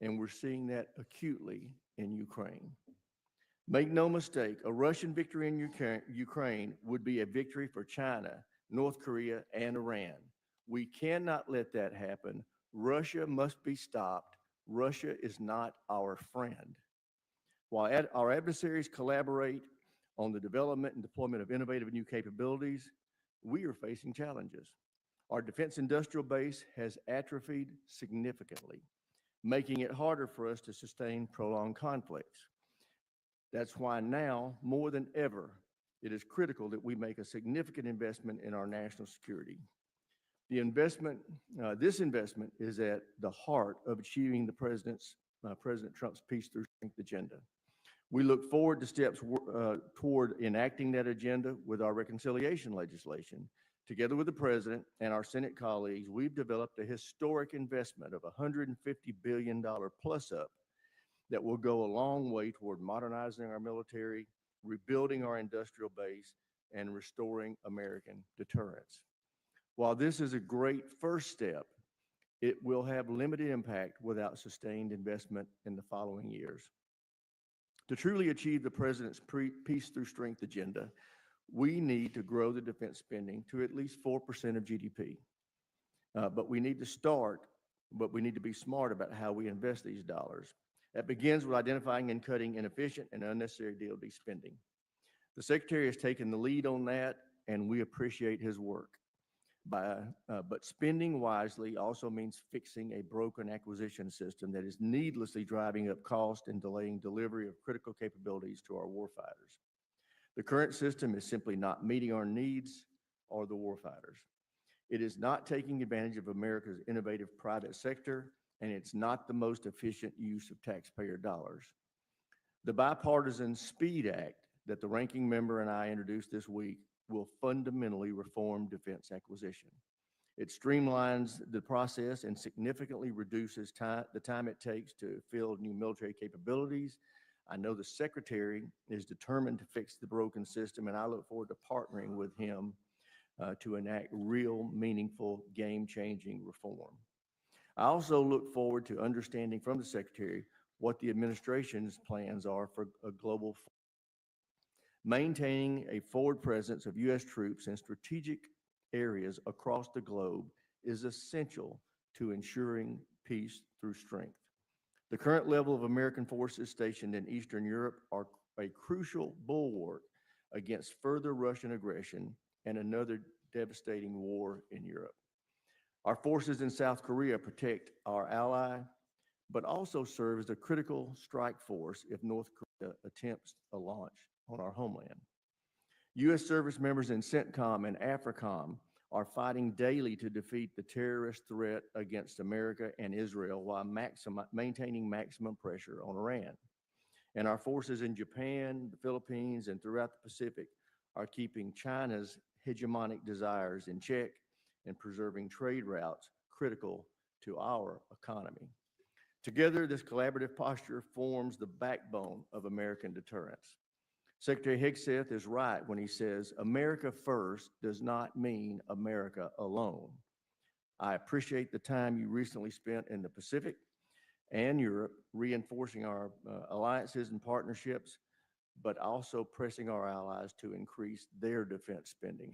and we're seeing that acutely in Ukraine. Make no mistake, a Russian victory in Ukraine would be a victory for China, North Korea, and Iran. We cannot let that happen. Russia must be stopped. Russia is not our friend. While our adversaries collaborate on the development and deployment of innovative new capabilities, we are facing challenges. Our defense industrial base has atrophied significantly, making it harder for us to sustain prolonged conflicts. That's why now, more than ever, it is critical that we make a significant investment in our national security. This investment is at the heart of achieving the President Trump's peace through strength agenda. We look forward to steps toward enacting that agenda with our reconciliation legislation. Together with the President and our Senate colleagues, we've developed a historic investment of $150 billion plus up that will go a long way toward modernizing our military, rebuilding our industrial base, and restoring American deterrence. While this is a great first step, it will have limited impact without sustained investment in the following years. To truly achieve the President's peace through strength agenda, we need to grow the defense spending to at least 4% of GDP. But we need to be smart about how we invest these dollars. That begins with identifying and cutting inefficient and unnecessary DoD spending. The Secretary has taken the lead on that, and we appreciate his work. But spending wisely also means fixing a broken acquisition system that is needlessly driving up cost and delaying delivery of critical capabilities to our warfighters. The current system is simply not meeting our needs or the warfighters. It is not taking advantage of America's innovative private sector, and it's not the most efficient use of taxpayer dollars. The Bipartisan SPEED Act that the ranking member and I introduced this week will fundamentally reform defense acquisition. It streamlines the process and significantly reduces the time it takes to field new military capabilities. I know the Secretary is determined to fix the broken system, and I look forward to partnering with him to enact real, meaningful, game-changing reform. I also look forward to understanding from the Secretary what the administration's plans are for a global. Maintaining a forward presence of U.S. troops in strategic areas across the globe is essential to ensuring peace through strength. The current level of American forces stationed in Eastern Europe are a crucial bulwark against further Russian aggression and another devastating war in Europe. Our forces in South Korea protect our ally, but also serve as a critical strike force if North Korea attempts a launch on our homeland. U.S. service members in CENTCOM and AFRICOM are fighting daily to defeat the terrorist threat against America and Israel while maintaining maximum pressure on Iran. And our forces in Japan, the Philippines, and throughout the Pacific are keeping China's hegemonic desires in check and preserving trade routes critical to our economy. Together, this collaborative posture forms the backbone of American deterrence. Secretary Hegseth is right when he says, America first does not mean America alone. I appreciate the time you recently spent in the Pacific and Europe, reinforcing our alliances and partnerships, but also pressing our allies to increase their defense spending.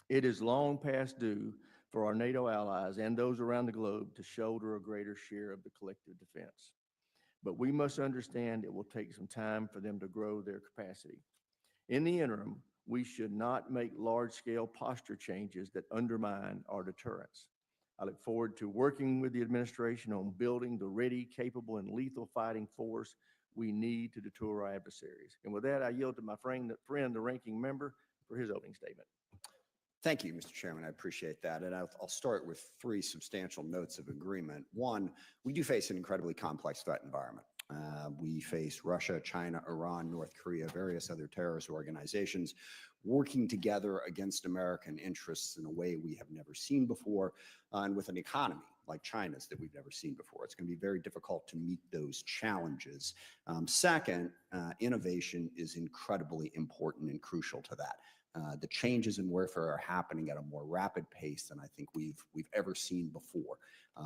It is long past due for our NATO allies and those around the globe to shoulder a greater share of the collective defense. But we must understand it will take some time for them to grow their capacity. In the interim, we should not make large-scale posture changes that undermine our deterrence. I look forward to working with the administration on building the ready, capable, and lethal fighting force we need to deter our adversaries. And with that, I yield to my friend, the ranking member, for his opening statement. Thank you, Mr. Chairman. I appreciate that. And I'll start with three substantial notes of agreement. One, we do face an incredibly complex threat environment. We face Russia, China, Iran, North Korea, various other terrorist organizations working together against American interests in a way we have never seen before, and with an economy like China's that we've never seen before. It's going to be very difficult to meet those challenges. Second, innovation is incredibly important and crucial to that. The changes in warfare are happening at a more rapid pace than I think we've ever seen before.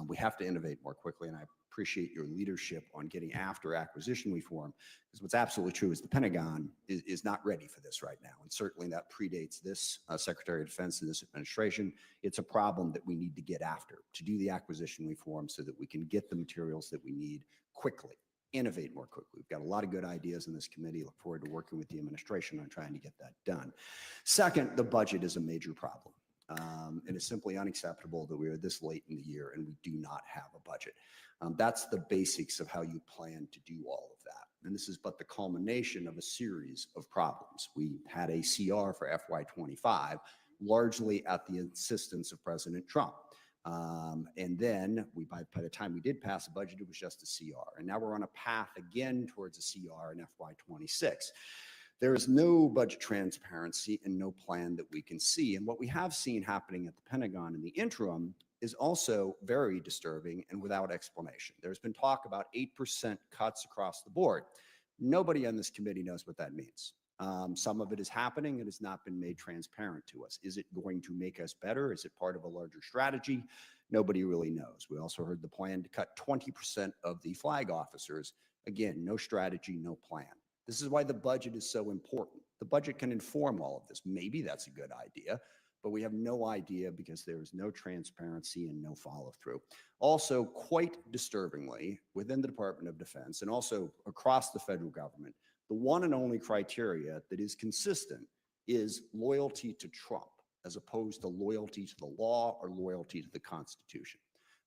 We have to innovate more quickly, and I appreciate your leadership on getting after acquisition reform, because what's absolutely true is the Pentagon is not ready for this right now. And certainly that predates this Secretary of Defense and this administration. It's a problem that we need to get after, to do the acquisition reform so that we can get the materials that we need quickly, innovate more quickly. We've got a lot of good ideas in this committee. Look forward to working with the administration on trying to get that done. Second, the budget is a major problem. It is simply unacceptable that we are this late in the year and we do not have a budget. That's the basics of how you plan to do all of that. And this is but the culmination of a series of problems. We had a CR for FY25, largely at the insistence of President Trump. And then by the time we did pass a budget, it was just a CR. And now we're on a path again towards a CR in FY26. There is no budget transparency and no plan that we can see. And what we have seen happening at the Pentagon in the interim is also very disturbing and without explanation. There's been talk about 8% cuts across the board. Nobody on this committee knows what that means. Some of it is happening. It has not been made transparent to us. Is it going to make us better? Is it part of a larger strategy? Nobody really knows. We also heard the plan to cut 20% of the flag officers. Again, no strategy, no plan. This is why the budget is so important. The budget can inform all of this. Maybe that's a good idea, but we have no idea because there is no transparency and no follow through. Also, quite disturbingly, within the Department of Defense and also across the federal government, the one and only criteria that is consistent is loyalty to Trump, as opposed to loyalty to the law or loyalty to the Constitution.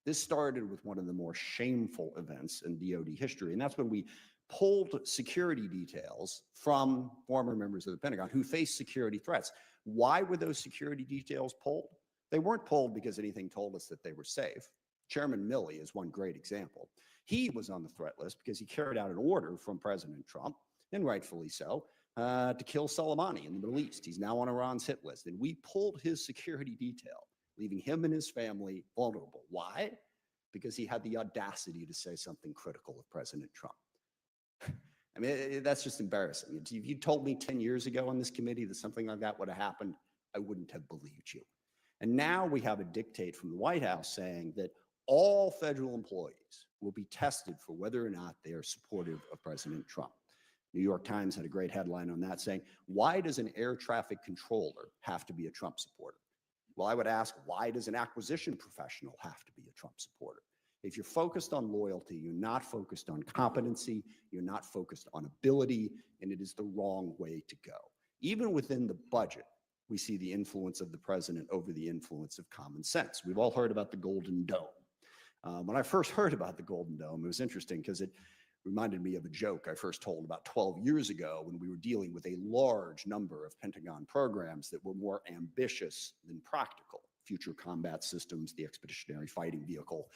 This started with one of the more shameful events in DoD history, and that's when we pulled security details from former members of the Pentagon who faced security threats. Why were those security details pulled? They weren't pulled because anything told us that they were safe. Chairman Milley is one great example. He was on the threat list because he carried out an order from President Trump, and rightfully so, to kill Soleimani in the Middle East. He's now on Iran's hit list, and we pulled his security detail, leaving him and his family vulnerable. Why? Because he had the audacity to say something critical of President Trump. I mean, that's just embarrassing. If you told me 10 years ago on this committee that something like that would have happened, I wouldn't have believed you. And now we have a dictate from the White House saying that all federal employees will be tested for whether or not they are supportive of President Trump. New York Times had a great headline on that saying, why does an air traffic controller have to be a Trump supporter? Well, I would ask, why does an acquisition professional have to be a Trump supporter? If you're focused on loyalty, you're not focused on competency, you're not focused on ability, and it is the wrong way to go. Even within the budget, we see the influence of the president over the influence of common sense. We've all heard about the Golden Dome. When I first heard about the Golden Dome, it was interesting because it reminded me of a joke I first told about 12 years ago when we were dealing with a large number of Pentagon programs that were more ambitious than practical. Future combat systems, the expeditionary fighting vehicle.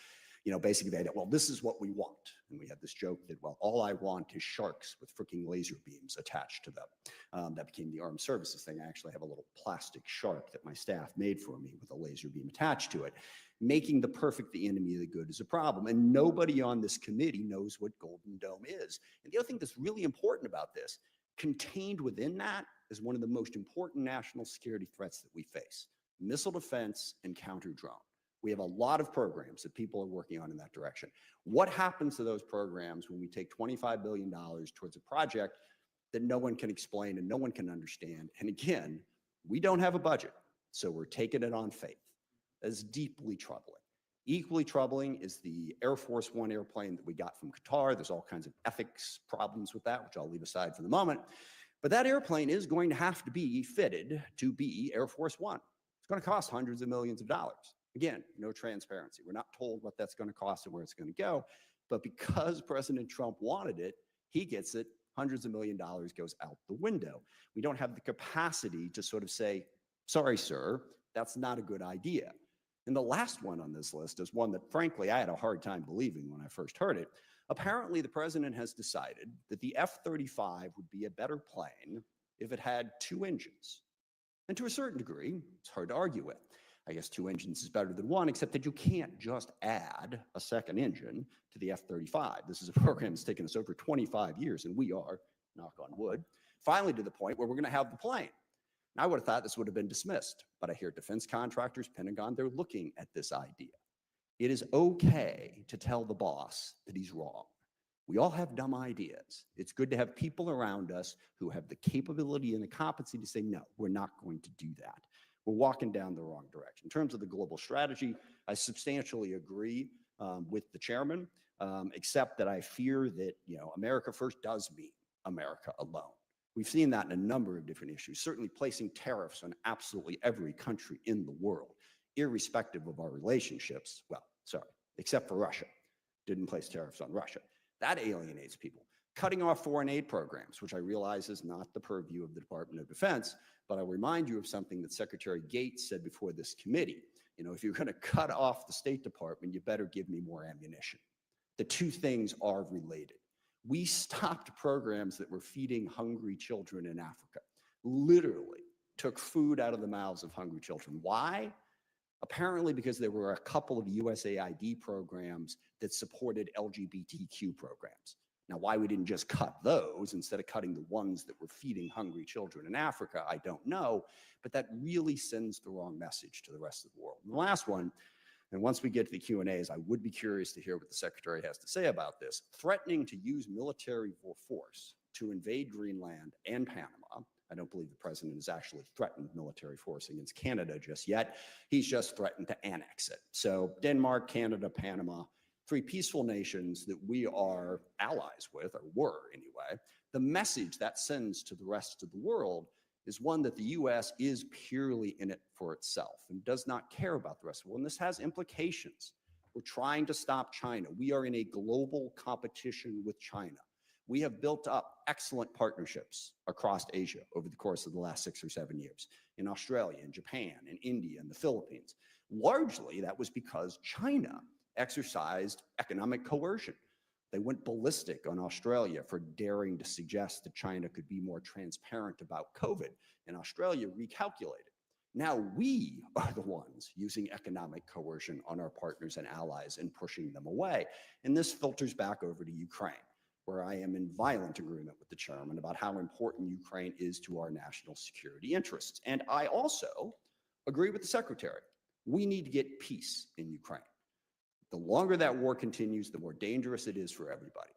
You know, basically they had, well, this is what we want. And we had this joke that, well, all I want is sharks with freaking laser beams attached to them. That became the armed services thing. I actually have a little plastic shark that my staff made for me with a laser beam attached to it. Making the perfect the enemy of the good is a problem. And nobody on this committee knows what Golden Dome is. And the other thing that's really important about this, contained within that is one of the most important national security threats that we face: missile defense and counter drone. We have a lot of programs that people are working on in that direction. What happens to those programs when we take $25 billion towards a project that no one can explain and no one can understand? And again, we don't have a budget, so we're taking it on faith. That's deeply troubling. Equally troubling is the Air Force One airplane that we got from Qatar. There's all kinds of ethics problems with that, which I'll leave aside for the moment. But that airplane is going to have to be fitted to be Air Force One. It's going to cost hundreds of millions of dollars. Again, no transparency. We're not told what that's going to cost and where it's going to go. But because President Trump wanted it, he gets it. Hundreds of millions of dollars goes out the window. We don't have the capacity to sort of say, sorry, sir, that's not a good idea. And the last one on this list is one that, frankly, I had a hard time believing when I first heard it. Apparently, the president has decided that the F-35 would be a better plane if it had two engines. And to a certain degree, it's hard to argue with. I guess two engines is better than one, except that you can't just add a second engine to the F-35. This is a program that's taken us over 25 years, and we are, knock on wood, finally to the point where we're going to have the plane. And I would have thought this would have been dismissed, but I hear defense contractors, Pentagon, they're looking at this idea. It is okay to tell the boss that he's wrong. We all have dumb ideas. It's good to have people around us who have the capability and the competency to say, no, we're not going to do that. We're walking down the wrong direction. In terms of the global strategy, I substantially agree with the chairman, except that I fear that, America first does mean America alone. We've seen that in a number of different issues, certainly placing tariffs on absolutely every country in the world, irrespective of our relationships. Well, sorry, except for Russia. Didn't place tariffs on Russia. That alienates people. Cutting off foreign aid programs, which I realize is not the purview of the Department of Defense, but I'll remind you of something that Secretary Gates said before this committee. If you're going to cut off the State Department, you better give me more ammunition. The two things are related. We stopped programs that were feeding hungry children in Africa, literally took food out of the mouths of hungry children. Why? Apparently because there were a couple of USAID programs that supported LGBTQ programs. Now, why we didn't just cut those instead of cutting the ones that were feeding hungry children in Africa, I don't know, but that really sends the wrong message to the rest of the world. And the last one, and once we get to the Q&As, I would be curious to hear what the Secretary has to say about this, threatening to use military force to invade Greenland and Panama. I don't believe the president has actually threatened military force against Canada just yet. He's just threatened to annex it. So Denmark, Canada, Panama, three peaceful nations that we are allies with, or were anyway. The message that sends to the rest of the world is one that the U.S. is purely in it for itself and does not care about the rest of the world. And this has implications. We're trying to stop China. We are in a global competition with China. We have built up excellent partnerships across Asia over the course of the last 6 or 7 years, in Australia, in Japan, in India, and the Philippines. Largely, that was because China exercised economic coercion. They went ballistic on Australia for daring to suggest that China could be more transparent about COVID, and Australia recalculated. Now we are the ones using economic coercion on our partners and allies and pushing them away. And this filters back over to Ukraine, where I am in violent agreement with the chairman about how important Ukraine is to our national security interests. And I also agree with the secretary. We need to get peace in Ukraine. The longer that war continues, the more dangerous it is for everybody.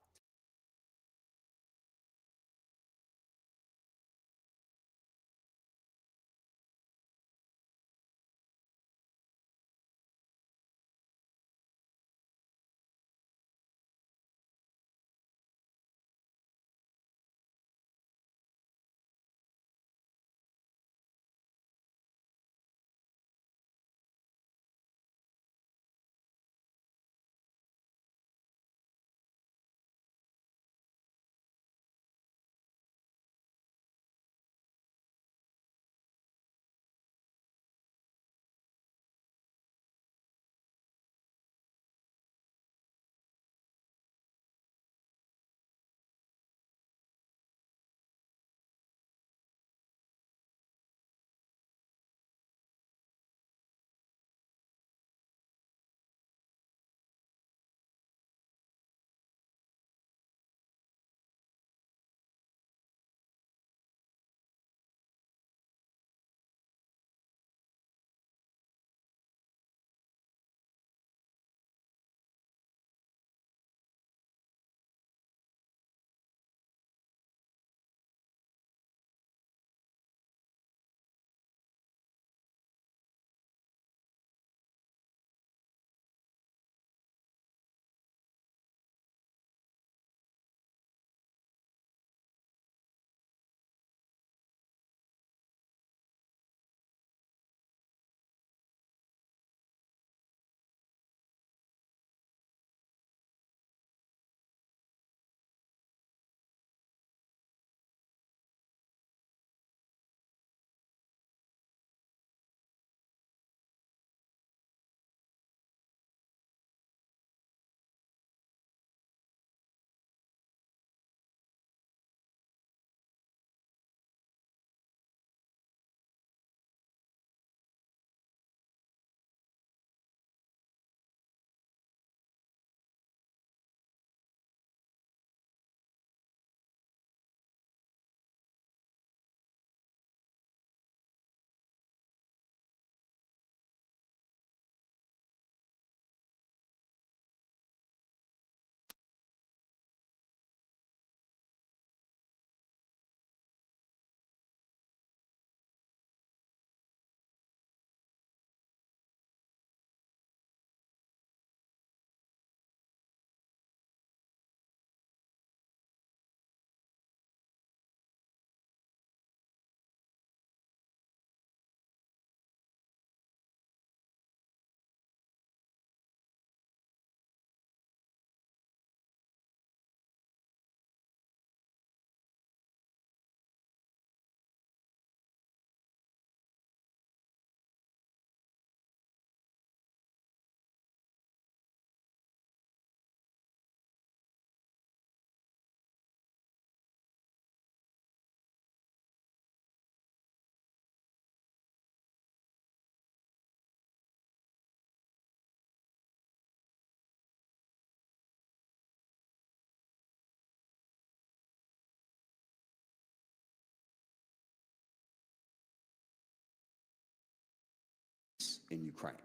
in Ukraine.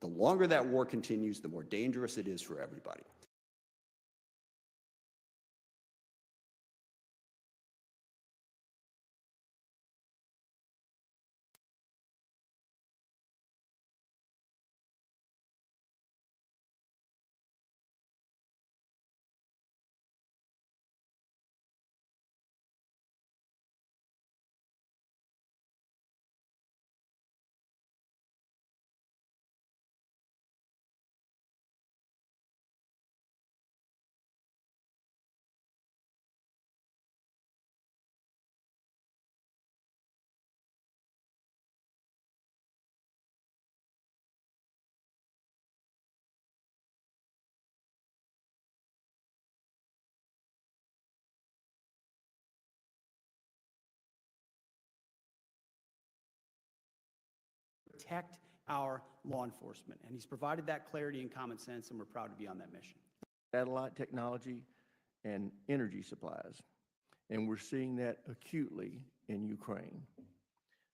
The longer that war continues, the more dangerous it is for everybody. Protect our law enforcement. And he's provided that clarity and common sense, and we're proud to be on that mission. Satellite technology and energy supplies, and we're seeing that acutely in Ukraine.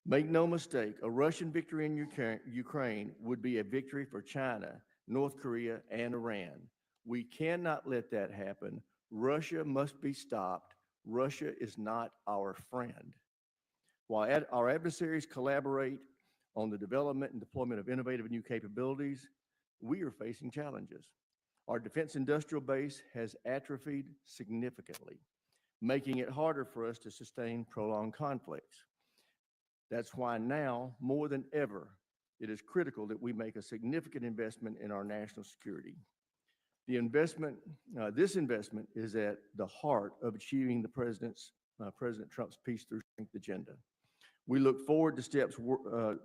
Make no mistake, a Russian victory in Ukraine would be a victory for China, North Korea, and Iran. We cannot let that happen. Russia must be stopped. Russia is not our friend. While our adversaries collaborate on the development and deployment of innovative new capabilities, we are facing challenges. Our defense industrial base has atrophied significantly, making it harder for us to sustain prolonged conflicts. That's why now, more than ever, it is critical that we make a significant investment in our national security. This investment is at the heart of achieving the President Trump's peace through strength agenda. We look forward to steps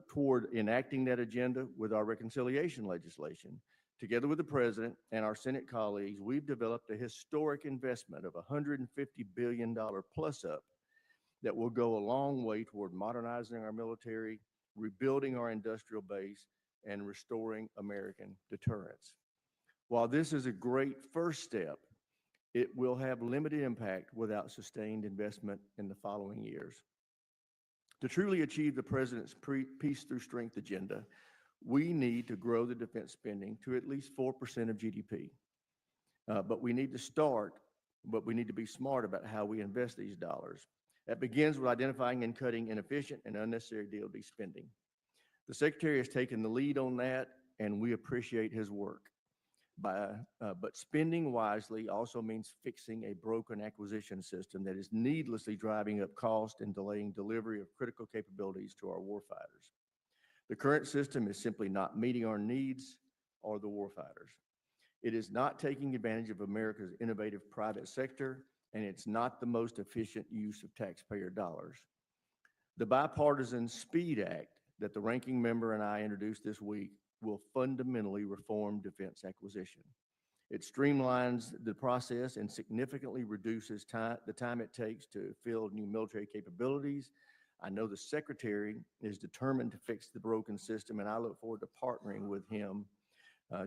toward enacting that agenda with our reconciliation legislation. Together with the President and our Senate colleagues, we've developed a historic investment of $150 billion plus up that will go a long way toward modernizing our military, rebuilding our industrial base, and restoring American deterrence. While this is a great first step, it will have limited impact without sustained investment in the following years. To truly achieve the President's peace through strength agenda, we need to grow the defense spending to at least 4% of GDP. But we need to be smart about how we invest these dollars. That begins with identifying and cutting inefficient and unnecessary DoD spending. The Secretary has taken the lead on that, and we appreciate his work. But spending wisely also means fixing a broken acquisition system that is needlessly driving up cost and delaying delivery of critical capabilities to our warfighters. The current system is simply not meeting our needs or the warfighters. It is not taking advantage of America's innovative private sector, and it's not the most efficient use of taxpayer dollars. The bipartisan SPEED Act that the ranking member and I introduced this week will fundamentally reform defense acquisition. It streamlines the process and significantly reduces the time it takes to field new military capabilities. I know the Secretary is determined to fix the broken system, and I look forward to partnering with him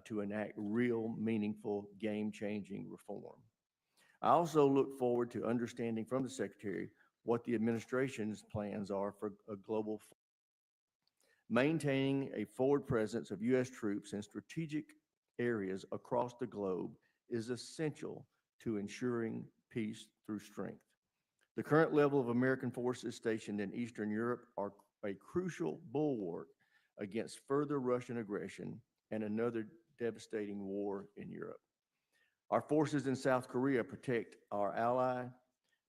to enact real, meaningful, game-changing reform. I also look forward to understanding from the Secretary what the administration's plans are for a global. Maintaining a forward presence of U.S. troops in strategic areas across the globe is essential to ensuring peace through strength. The current level of American forces stationed in Eastern Europe are a crucial bulwark against further Russian aggression and another devastating war in Europe. Our forces in South Korea protect our ally,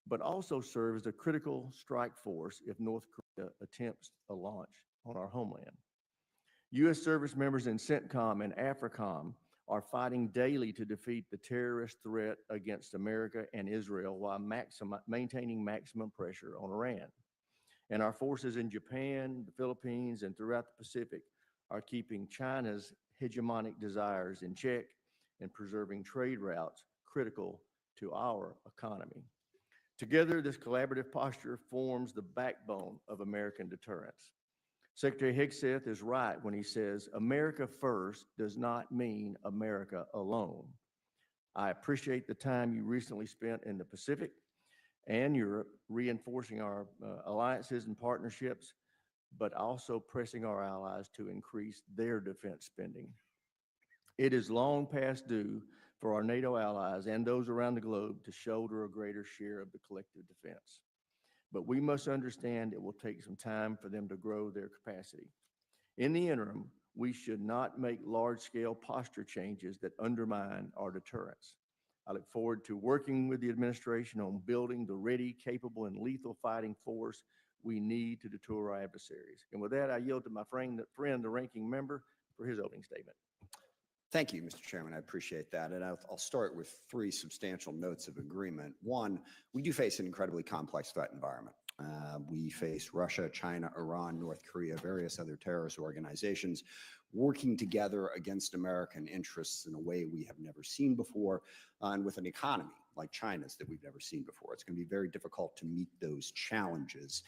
but also serve as a critical strike force if North Korea attempts a launch on our homeland. U.S. service members in CENTCOM and AFRICOM are fighting daily to defeat the terrorist threat against America and Israel while maintaining maximum pressure on Iran. And our forces in Japan, the Philippines, and throughout the Pacific are keeping China's hegemonic desires in check and preserving trade routes critical to our economy. Together, this collaborative posture forms the backbone of American deterrence. Secretary Hegseth is right when he says, America first does not mean America alone. I appreciate the time you recently spent in the Pacific and Europe reinforcing our alliances and partnerships, but also pressing our allies to increase their defense spending. It is long past due for our NATO allies and those around the globe to shoulder a greater share of the collective defense. But we must understand it will take some time for them to grow their capacity. In the interim, we should not make large-scale posture changes that undermine our deterrence. I look forward to working with the administration on building the ready, capable, and lethal fighting force we need to deter our adversaries. And with that, I yield to my friend, the ranking member, for his opening statement. Thank you, Mr. Chairman. I appreciate that. And I'll start with three substantial notes of agreement. One, we do face an incredibly complex threat environment. We face Russia, China, Iran, North Korea, various other terrorist organizations working together against American interests in a way we have never seen before, and with an economy like China's that we've never seen before. It's going to be very difficult to meet those challenges.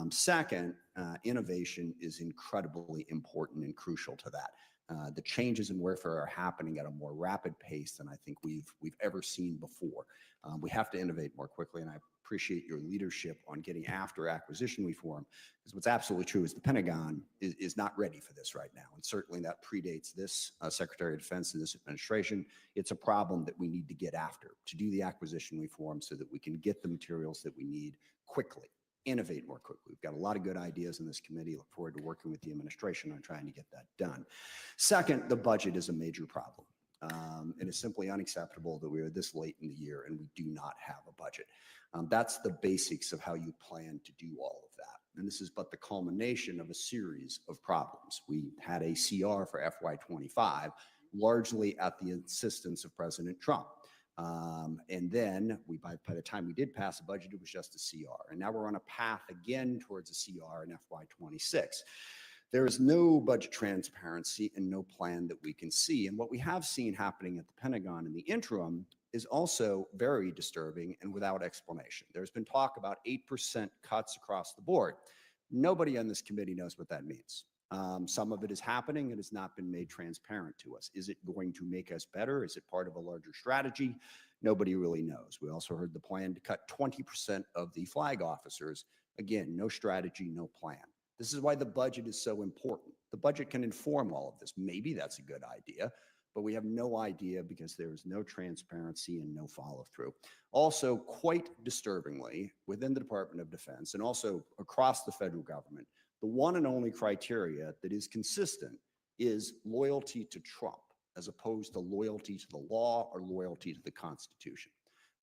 Second, innovation is incredibly important and crucial to that. The changes in warfare are happening at a more rapid pace than I think we've ever seen before. We have to innovate more quickly, and I appreciate your leadership on getting after acquisition reform, because what's absolutely true is the Pentagon is not ready for this right now, and certainly that predates this Secretary of Defense and this administration. It's a problem that we need to get after, to do the acquisition reform so that we can get the materials that we need quickly. Innovate more quickly. We've got a lot of good ideas in this committee. Look forward to working with the administration on trying to get that done. Second, the budget is a major problem. It is simply unacceptable that we are this late in the year and we do not have a budget. That's the basics of how you plan to do all of that. And this is but the culmination of a series of problems. We had a CR for FY25, largely at the insistence of President Trump. And then by the time we did pass a budget, it was just a CR. And now we're on a path again towards a CR in FY26. There is no budget transparency and no plan that we can see. And what we have seen happening at the Pentagon in the interim is also very disturbing and without explanation. There's been talk about 8% cuts across the board. Nobody on this committee knows what that means. Some of it is happening and has not been made transparent to us. Is it going to make us better? Is it part of a larger strategy? Nobody really knows. We also heard the plan to cut 20% of the flag officers. Again, no strategy, no plan. This is why the budget is so important. The budget can inform all of this. Maybe that's a good idea, but we have no idea because there is no transparency and no follow through. Also, quite disturbingly, within the Department of Defense and also across the federal government, the one and only criteria that is consistent is loyalty to Trump, as opposed to loyalty to the law or loyalty to the Constitution.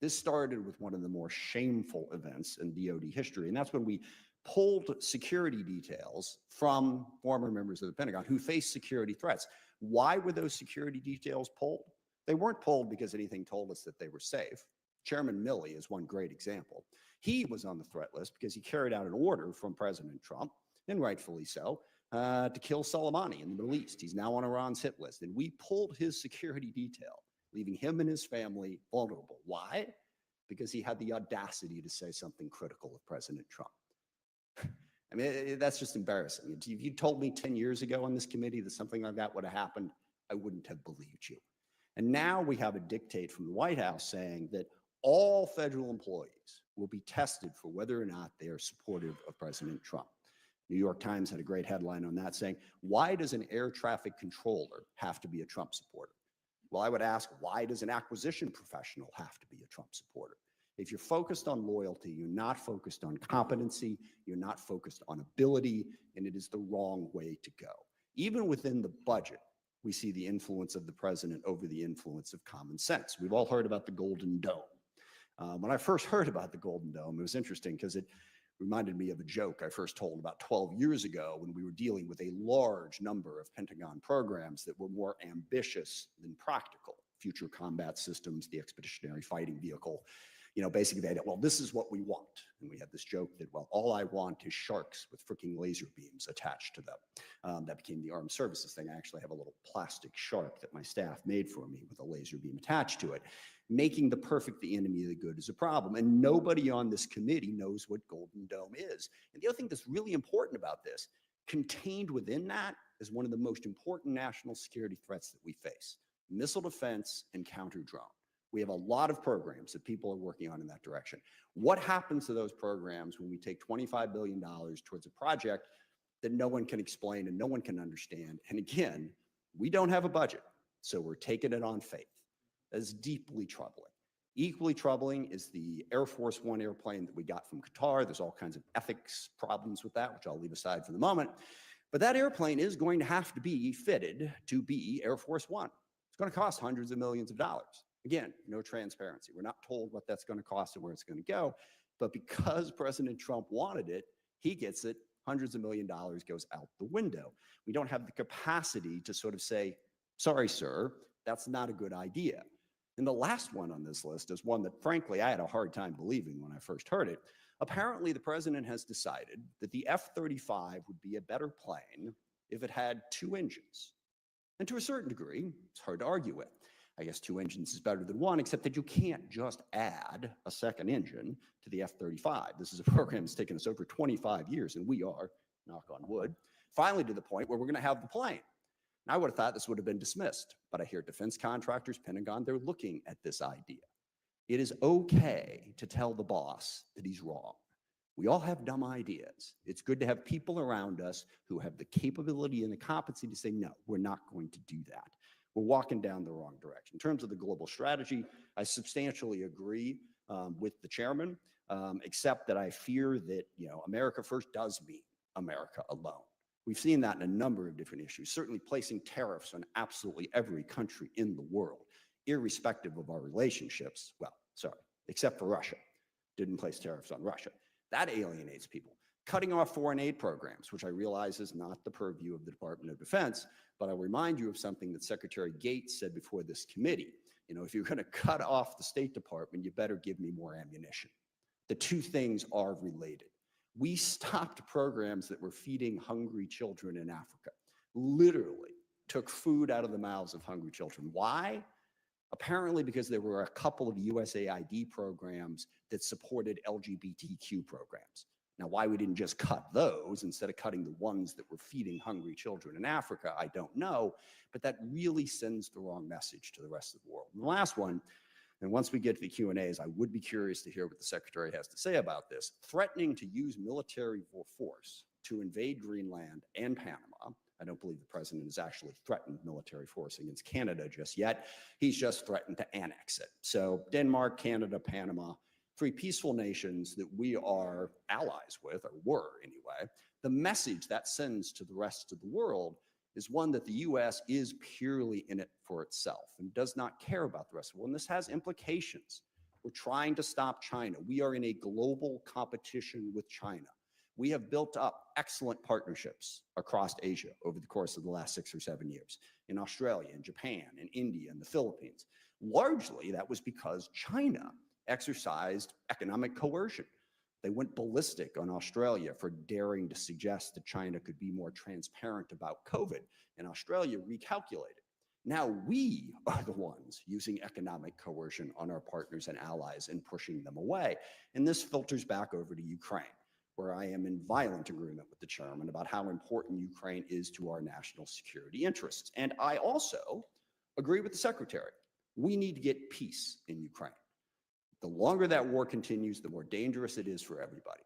This started with one of the more shameful events in DoD history, and that's when we pulled security details from former members of the Pentagon who faced security threats. Why were those security details pulled? They weren't pulled because anything told us that they were safe. Chairman Milley is one great example. He was on the threat list because he carried out an order from President Trump, and rightfully so, to kill Soleimani in the Middle East. He's now on Iran's hit list. And we pulled his security detail, leaving him and his family vulnerable. Why? Because he had the audacity to say something critical of President Trump. I mean, that's just embarrassing. If you told me 10 years ago on this committee that something like that would have happened, I wouldn't have believed you. And now we have a dictate from the White House saying that all federal employees will be tested for whether or not they are supportive of President Trump. New York Times had a great headline on that saying, why does an air traffic controller have to be a Trump supporter? Well, I would ask, why does an acquisition professional have to be a Trump supporter? If you're focused on loyalty, you're not focused on competency, you're not focused on ability, and it is the wrong way to go. Even within the budget, we see the influence of the president over the influence of common sense. We've all heard about the Golden Dome. When I first heard about the Golden Dome, it was interesting because it reminded me of a joke I first told about 12 years ago when we were dealing with a large number of Pentagon programs that were more ambitious than practical. Future combat systems, the expeditionary fighting vehicle. You know, basically they had, well, this is what we want. And we had this joke that, well, all I want is sharks with freaking laser beams attached to them. That became the armed services thing. I actually have a little plastic shark that my staff made for me with a laser beam attached to it. Making the perfect the enemy of the good is a problem. And nobody on this committee knows what Golden Dome is. And the other thing that's really important about this, contained within that is one of the most important national security threats that we face: missile defense and counter drone. We have a lot of programs that people are working on in that direction. What happens to those programs when we take $25 billion towards a project that no one can explain and no one can understand. And again, we don't have a budget, so we're taking it on faith. That is deeply troubling. Equally troubling is the Air Force One airplane that we got from Qatar. There's all kinds of ethics problems with that, which I'll leave aside for the moment. But that airplane is going to have to be fitted to be Air Force One. It's going to cost hundreds of millions of dollars. Again, no transparency. We're not told what that's going to cost and where it's going to go. But because President Trump wanted it, he gets it. Hundreds of millions of dollars goes out the window. We don't have the capacity to sort of say, sorry, sir, that's not a good idea. And the last one on this list is one that, frankly, I had a hard time believing when I first heard it. Apparently, the president has decided that the F-35 would be a better plane if it had 2 engines. And to a certain degree, it's hard to argue with. I guess 2 engines is better than 1, except that you can't just add a second engine to the F-35. This is a program that's taken us over 25 years, and we are, knock on wood, finally to the point where we're going to have the plane. And I would have thought this would have been dismissed, but I hear defense contractors, Pentagon, they're looking at this idea. It is okay to tell the boss that he's wrong. We all have dumb ideas. It's good to have people around us who have the capability and the competency to say, no, we're not going to do that. We're walking down the wrong direction. In terms of the global strategy, I substantially agree with the chairman, except that I fear that, America first does mean America alone. We've seen that in a number of different issues, certainly placing tariffs on absolutely every country in the world, irrespective of our relationships. Well, sorry, except for Russia. Didn't place tariffs on Russia. That alienates people. Cutting off foreign aid programs, which I realize is not the purview of the Department of Defense, but I'll remind you of something that Secretary Gates said before this committee. If you're going to cut off the State Department, you better give me more ammunition. The two things are related. We stopped programs that were feeding hungry children in Africa, literally took food out of the mouths of hungry children. Why? Apparently because there were a couple of USAID programs that supported LGBTQ programs. Now, why we didn't just cut those instead of cutting the ones that were feeding hungry children in Africa, I don't know, but that really sends the wrong message to the rest of the world. And the last one, and once we get to the Q&As, I would be curious to hear what the Secretary has to say about this, threatening to use military force to invade Greenland and Panama. I don't believe the president has actually threatened military force against Canada just yet. He's just threatened to annex it. So Denmark, Canada, Panama, 3 peaceful nations that we are allies with, or were anyway. The message that sends to the rest of the world is one that the U.S. is purely in it for itself and does not care about the rest of the world. And this has implications. We're trying to stop China. We are in a global competition with China. We have built up excellent partnerships across Asia over the course of the last 6 or 7 years, in Australia, in Japan, in India, and the Philippines. Largely, that was because China exercised economic coercion. They went ballistic on Australia for daring to suggest that China could be more transparent about COVID, and Australia recalculated. Now we are the ones using economic coercion on our partners and allies and pushing them away. And this filters back over to Ukraine, where I am in violent agreement with the chairman about how important Ukraine is to our national security interests. And I also agree with the secretary. We need to get peace in Ukraine. The longer that war continues, the more dangerous it is for everybody.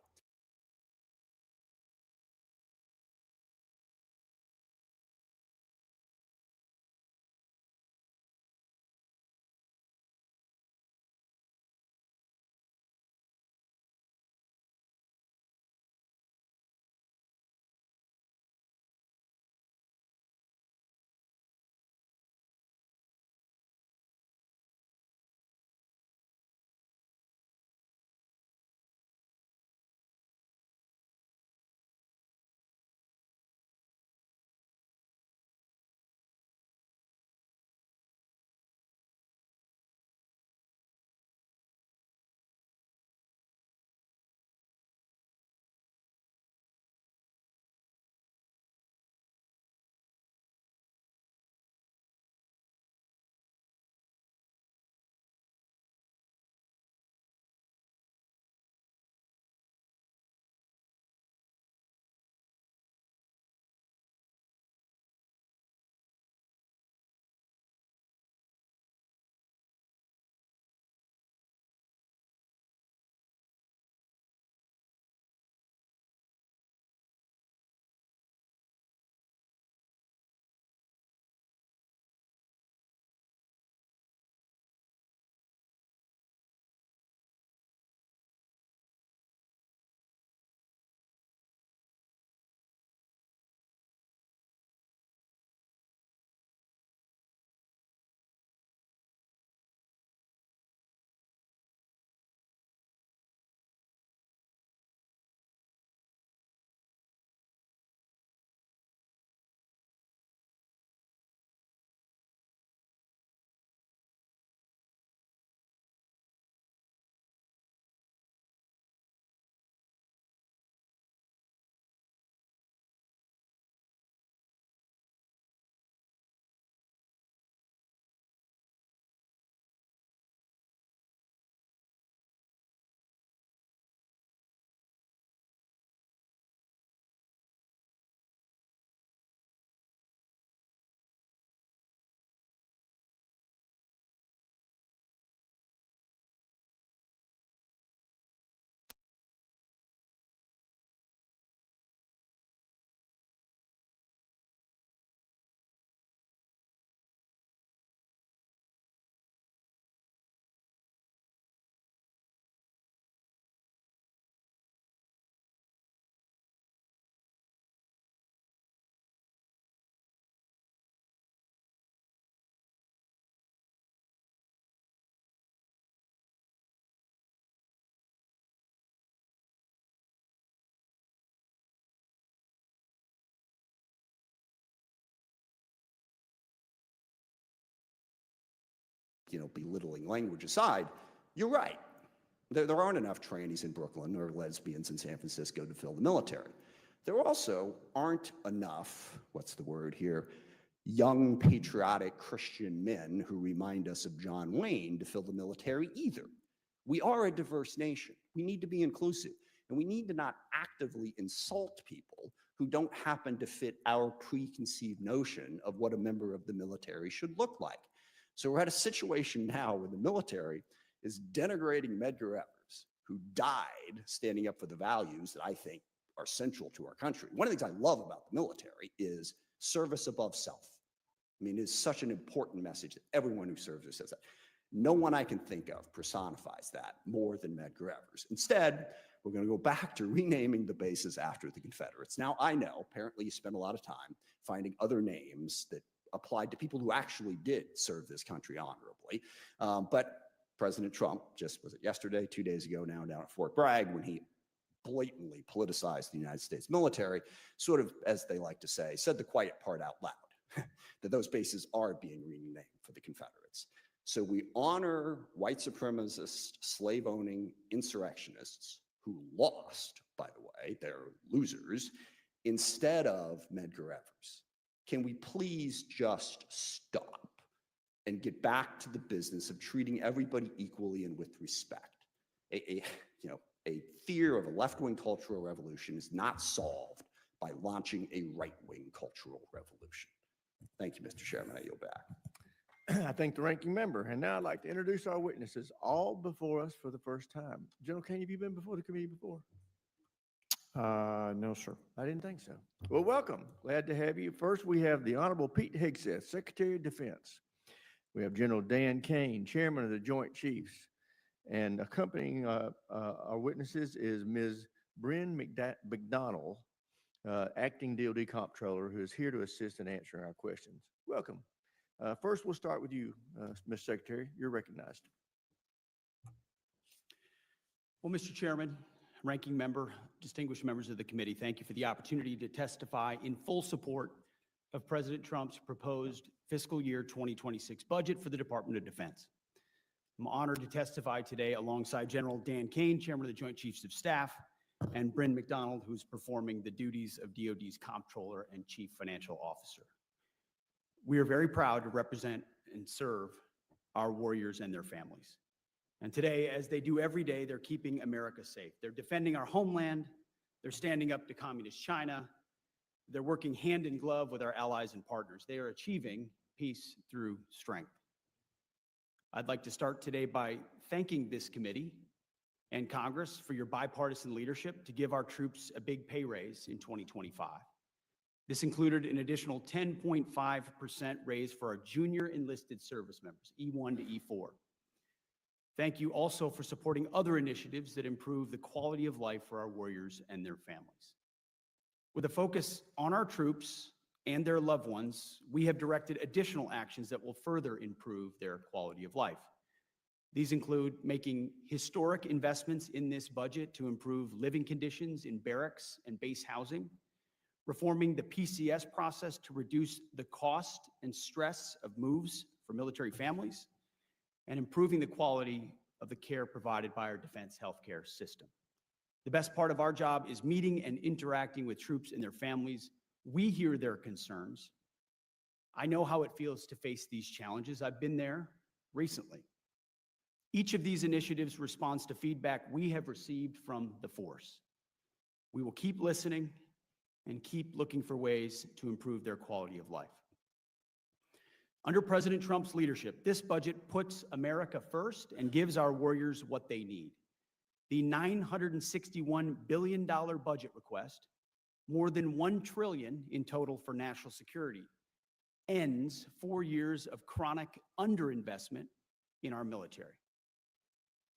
belittling language aside, you're right. There aren't enough trannies in Brooklyn or lesbians in San Francisco to fill the military. There also aren't enough, what's the word here, young patriotic Christian men who remind us of John Wayne to fill the military either. We are a diverse nation. We need to be inclusive, and we need to not actively insult people who don't happen to fit our preconceived notion of what a member of the military should look like. So we're at a situation now where the military is denigrating Medgar Evers, who died standing up for the values that I think are central to our country. One of the things I love about the military is service above self. I mean, it's such an important message that everyone who serves says that. No one I can think of personifies that more than Medgar Evers. Instead, we're going to go back to renaming the bases after the Confederates. Now, I know, apparently you spent a lot of time finding other names that applied to people who actually did serve this country honorably. But President Trump, just was it yesterday, 2 days ago now, down at Fort Bragg, when he blatantly politicized the United States military, sort of, as they like to say, said the quiet part out loud, that those bases are being renamed for the Confederates. So we honor white supremacist, slave-owning insurrectionists who lost, by the way, they're losers, instead of Medgar Evers. Can we please just stop and get back to the business of treating everybody equally and with respect? A fear of a left-wing cultural revolution is not solved by launching a right-wing cultural revolution. Thank you, Mr. Chairman. I yield back. I thank the ranking member. And now I'd like to introduce our witnesses, all before us for the first time. General Caine, have you been before the committee before? No, sir. I didn't think so. Well, welcome. Glad to have you. First, we have the Honorable Pete Hegseth, Secretary of Defense. We have General Dan Caine, Chairman of the Joint Chiefs. And accompanying our witnesses is Ms. Bryn McDonald, Acting DoD Comptroller, who is here to assist in answering our questions. Welcome. First, we'll start with you, Ms. Secretary. You're recognized. Well, Mr. Chairman, ranking member, distinguished members of the committee, thank you for the opportunity to testify in full support of President Trump's proposed fiscal year 2026 budget for the Department of Defense. I'm honored to testify today alongside General Dan Caine, Chairman of the Joint Chiefs of Staff, and Bryn McDonald, who's performing the duties of DoD's Comptroller and Chief Financial Officer. We are very proud to represent and serve our warriors and their families. And today, as they do every day, they're keeping America safe. They're defending our homeland. They're standing up to communist China. They're working hand in glove with our allies and partners. They are achieving peace through strength. I'd like to start today by thanking this committee and Congress for your bipartisan leadership to give our troops a big pay raise in 2025. This included an additional 10.5% raise for our junior enlisted service members, E1 to E4. Thank you also for supporting other initiatives that improve the quality of life for our warriors and their families. With a focus on our troops and their loved ones, we have directed additional actions that will further improve their quality of life. These include making historic investments in this budget to improve living conditions in barracks and base housing, reforming the PCS process to reduce the cost and stress of moves for military families, and improving the quality of the care provided by our defense healthcare system. The best part of our job is meeting and interacting with troops and their families. We hear their concerns. I know how it feels to face these challenges. I've been there recently. Each of these initiatives responds to feedback we have received from the force. We will keep listening and keep looking for ways to improve their quality of life. Under President Trump's leadership, this budget puts America first and gives our warriors what they need. The $961 billion budget request, more than $1 trillion in total for national security, ends 4 years of chronic underinvestment in our military.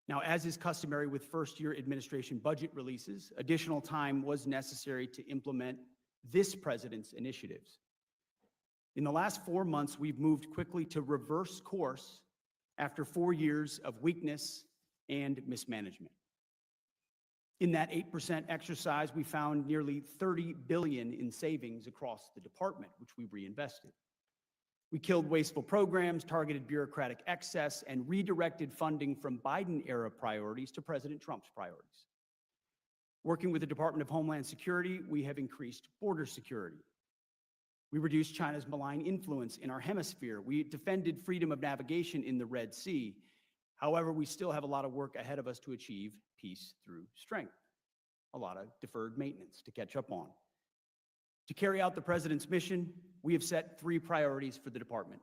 Now, as is customary with first-year administration budget releases, additional time was necessary to implement this president's initiatives. In the last 4 months, we've moved quickly to reverse course after 4 years of weakness and mismanagement. In that 8% exercise, we found nearly $30 billion in savings across the department, which we reinvested. We killed wasteful programs, targeted bureaucratic excess, and redirected funding from Biden-era priorities to President Trump's priorities. Working with the Department of Homeland Security, we have increased border security. We reduced China's malign influence in our hemisphere. We defended freedom of navigation in the Red Sea. However, we still have a lot of work ahead of us to achieve peace through strength. A lot of deferred maintenance to catch up on. To carry out the President's mission, we have set 3 priorities for the department: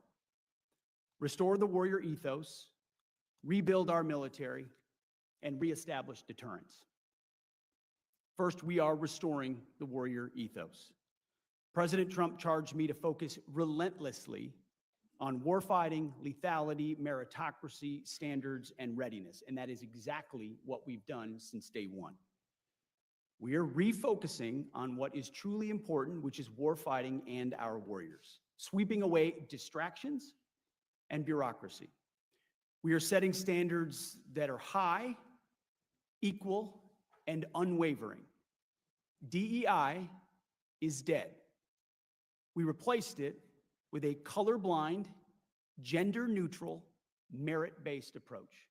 restore the warrior ethos, rebuild our military, and reestablish deterrence. First, we are restoring the warrior ethos. President Trump charged me to focus relentlessly on warfighting, lethality, meritocracy, standards, and readiness, and that is exactly what we've done since day one. We are refocusing on what is truly important, which is warfighting and our warriors, sweeping away distractions and bureaucracy. We are setting standards that are high, equal, and unwavering. DEI is dead. We replaced it with a colorblind, gender-neutral, merit-based approach.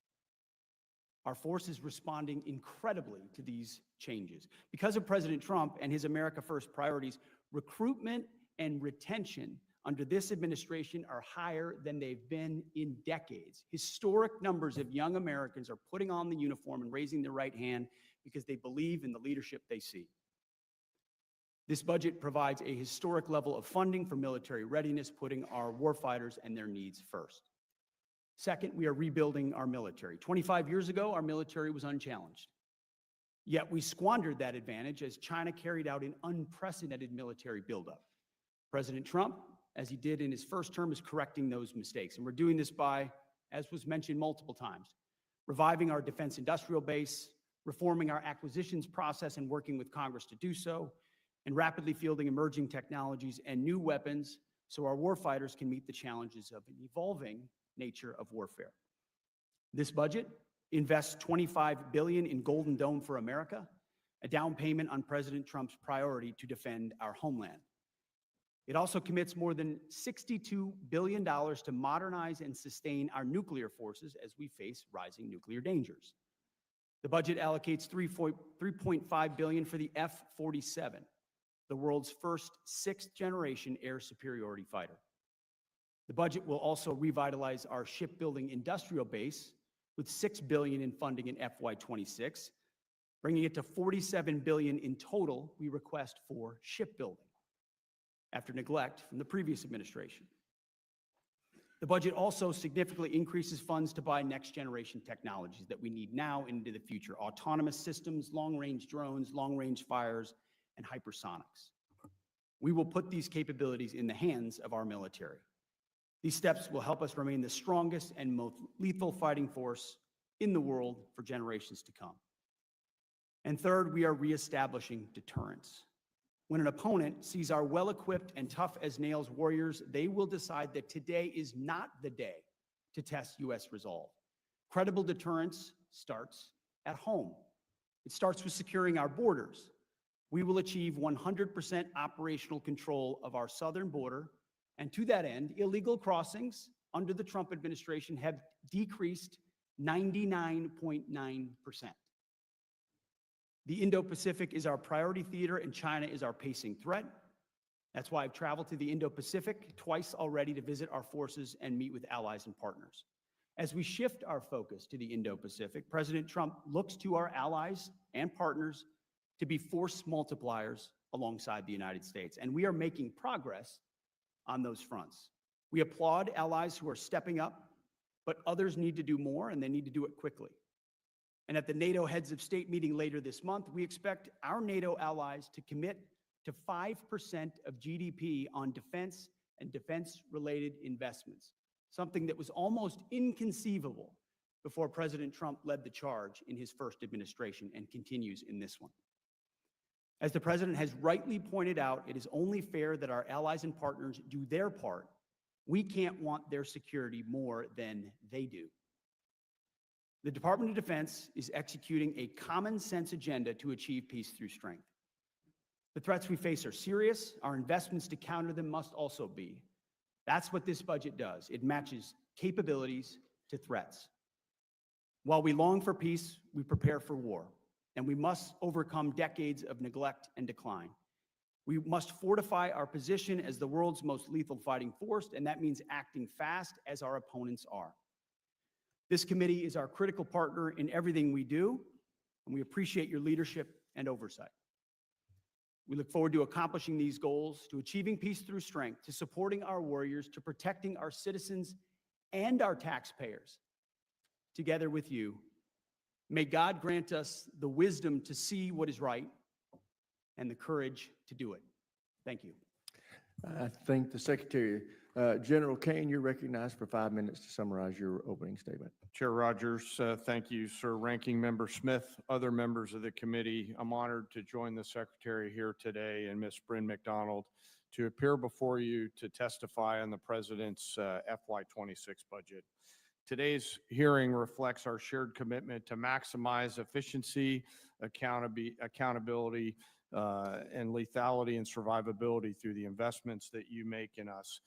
Our force is responding incredibly to these changes. Because of President Trump and his America First priorities, recruitment and retention under this administration are higher than they've been in decades. Historic numbers of young Americans are putting on the uniform and raising their right hand because they believe in the leadership they see. This budget provides a historic level of funding for military readiness, putting our warfighters and their needs first. Second, we are rebuilding our military. 25 years ago, our military was unchallenged. Yet we squandered that advantage as China carried out an unprecedented military buildup. President Trump, as he did in his first term, is correcting those mistakes. And we're doing this by, as was mentioned multiple times, reviving our defense industrial base, reforming our acquisitions process and working with Congress to do so, and rapidly fielding emerging technologies and new weapons so our warfighters can meet the challenges of an evolving nature of warfare. This budget invests $25 billion in Golden Dome for America, a down payment on President Trump's priority to defend our homeland. It also commits more than $62 billion to modernize and sustain our nuclear forces as we face rising nuclear dangers. The budget allocates $3.5 billion for the F-47, the world's first 6th-generation air superiority fighter. The budget will also revitalize our shipbuilding industrial base with $6 billion in funding in FY26, bringing it to $47 billion in total we request for shipbuilding, after neglect from the previous administration. The budget also significantly increases funds to buy next-generation technologies that we need now and into the future: autonomous systems, long-range drones, long-range fires, and hypersonics. We will put these capabilities in the hands of our military. These steps will help us remain the strongest and most lethal fighting force in the world for generations to come. And third, we are reestablishing deterrence. When an opponent sees our well-equipped and tough-as-nails warriors, they will decide that today is not the day to test U.S. resolve. Credible deterrence starts at home. It starts with securing our borders. We will achieve 100% operational control of our southern border, and to that end, illegal crossings under the Trump administration have decreased 99.9%. The Indo-Pacific is our priority theater, and China is our pacing threat. That's why I've traveled to the Indo-Pacific twice already to visit our forces and meet with allies and partners. As we shift our focus to the Indo-Pacific, President Trump looks to our allies and partners to be force multipliers alongside the United States, and we are making progress on those fronts. We applaud allies who are stepping up, but others need to do more, and they need to do it quickly. And at the NATO Heads of State meeting later this month, we expect our NATO allies to commit to 5% of GDP on defense and defense-related investments, something that was almost inconceivable before President Trump led the charge in his first administration and continues in this one. As the President has rightly pointed out, it is only fair that our allies and partners do their part. We can't want their security more than they do. The Department of Defense is executing a common-sense agenda to achieve peace through strength. The threats we face are serious. Our investments to counter them must also be. That's what this budget does. It matches capabilities to threats. While we long for peace, we prepare for war, and we must overcome decades of neglect and decline. We must fortify our position as the world's most lethal fighting force, and that means acting fast as our opponents are. This committee is our critical partner in everything we do, and we appreciate your leadership and oversight. We look forward to accomplishing these goals, to achieving peace through strength, to supporting our warriors, to protecting our citizens and our taxpayers. Together with you, may God grant us the wisdom to see what is right and the courage to do it. Thank you. I thank the Secretary. General Caine, you're recognized for 5 minutes to summarize your opening statement. Chair Rogers, thank you, sir. Ranking Member Smith, other members of the committee, I'm honored to join the Secretary here today and Ms. Bryn McDonald to appear before you to testify on the President's FY26 budget. Today's hearing reflects our shared commitment to maximize efficiency, accountability, and lethality and survivability through the investments that you make in us.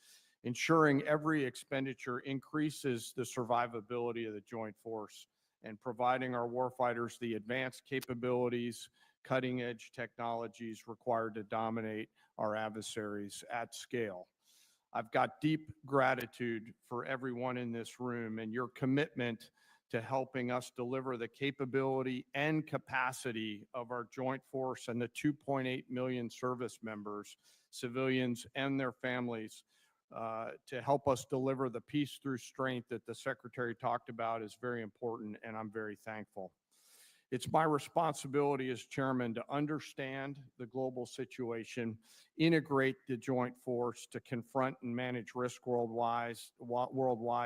Ensuring every expenditure increases the survivability of the joint force and providing our warfighters the advanced capabilities, cutting-edge technologies required to dominate our adversaries at scale. I've got deep gratitude for everyone in this room and your commitment to helping us deliver the capability and capacity of our joint force and the 2.8 million service members, civilians, and their families to help us deliver the peace through strength that the Secretary talked about is very important, and I'm very thankful. It's my responsibility as chairman to understand the global situation, integrate the joint force to confront and manage risk worldwide,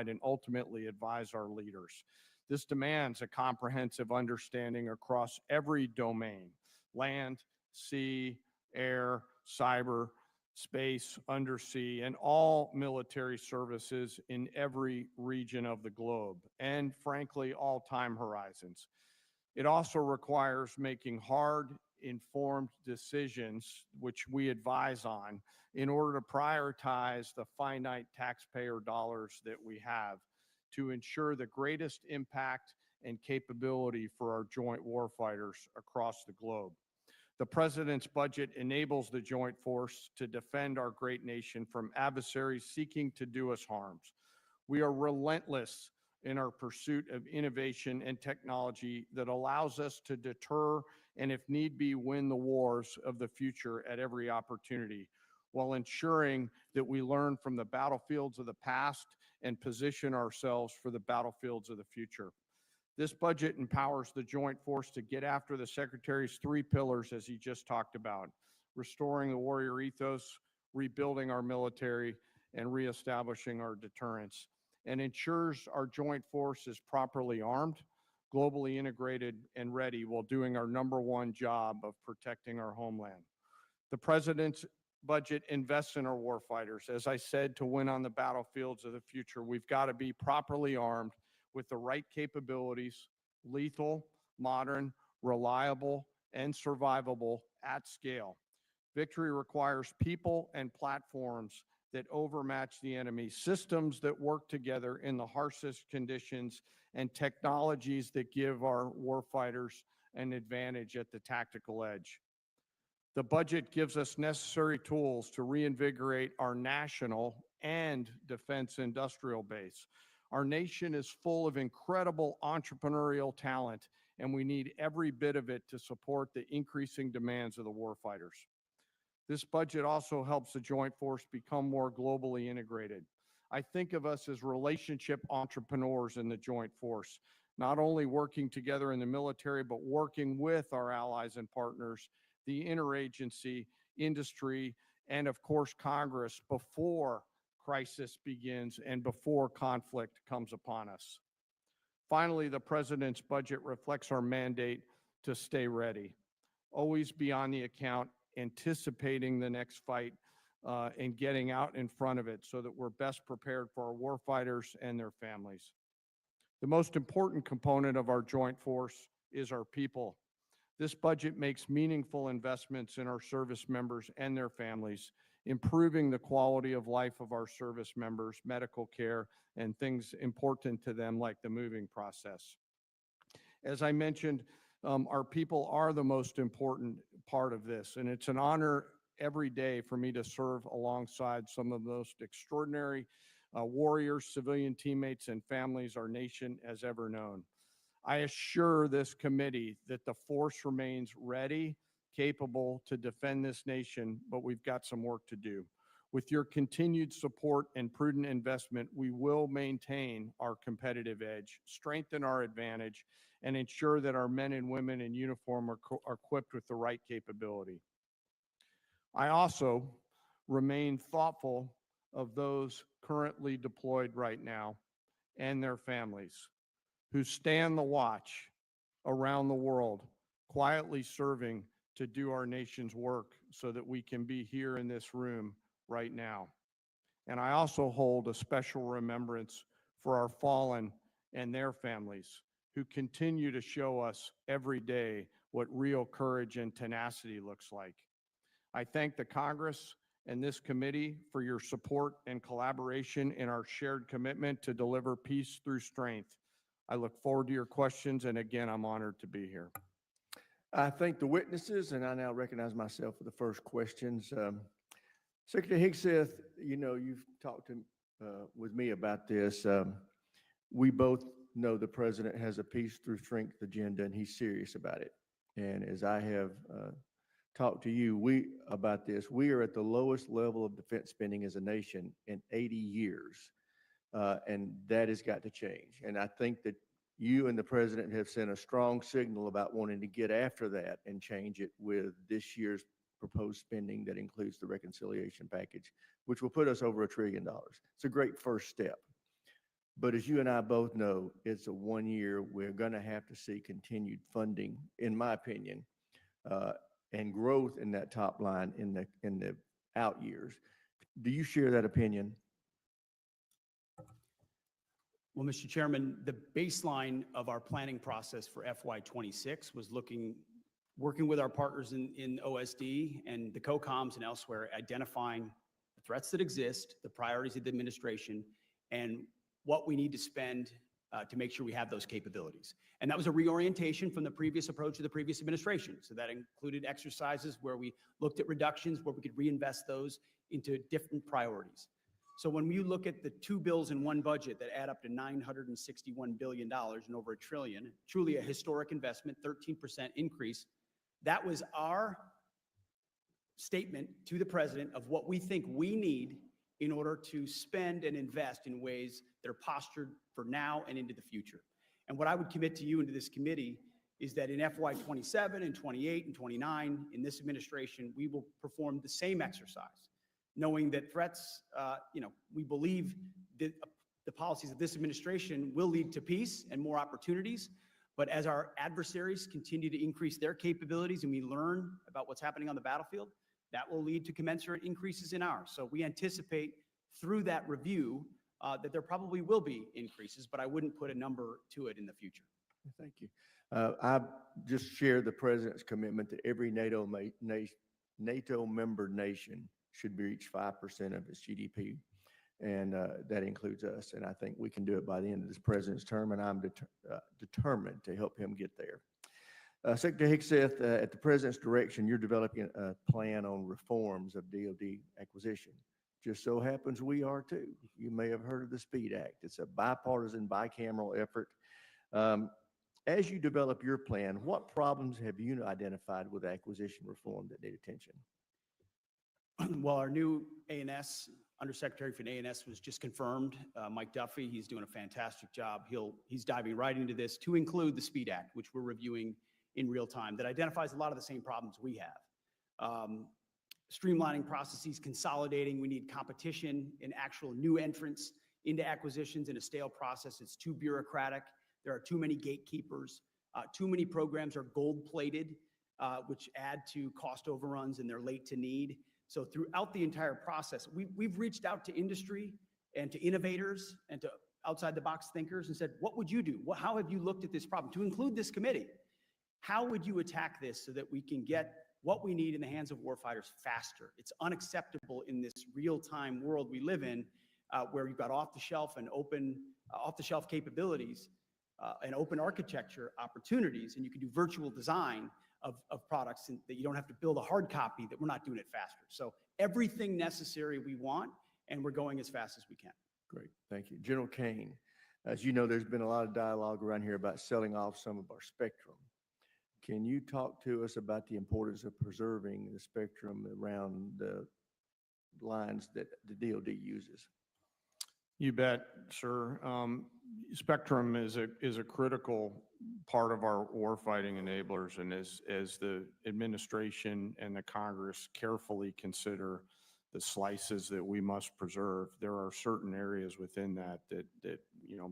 and ultimately advise our leaders. This demands a comprehensive understanding across every domain: land, sea, air, cyber, space, undersea, and all military services in every region of the globe, and frankly, all time horizons. It also requires making hard, informed decisions, which we advise on, in order to prioritize the finite taxpayer dollars that we have to ensure the greatest impact and capability for our joint warfighters across the globe. The President's budget enables the joint force to defend our great nation from adversaries seeking to do us harms. We are relentless in our pursuit of innovation and technology that allows us to deter and, if need be, win the wars of the future at every opportunity, while ensuring that we learn from the battlefields of the past and position ourselves for the battlefields of the future. This budget empowers the joint force to get after the Secretary's 3 pillars, as he just talked about: restoring the warrior ethos, rebuilding our military, and reestablishing our deterrence, and ensures our joint force is properly armed, globally integrated, and ready while doing our #1 job of protecting our homeland. The President's budget invests in our warfighters. As I said, to win on the battlefields of the future, we've got to be properly armed with the right capabilities: lethal, modern, reliable, and survivable at scale. Victory requires people and platforms that overmatch the enemy, systems that work together in the harshest conditions, and technologies that give our warfighters an advantage at the tactical edge. The budget gives us necessary tools to reinvigorate our national and defense industrial base. Our nation is full of incredible entrepreneurial talent, and we need every bit of it to support the increasing demands of the warfighters. This budget also helps the joint force become more globally integrated. I think of us as relationship entrepreneurs in the joint force, not only working together in the military, but working with our allies and partners, the interagency, industry, and of course, Congress before crisis begins and before conflict comes upon us. Finally, the President's budget reflects our mandate to stay ready, always be on the account, anticipating the next fight and getting out in front of it so that we're best prepared for our warfighters and their families. The most important component of our joint force is our people. This budget makes meaningful investments in our service members and their families, improving the quality of life of our service members, medical care, and things important to them like the moving process. As I mentioned, our people are the most important part of this, and it's an honor every day for me to serve alongside some of the most extraordinary warriors, civilian teammates, and families our nation has ever known. I assure this committee that the force remains ready, capable to defend this nation, but we've got some work to do. With your continued support and prudent investment, we will maintain our competitive edge, strengthen our advantage, and ensure that our men and women in uniform are equipped with the right capability. I also remain thoughtful of those currently deployed right now and their families who stand the watch around the world, quietly serving to do our nation's work so that we can be here in this room right now. And I also hold a special remembrance for our fallen and their families who continue to show us every day what real courage and tenacity looks like. I thank the Congress and this committee for your support and collaboration in our shared commitment to deliver peace through strength. I look forward to your questions, and again, I'm honored to be here. I thank the witnesses, and I now recognize myself for the first questions. Secretary Hegseth, you know, you've talked with me about this. We both know the president has a peace through strength agenda, and he's serious about it. And as I have talked to you about this, we are at the lowest level of defense spending as a nation in 80 years. And that has got to change. And I think that you and the president have sent a strong signal about wanting to get after that and change it with this year's proposed spending that includes the reconciliation package, which will put us over $1 trillion. It's a great first step. But as you and I both know, it's a 1 year. We're going to have to see continued funding, in my opinion, and growth in that top line in the out years. Do you share that opinion? Well, Mr. Chairman, the baseline of our planning process for FY26 was working with our partners in OSD and the COCOMs and elsewhere, identifying the threats that exist, the priorities of the administration, and what we need to spend to make sure we have those capabilities. And that was a reorientation from the previous approach of the previous administration. So that included exercises where we looked at reductions, where we could reinvest those into different priorities. So when you look at the two bills in one budget that add up to $961 billion and over $1 trillion, truly a historic investment, 13% increase, that was our statement to the president of what we think we need in order to spend and invest in ways that are postured for now and into the future. And what I would commit to you and to this committee is that in FY27 and 28 and 29, in this administration, we will perform the same exercise, knowing that threats, we believe that the policies of this administration will lead to peace and more opportunities. But as our adversaries continue to increase their capabilities and we learn about what's happening on the battlefield, that will lead to commensurate increases in ours. So we anticipate through that review that there probably will be increases, but I wouldn't put a number to it in the future. Thank you. I just share the president's commitment that every NATO member nation should reach 5% of its GDP, and that includes us. And I think we can do it by the end of this president's term, and I'm determined to help him get there. Secretary Hegseth, at the president's direction, you're developing a plan on reforms of DoD acquisition. Just so happens we are too. You may have heard of the SPEED Act. It's a bipartisan, bicameral effort. As you develop your plan, what problems have you identified with acquisition reform that need attention? Well, our new A&S, Undersecretary for A&S was just confirmed, Mike Duffy. He's doing a fantastic job. He's diving right into this to include the SPEED Act, which we're reviewing in real time, that identifies a lot of the same problems we have. Streamlining processes, consolidating. We need competition and actual new entrants into acquisitions in a stale process. It's too bureaucratic. There are too many gatekeepers. Too many programs are gold-plated, which add to cost overruns, and they're late to need. So throughout the entire process, we've reached out to industry and to innovators and to outside-the-box thinkers and said, what would you do? How have you looked at this problem? To include this committee, how would you attack this so that we can get what we need in the hands of warfighters faster. It's unacceptable in this real-time world we live in, where you've got off-the-shelf and off-the-shelf capabilities and open architecture opportunities, and you can do virtual design of products and that you don't have to build a hard copy, that we're not doing it faster. So everything necessary we want, and we're going as fast as we can. Great, thank you. General Caine, as you know, there's been a lot of dialogue around here about selling off some of our spectrum. Can you talk to us about the importance of preserving the spectrum around the lines that the DoD uses? You bet, sir. Spectrum is a critical part of our warfighting enablers, and as the administration and the Congress carefully consider the slices that we must preserve, there are certain areas within that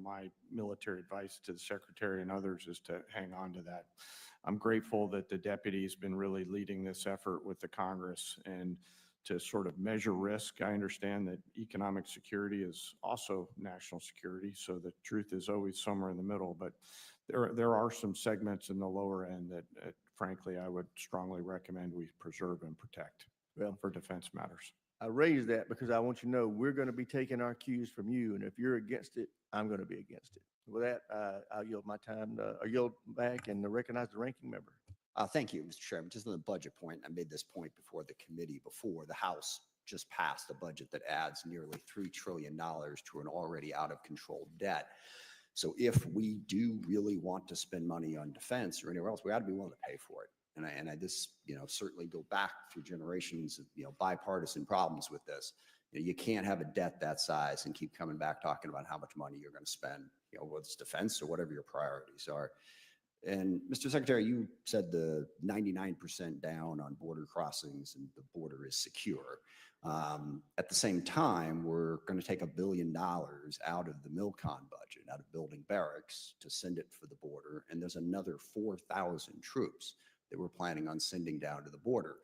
my military advice to the Secretary and others is to hang on to that. I'm grateful that the deputy has been really leading this effort with the Congress and to sort of measure risk. I understand that economic security is also national security, so the truth is always somewhere in the middle, but there are some segments in the lower end that frankly, I would strongly recommend we preserve and protect for defense matters. I raise that because I want you to know we're going to be taking our cues from you, and if you're against it, I'm going to be against it. With that, I'll yield my time, yield back and recognize the ranking member. Thank you, Mr. Chairman. Just on the budget point, I made this point before the committee before. The House just passed a budget that adds nearly $3 trillion to an already out of control debt. So if we do really want to spend money on defense or anywhere else, we ought to be willing to pay for it. And I just, certainly go back through generations of, bipartisan problems with this. You can't have a debt that size and keep coming back talking about how much money you're going to spend, whether it's defense or whatever your priorities are. And Mr. Secretary, you said the 99% down on border crossings and the border is secure. At the same time, we're going to take $1 billion out of the MILCON budget, out of building barracks to send it for the border. And there's another 4,000 troops that we're planning on sending down to the border.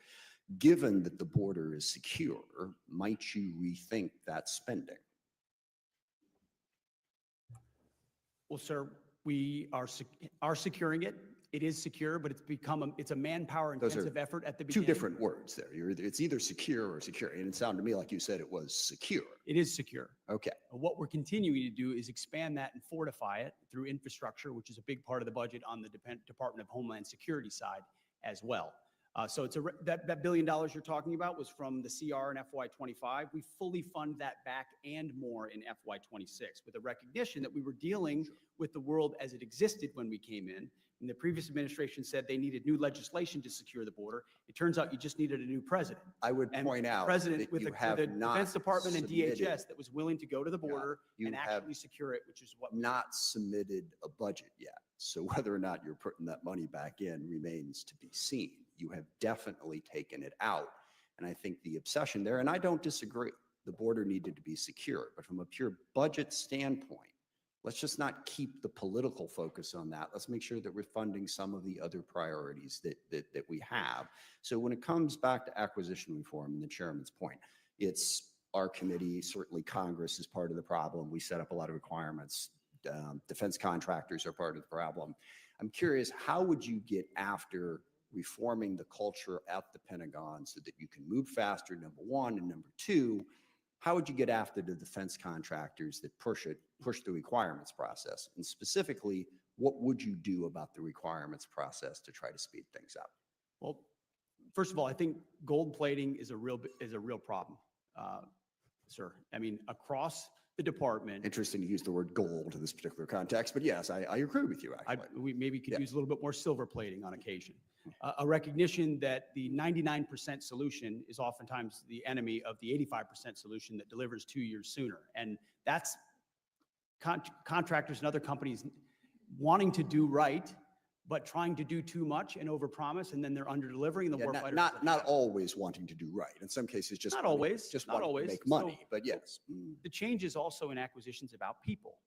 Given that the border is secure, might you rethink that spending? Well, sir, we are securing it. It is secure, but it's a manpower intensive effort at the beginning. Two different words there. It's either secure or secure. And it sounded to me like you said it was secure. It is secure. Okay. What we're continuing to do is expand that and fortify it through infrastructure, which is a big part of the budget on the Department of Homeland Security side as well. So it's that $1 billion you're talking about was from the CR in FY25. We fully fund that back and more in FY26 with a recognition that we were dealing with the world as it existed when we came in. And the previous administration said they needed new legislation to secure the border. It turns out you just needed a new president. I would point out president with the Defense Department and submitted, DHS that was willing to go to the border and actually secure it, which is what not submitted a budget yet. So whether or not you're putting that money back in remains to be seen. You have definitely taken it out. And I think the obsession there, and I don't disagree, the border needed to be secure. But from a pure budget standpoint, let's just not keep the political focus on that. Let's make sure that we're funding some of the other priorities that we have. So when it comes back to acquisition reform and the chairman's point, it's our committee, certainly Congress is part of the problem. We set up a lot of requirements. Defense contractors are part of the problem. I'm curious, how would you get after reforming the culture at the Pentagon so that you can move faster, number one, and number two, how would you get after the defense contractors that push the requirements process? And specifically, what would you do about the requirements process to try to speed things up? Well, first of all, I think gold plating is a real problem, sir. I mean, across the department. Interesting to use the word gold in this particular context, but yes, I agree with you, actually. We maybe could use a little bit more silver plating on occasion. A recognition that the 99% solution is oftentimes the enemy of the 85% solution that delivers 2 years sooner. And that's contractors and other companies wanting to do right, but trying to do too much and overpromise, and then they're under-delivering. The warfighter not always wanting to do right. In some cases, just not always, just not want always. to make money. So, but yes, the change is also in acquisitions about people.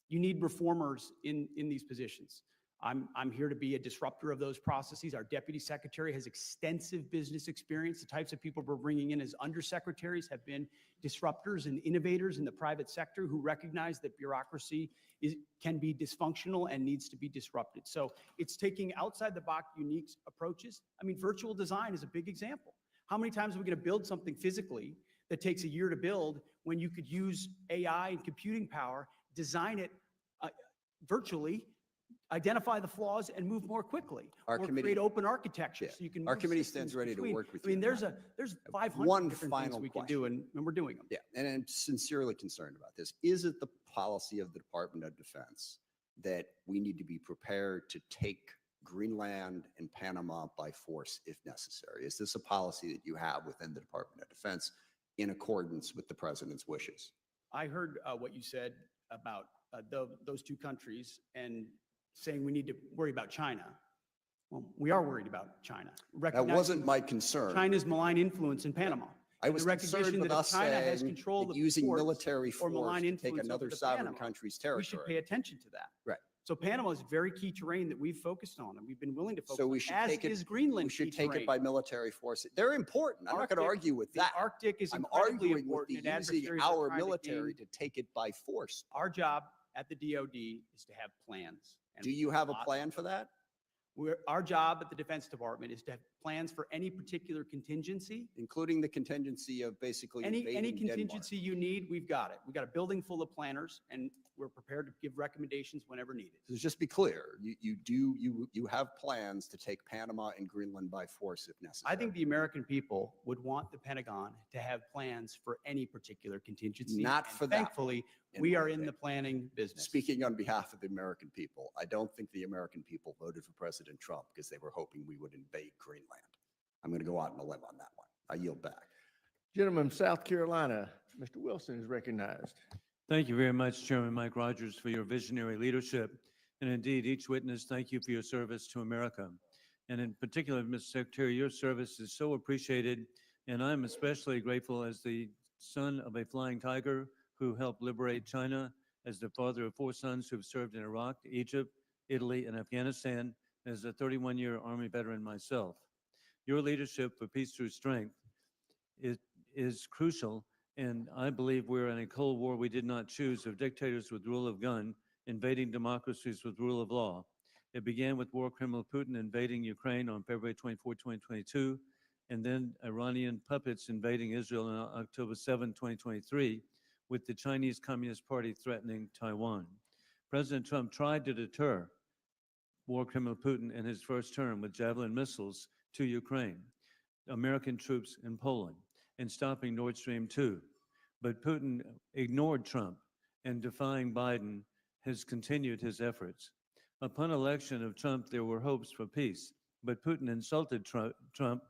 You need reformers in these positions. I'm here to be a disruptor of those processes. Our deputy secretary has extensive business experience. The types of people we're bringing in as undersecretaries have been disruptors and innovators in the private sector who recognize that bureaucracy can be dysfunctional and needs to be disrupted. So it's taking outside the box unique approaches. I mean, virtual design is a big example. How many times are we going to build something physically that takes a year to build when you could use AI and computing power, design it virtually, identify the flaws, and move more quickly? Our or committee- create open architecture Yeah. so you can Our move committee systems stands ready to between. work with I mean, you on there's 500 One different final things we can do, and we're doing them. Yeah, and I'm sincerely concerned about this. Is it the policy of the Department of Defense that we need to be prepared to take Greenland and Panama by force if necessary? Is this a policy that you have within the Department of Defense in accordance with the president's wishes? I heard what you said about those two countries and saying we need to worry about China. Well, we are worried about China. That wasn't my concern. China's malign influence in Panama. I and was the recognition concerned with that if us China has saying control that of using ports military or malign force to take influence over another the sovereign Panama, country's we should pay territory. attention to that. Right. So Panama is very key terrain that we've focused on, and we've been willing to focus So we on, should as take it, is Greenland we should key take terrain. it by military force. They're important. I'm not going to Arctic- argue with The that. Arctic is I'm incredibly arguing with important. the and using adversaries are our trying to military gain- to take it by force. Our job at the DoD is to have plans. and Do you have a lots- plan for that? Our job at the Defense Department is to have plans for any particular contingency. Including the contingency of basically Any invading Denmark? contingency you need, we've got it. We've got a building full of planners, and we're prepared to give recommendations whenever needed. So just be clear, you have plans to take Panama and Greenland by force if necessary. I think the American people would want the Pentagon to have plans for any particular contingency. Not and for that Thankfully, in we my are in opinion. the planning business. Speaking on behalf of the American people, I don't think the American people voted for President Trump because they were hoping we would invade Greenland. I'm going to go out on a limb on that one. I yield back. Gentleman from South Carolina, Mr. Wilson is recognized. Thank you very much, Chairman Mike Rogers, for your visionary leadership. And indeed, each witness, thank you for your service to America. And in particular, Mr. Secretary, your service is so appreciated. And I'm especially grateful as the son of a flying tiger who helped liberate China, as the father of 4 sons who've served in Iraq, Egypt, Italy, and Afghanistan, as a 31-year Army veteran myself. Your leadership for peace through strength is crucial. And I believe we're in a Cold War we did not choose, of dictators with rule of gun invading democracies with rule of law. It began with war criminal Putin invading Ukraine on February 24, 2022, and then Iranian puppets invading Israel on October 7, 2023, with the Chinese Communist Party threatening Taiwan. President Trump tried to deter war criminal Putin in his first term with Javelin missiles to Ukraine, American troops in Poland, and stopping Nord Stream 2. But Putin ignored Trump, and defying Biden has continued his efforts. Upon election of Trump, there were hopes for peace, but Putin insulted Trump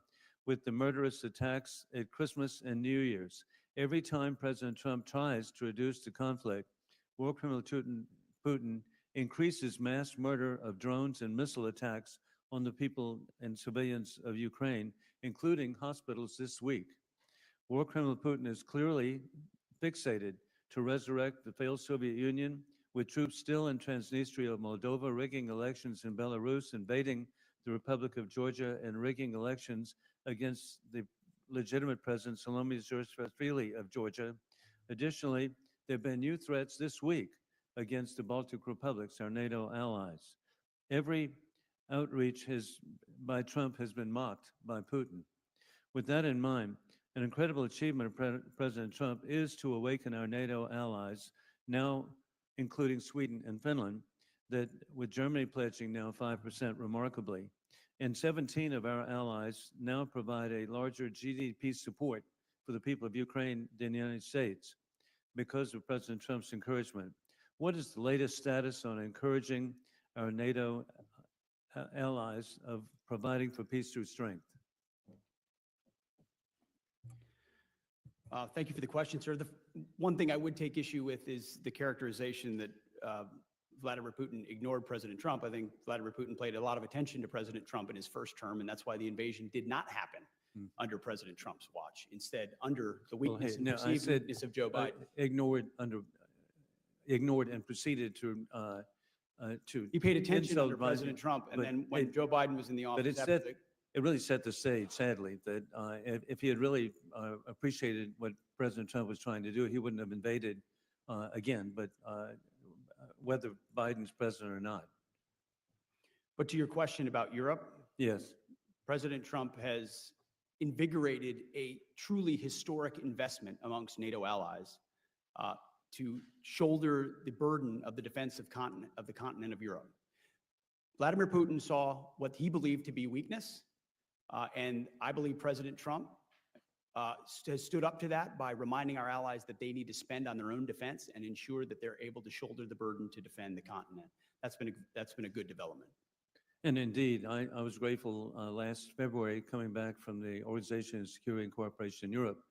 with the murderous attacks at Christmas and New Year's. Every time President Trump tries to reduce the conflict, war criminal Putin increases mass murder of drones and missile attacks on the people and civilians of Ukraine, including hospitals this week. War criminal Putin is clearly fixated to resurrect the failed Soviet Union, with troops still in Transnistria, Moldova, rigging elections in Belarus, invading the Republic of Georgia, and rigging elections against the legitimate President Salome Zurishvili of Georgia. Additionally, there have been new threats this week against the Baltic republics, our NATO allies. Every outreach by Trump has been mocked by Putin. With that in mind, an incredible achievement of President Trump is to awaken our NATO allies, now including Sweden and Finland, that with Germany pledging now 5% remarkably, and 17 of our allies now provide a larger GDP support for the people of Ukraine than the United States because of President Trump's encouragement. What is the latest status on encouraging our NATO allies of providing for peace through strength? Thank you for the question, sir. The one thing I would take issue with is the characterization that Vladimir Putin ignored President Trump. I think Vladimir Putin paid a lot of attention to President Trump in his first term, and that's why the invasion did not happen under President Trump's watch. Instead, under the weakness and perceived weakness of Joe Biden. Ignored and proceeded to to. He paid attention insult under President Trump, and but then when it- Joe Biden was in the But office it after set, the it really set the stage, sadly, that if he had really appreciated what President Trump was trying to do, he wouldn't have invaded again, but whether Biden's president or not. But to your question about Europe, Yes. President Trump has invigorated a truly historic investment amongst NATO allies to shoulder the burden of the defense of the continent of Europe. Vladimir Putin saw what he believed to be weakness, and I believe President Trump has stood up to that by reminding our allies that they need to spend on their own defense and ensure that they're able to shoulder the burden to defend the continent. That's been a good development. And indeed, I was grateful last February coming back from the Organization of Security and Cooperation in Europe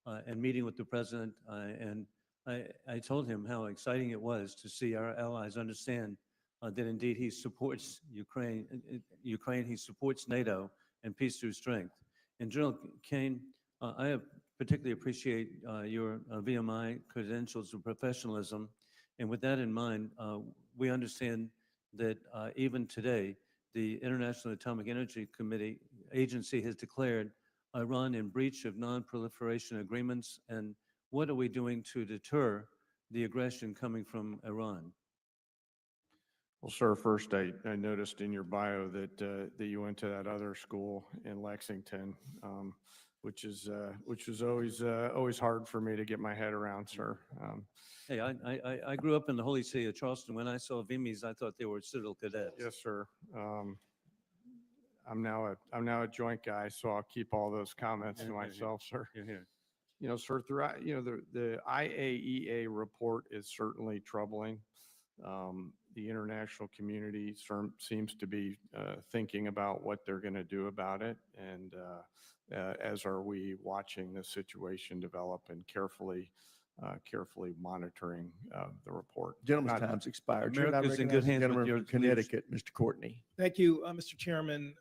and meeting with the president. And I told him how exciting it was to see our allies understand that indeed he supports Ukraine, he supports NATO and peace through strength. And General Caine, I particularly appreciate your VMI credentials of professionalism. And with that in mind, we understand that even today, the International Atomic Energy Agency has declared Iran in breach of non-proliferation agreements. And what are we doing to deter the aggression coming from Iran? Well, sir, first, I noticed in your bio that you went to that other school in Lexington, which is always hard for me to get my head around, sir. Hey, I grew up in the holy city of Charleston. When I saw Vimis, I thought they were Citadel cadets. Yes, sir. I'm now a joint guy, so I'll keep all those comments to myself, sir. You're here. You know, sir, throughout, the IAEA report is certainly troubling. The international community seems to be thinking about what they're going to do about it, and as are we watching this situation develop and carefully monitoring the report. Gentleman's time's expired. Chair, I America's in good recognize the hands with gentleman your from Connecticut, Mr. Courtney. Thank you, Mr. Chairman.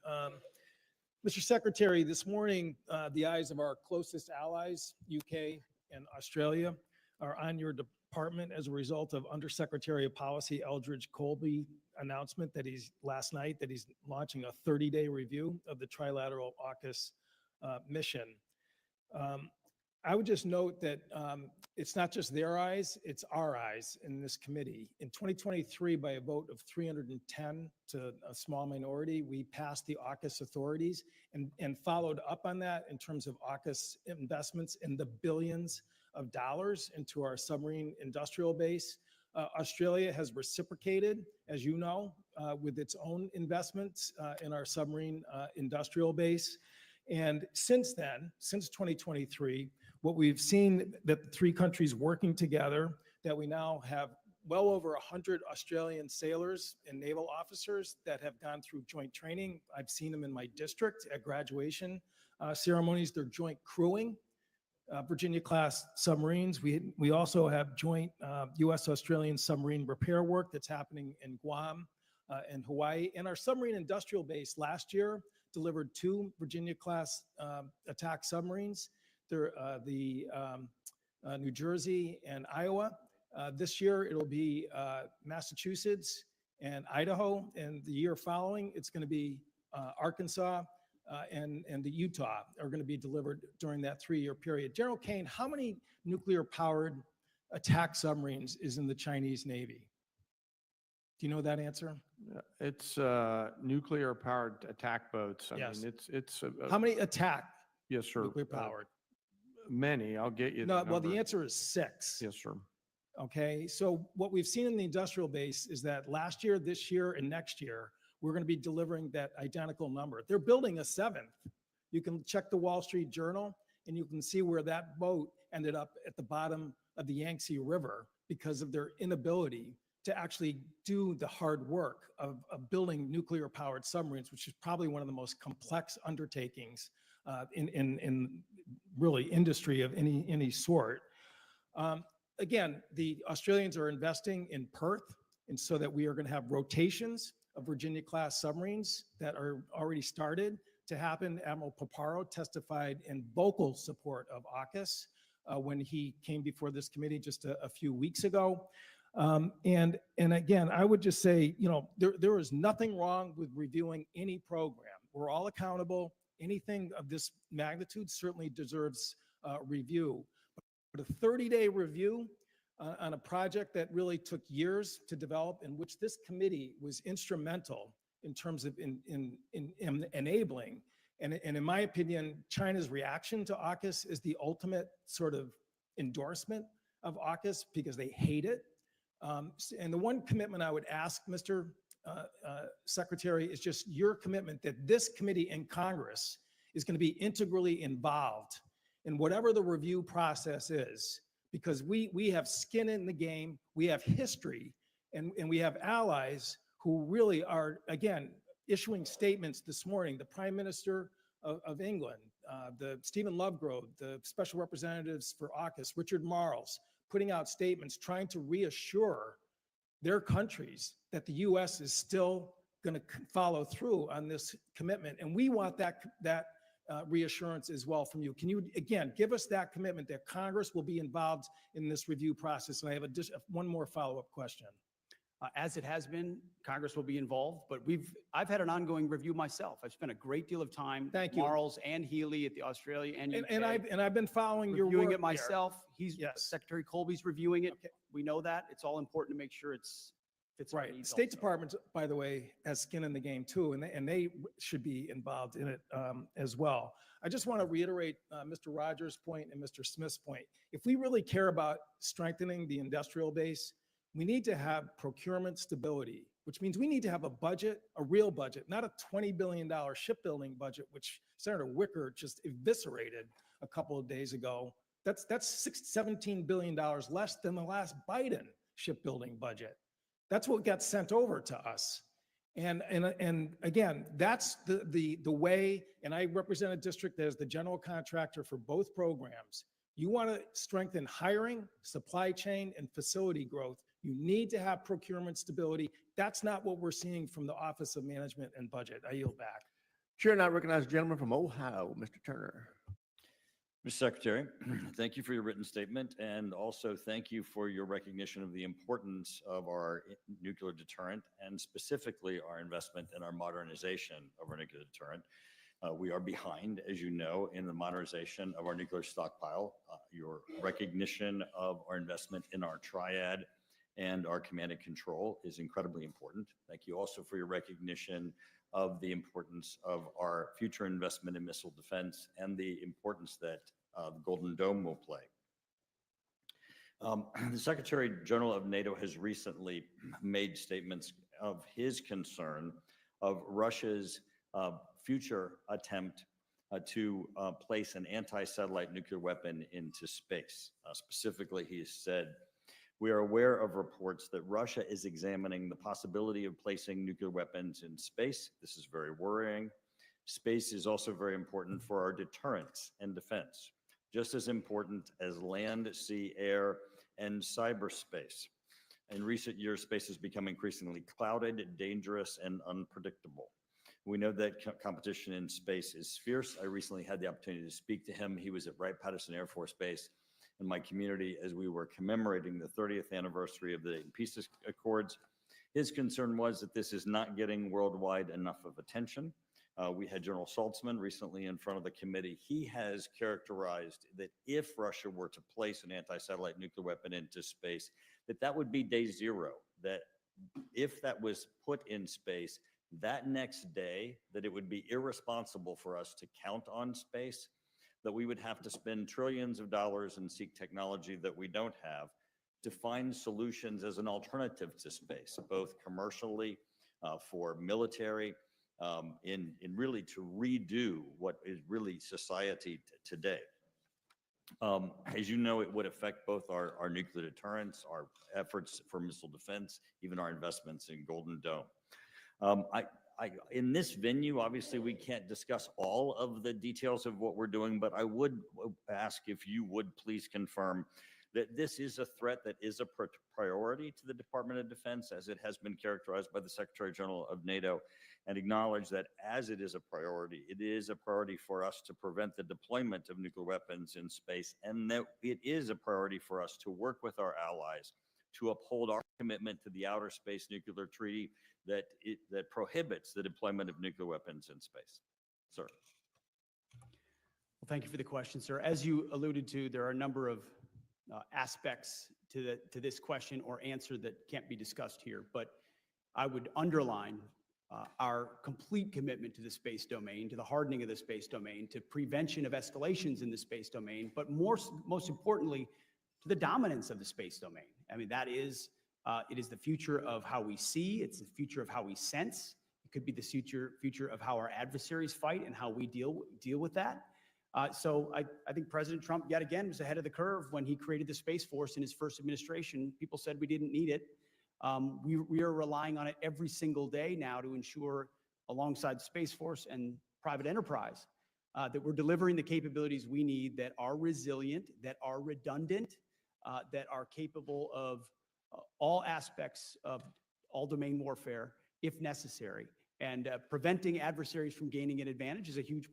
Mr. Secretary, this morning, the eyes of our closest allies, UK and Australia, are on your department as a result of Undersecretary of Policy Eldridge Colby announcement last night that he's launching a 30-day review of the trilateral AUKUS mission. I would just note that it's not just their eyes, it's our eyes in this committee. In 2023, by a vote of 310 to a small minority, we passed the AUKUS authorities and followed up on that in terms of AUKUS investments in the billions of dollars into our submarine industrial base. Australia has reciprocated, as you know, with its own investments in our submarine industrial base. And since then, since 2023, what we've seen that the three countries working together, that we now have well over 100 Australian sailors and naval officers that have gone through joint training. I've seen them in my district at graduation ceremonies. They're joint crewing Virginia-class submarines. We also have joint U.S.-Australian submarine repair work that's happening in Guam and Hawaii. And our submarine industrial base last year delivered 2 Virginia-class attack submarines. They're the New Jersey and Iowa. This year, it'll be Massachusetts and Idaho. And the year following, it's going to be Arkansas and the Utah are going to be delivered during that 3-year period. General Caine, how many nuclear-powered attack submarines is in the Chinese Navy? Do you know that answer? It's nuclear-powered attack boats. I Yes. mean, it's How many attack yes, sir. nuclear-powered? Many. I'll get you. No, well, the number. answer is 6. Yes, sir. Okay, so what we've seen in the industrial base is that last year, this year, and next year, we're going to be delivering that identical number. They're building a 7th. You can check the Wall Street Journal, and you can see where that boat ended up at the bottom of the Yangtze River because of their inability to actually do the hard work of building nuclear-powered submarines, which is probably one of the most complex undertakings in really industry of any sort. Again, the Australians are investing in Perth, and so that we are going to have rotations of Virginia-class submarines that are already started to happen. Admiral Paparo testified in vocal support of AUKUS when he came before this committee just a few weeks ago. And again, I would just say, there is nothing wrong with reviewing any program. We're all accountable. Anything of this magnitude certainly deserves review. But a 30-day review on a project that really took years to develop, in which this committee was instrumental in terms of in enabling. And in my opinion, China's reaction to AUKUS is the ultimate sort of endorsement of AUKUS because they hate it. And the one commitment I would ask, Mr. Secretary, is just your commitment that this committee in Congress is going to be integrally involved in whatever the review process is, because we have skin in the game, we have history, and we have allies who really are, again, issuing statements this morning. The Prime Minister of England, the Stephen Lovegrove, the special representatives for AUKUS, Richard Marles, putting out statements trying to reassure their countries that the U.S. is still going to follow through on this commitment. And we want that reassurance as well from you. Can you, again, give us that commitment that Congress will be involved in this review process? And I have one more follow-up question. As it has been, Congress will be involved, but I've had an ongoing review myself. I've spent a great deal of time, Thank you. Marles and Healy at the Australia and UK, And I've been following your reviewing work it myself. Yes. Secretary Colby's reviewing it. Okay. We know that. It's all important to make sure it's fits our Right. needs State also. Department, by the way, has skin in the game too, and they should be involved in it as well. I just want to reiterate Mr. Rogers' point and Mr. Smith's point. If we really care about strengthening the industrial base, we need to have procurement stability, which means we need to have a budget, a real budget, not a $20 billion shipbuilding budget, which Senator Wicker just eviscerated a couple of days ago. That's $17 billion less than the last Biden shipbuilding budget. That's what got sent over to us. And again, that's the way, and I represent a district that is the general contractor for both programs. You want to strengthen hiring, supply chain, and facility growth. You need to have procurement stability. That's not what we're seeing from the Office of Management and Budget. I yield back. Chair, now recognize the gentleman from Ohio, Mr. Turner. Mr. Secretary, thank you for your written statement, and also thank you for your recognition of the importance of our nuclear deterrent, and specifically our investment in our modernization of our nuclear deterrent. We are behind, as you know, in the modernization of our nuclear stockpile. Your recognition of our investment in our triad and our command and control is incredibly important. Thank you also for your recognition of the importance of our future investment in missile defense and the importance that the Golden Dome will play. The Secretary General of NATO has recently made statements of his concern of Russia's future attempt to place an anti-satellite nuclear weapon into space. Specifically, he has said, "We are aware of reports that Russia is examining the possibility of placing nuclear weapons in space. This is very worrying. Space is also very important for our deterrence and defense, just as important as land, sea, air, and cyberspace. In recent years, space has become increasingly clouded, dangerous, and unpredictable. We know that competition in space is fierce. I recently had the opportunity to speak to him. He was at Wright-Patterson Air Force Base in my community as we were commemorating the 30th anniversary of the Peace Accords. His concern was that this is not getting worldwide enough of attention. We had General Saltzman recently in front of the committee. He has characterized that if Russia were to place an anti-satellite nuclear weapon into space, that would be day zero, that if that was put in space, that next day, that it would be irresponsible for us to count on space, that we would have to spend trillions of dollars and seek technology that we don't have to find solutions as an alternative to space, both commercially, for military, in really to redo what is really society today. As you know, it would affect both our nuclear deterrence, our efforts for missile defense, even our investments in Golden Dome. In this venue, obviously, we can't discuss all of the details of what we're doing, but I would ask if you would please confirm that this is a threat that is a priority to the Department of Defense, as it has been characterized by the Secretary General of NATO, and acknowledge that as it is a priority for us to prevent the deployment of nuclear weapons in space, and that it is a priority for us to work with our allies to uphold our commitment to the Outer Space Nuclear Treaty that prohibits the deployment of nuclear weapons in space. Sir. Well, thank you for the question, sir. As you alluded to, there are a number of aspects to this question or answer that can't be discussed here, but I would underline our complete commitment to the space domain, to the hardening of the space domain, to prevention of escalations in the space domain, but most importantly, to the dominance of the space domain. I mean, that is, it is the future of how we see, it's the future of how we sense, it could be the future of how our adversaries fight and how we deal with that. So I think President Trump, yet again, was ahead of the curve when he created the Space Force in his first administration. People said we didn't need it. We are relying on it every single day now to ensure, alongside the Space Force and private enterprise, that we're delivering the capabilities we need that are resilient, that are redundant, that are capable of all aspects of all domain warfare, if necessary. And preventing adversaries from gaining an advantage is a huge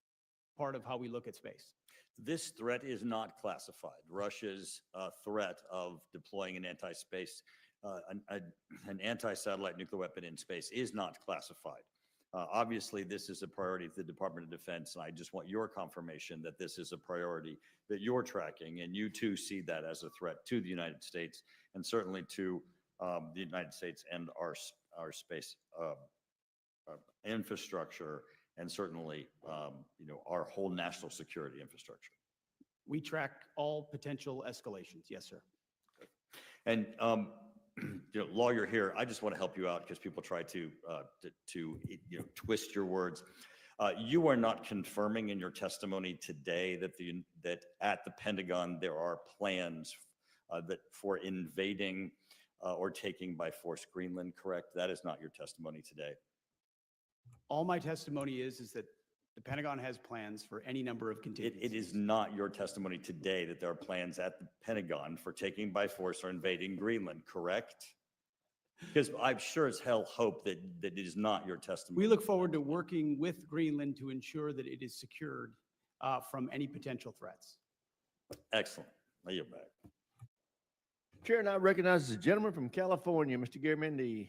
part of how we look at space. This threat is not classified. Russia's threat of deploying an anti-satellite nuclear weapon in space is not classified. Obviously, this is a priority for the Department of Defense, and I just want your confirmation that this is a priority that you're tracking, and you too see that as a threat to the United States, and certainly to the United States and our space infrastructure, and certainly our whole national security infrastructure. We track all potential escalations. Yes, sir. And lawyer here, I just want to help you out because people try to twist your words. You are not confirming in your testimony today that at the Pentagon there are plans for invading or taking by force Greenland, correct? That is not your testimony today. All my testimony is that the Pentagon has plans for any number of contingencies. It is not your testimony today that there are plans at the Pentagon for taking by force or invading Greenland, correct? Because I'm sure as hell hope that it is not your testimony. We look forward to working with Greenland to ensure that it is secured from any potential threats. Excellent. Now you're back. Chair now recognizes the gentleman from California, Mr. Gary Mendy.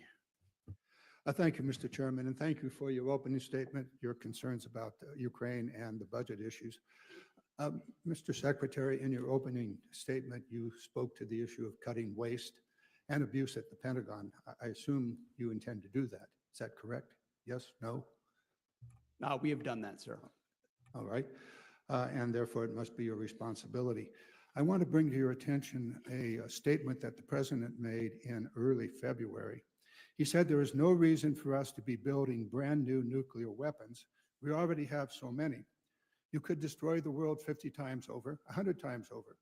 Thank you, Mr. Chairman, and thank you for your opening statement, your concerns about Ukraine and the budget issues. Mr. Secretary, in your opening statement, you spoke to the issue of cutting waste and abuse at the Pentagon. I assume you intend to do that. Is that correct? Yes? No? We have done that, sir. All right. And therefore, it must be your responsibility. I want to bring to your attention a statement that the President made in early February. He said there is no reason for us to be building brand new nuclear weapons. We already have so many. You could destroy the world 50 times over, 100 times over.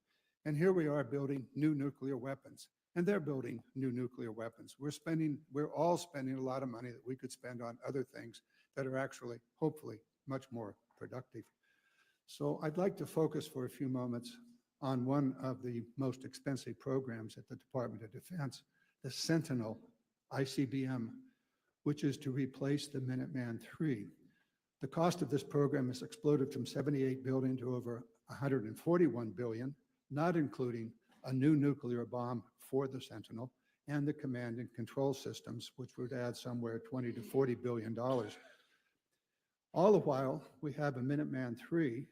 And here we are building new nuclear weapons. And they're building new nuclear weapons. We're all spending a lot of money that we could spend on other things that are actually, hopefully, much more productive. So I'd like to focus for a few moments on one of the most expensive programs at the Department of Defense, the Sentinel ICBM, which is to replace the Minuteman III. The cost of this program has exploded from $78 billion to over $141 billion, not including a new nuclear bomb for the Sentinel and the command and control systems, which would add somewhere $20 to $40 billion. All the while, we have a Minuteman III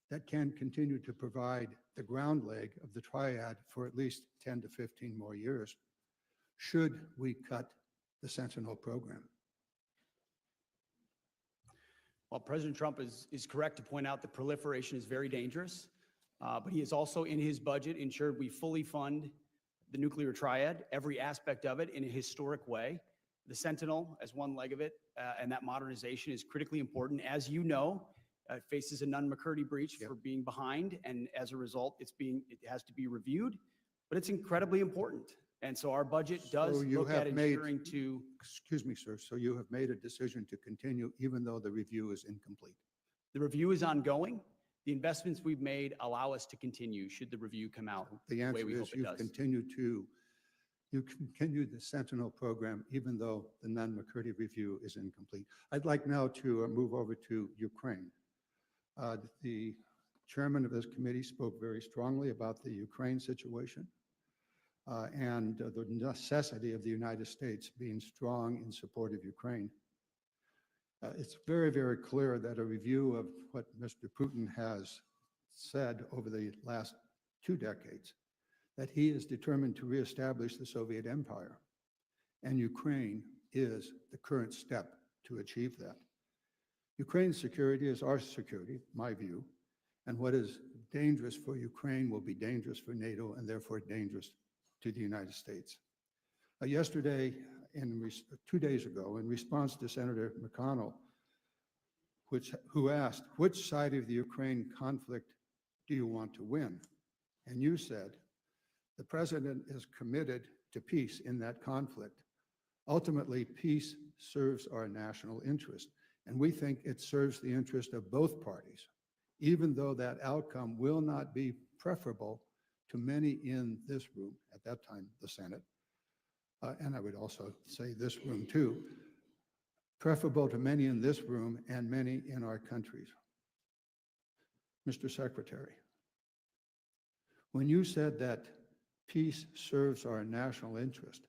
that can continue to provide the ground leg of the triad for at least 10 to 15 more years. Should we cut the Sentinel program? Well, President Trump is correct to point out that proliferation is very dangerous, but he has also in his budget ensured we fully fund the nuclear triad, every aspect of it in a historic way. The Sentinel as one leg of it, and that modernization is critically important. As you know, it faces a Nunn-McCurdy breach for being behind, and as a result, it has to be reviewed, but it's incredibly important. And so our budget does look at ensuring to... Excuse me, sir. So you have made a decision to continue even though the review is incomplete? The review is ongoing. The investments we've made allow us to continue should the review come out the way answer we is hope it does. You continue the Sentinel program even though the Nunn-McCurdy review is incomplete. I'd like now to move over to Ukraine. The chairman of this committee spoke very strongly about the Ukraine situation. and the necessity of the United States being strong in support of Ukraine. It's very, very clear that a review of what Mr. Putin has said over the last 2 decades, that he is determined to reestablish the Soviet empire, and Ukraine is the current step to achieve that. Ukraine's security is our security, my view, and what is dangerous for Ukraine will be dangerous for NATO and therefore dangerous to the United States. Yesterday, 2 days ago, in response to Senator McConnell, who asked, which side of the Ukraine conflict do you want to win? And you said, the president is committed to peace in that conflict. Ultimately, peace serves our national interest, and we think it serves the interest of both parties, even though that outcome will not be preferable to many in this room, at that time, the Senate, and I would also say this room too, preferable to many in this room and many in our countries. Mr. Secretary, when you said that peace serves our national interest,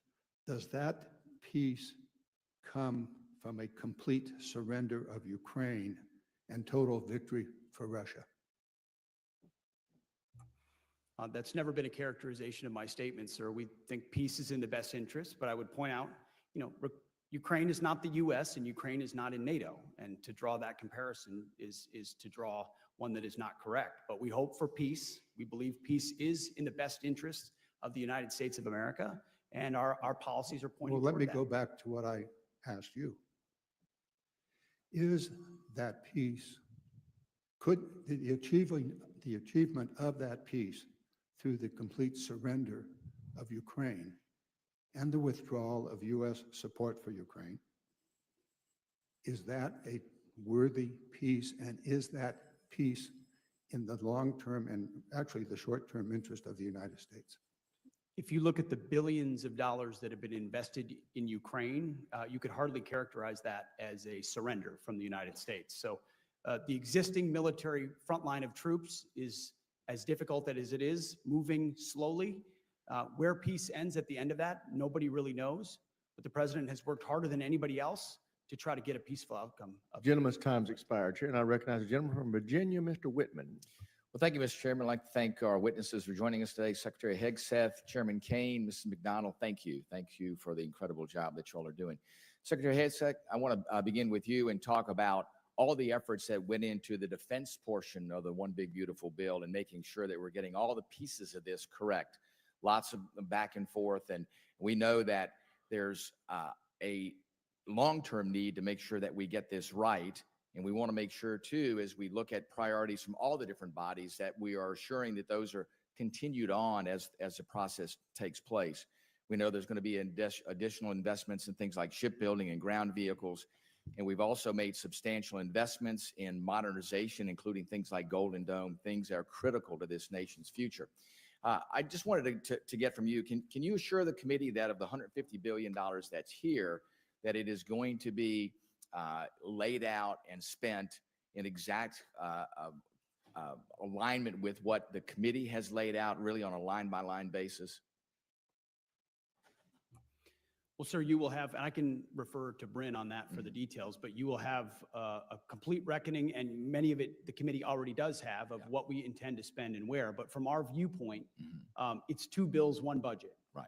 does that peace come from a complete surrender of Ukraine and total victory for Russia? That's never been a characterization of my statement, sir. We think peace is in the best interest, but I would point out, Ukraine is not the U.S. and Ukraine is not in NATO. And to draw that comparison is to draw one that is not correct. But we hope for peace. We believe peace is in the best interest of the United States of America, and our policies are pointing Well, let me toward go that. back to what I asked you. Is that peace, could the achievement of that peace through the complete surrender of Ukraine and the withdrawal of U.S. support for Ukraine, is that a worthy peace, and is that peace in the long-term and actually the short-term interest of the United States? If you look at the billions of dollars that have been invested in Ukraine, you could hardly characterize that as a surrender from the United States. So the existing military front line of troops is as difficult as it is, moving slowly. Where peace ends at the end of that, nobody really knows. But the president has worked harder than anybody else to try to get a peaceful outcome. Gentleman's time's expired. Chair, and I recognize the gentleman from Virginia, Mr. Whitman. Well, thank you, Mr. Chairman. I'd like to thank our witnesses for joining us today. Secretary Hegseth, Chairman Caine, Mrs. McDonald, thank you. Thank you for the incredible job that you all are doing. Secretary Hegseth, I want to begin with you and talk about all the efforts that went into the defense portion of the One Big Beautiful Bill and making sure that we're getting all the pieces of this correct. Lots of back and forth, and we know that there's a long-term need to make sure that we get this right. And we want to make sure, too, as we look at priorities from all the different bodies, that we are assuring that those are continued on as the process takes place. We know there's going to be additional investments in things like shipbuilding and ground vehicles. And we've also made substantial investments in modernization, including things like Golden Dome, things that are critical to this nation's future. I just wanted to get from you, can you assure the committee that of the $150 billion that's here, that it is going to be laid out and spent in exact alignment with what the committee has laid out, really on a line-by-line basis? Well, sir, you will have, and I can refer to Bryn on that for the details, but you will have a complete reckoning, and many of it the committee already does have, of what we intend to spend and where. But from our viewpoint, it's 2 bills, 1 budget. Right.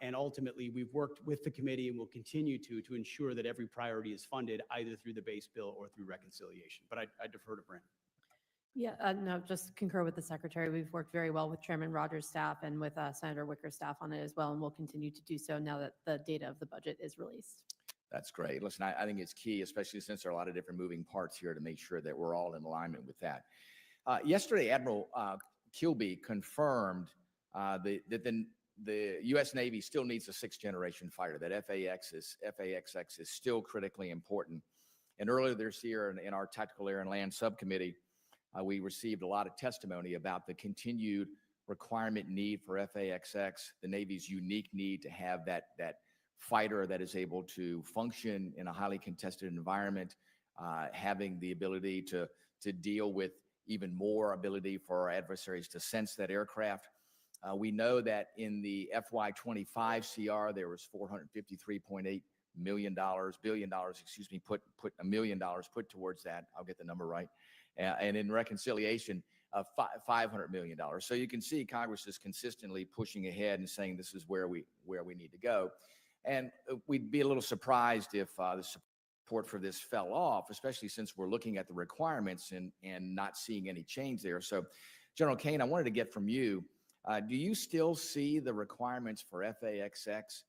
And ultimately, we've worked with the committee and will continue to ensure that every priority is funded either through the base bill or through reconciliation. But I defer to Bryn. Yeah, no, just concur with the secretary. We've worked very well with Chairman Rogers' staff and with Senator Wicker's staff on it as well, and we'll continue to do so now that the data of the budget is released. That's great. Listen, I think it's key, especially since there are a lot of different moving parts here, to make sure that we're all in alignment with that. Yesterday, Admiral Kilby confirmed that the U.S. Navy still needs a 6th-generation fighter, that FAXX is still critically important. And earlier this year in our Tactical Air and Land Subcommittee, we received a lot of testimony about the continued requirement need for FAXX, the Navy's unique need to have that fighter that is able to function in a highly contested environment, having the ability to deal with even more ability for our adversaries to sense that aircraft. We know that in the FY25 CR, there was $453.8 billion, excuse me, put $1 million put towards that. I'll get the number right. And in reconciliation, $500 million. So you can see Congress is consistently pushing ahead and saying this is where we need to go. And we'd be a little surprised if the support for this fell off, especially since we're looking at the requirements and not seeing any change there. So General Caine, I wanted to get from you, do you still see the requirements for FAXX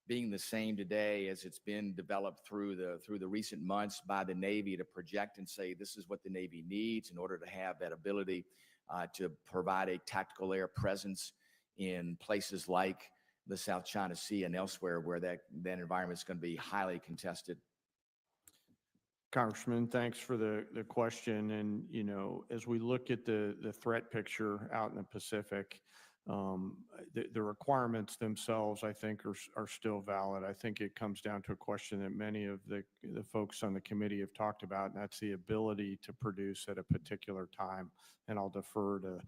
being the same today as it's been developed through the recent months by the Navy to project and say this is what the Navy needs in order to have that ability to provide a tactical air presence in places like the South China Sea and elsewhere where that environment is going to be highly contested? Congressman, thanks for the question. And, you know, as we look at the threat picture out in the Pacific, the requirements themselves, I think, are still valid. I think it comes down to a question that many of the folks on the committee have talked about, and that's the ability to produce at a particular time. And I'll defer to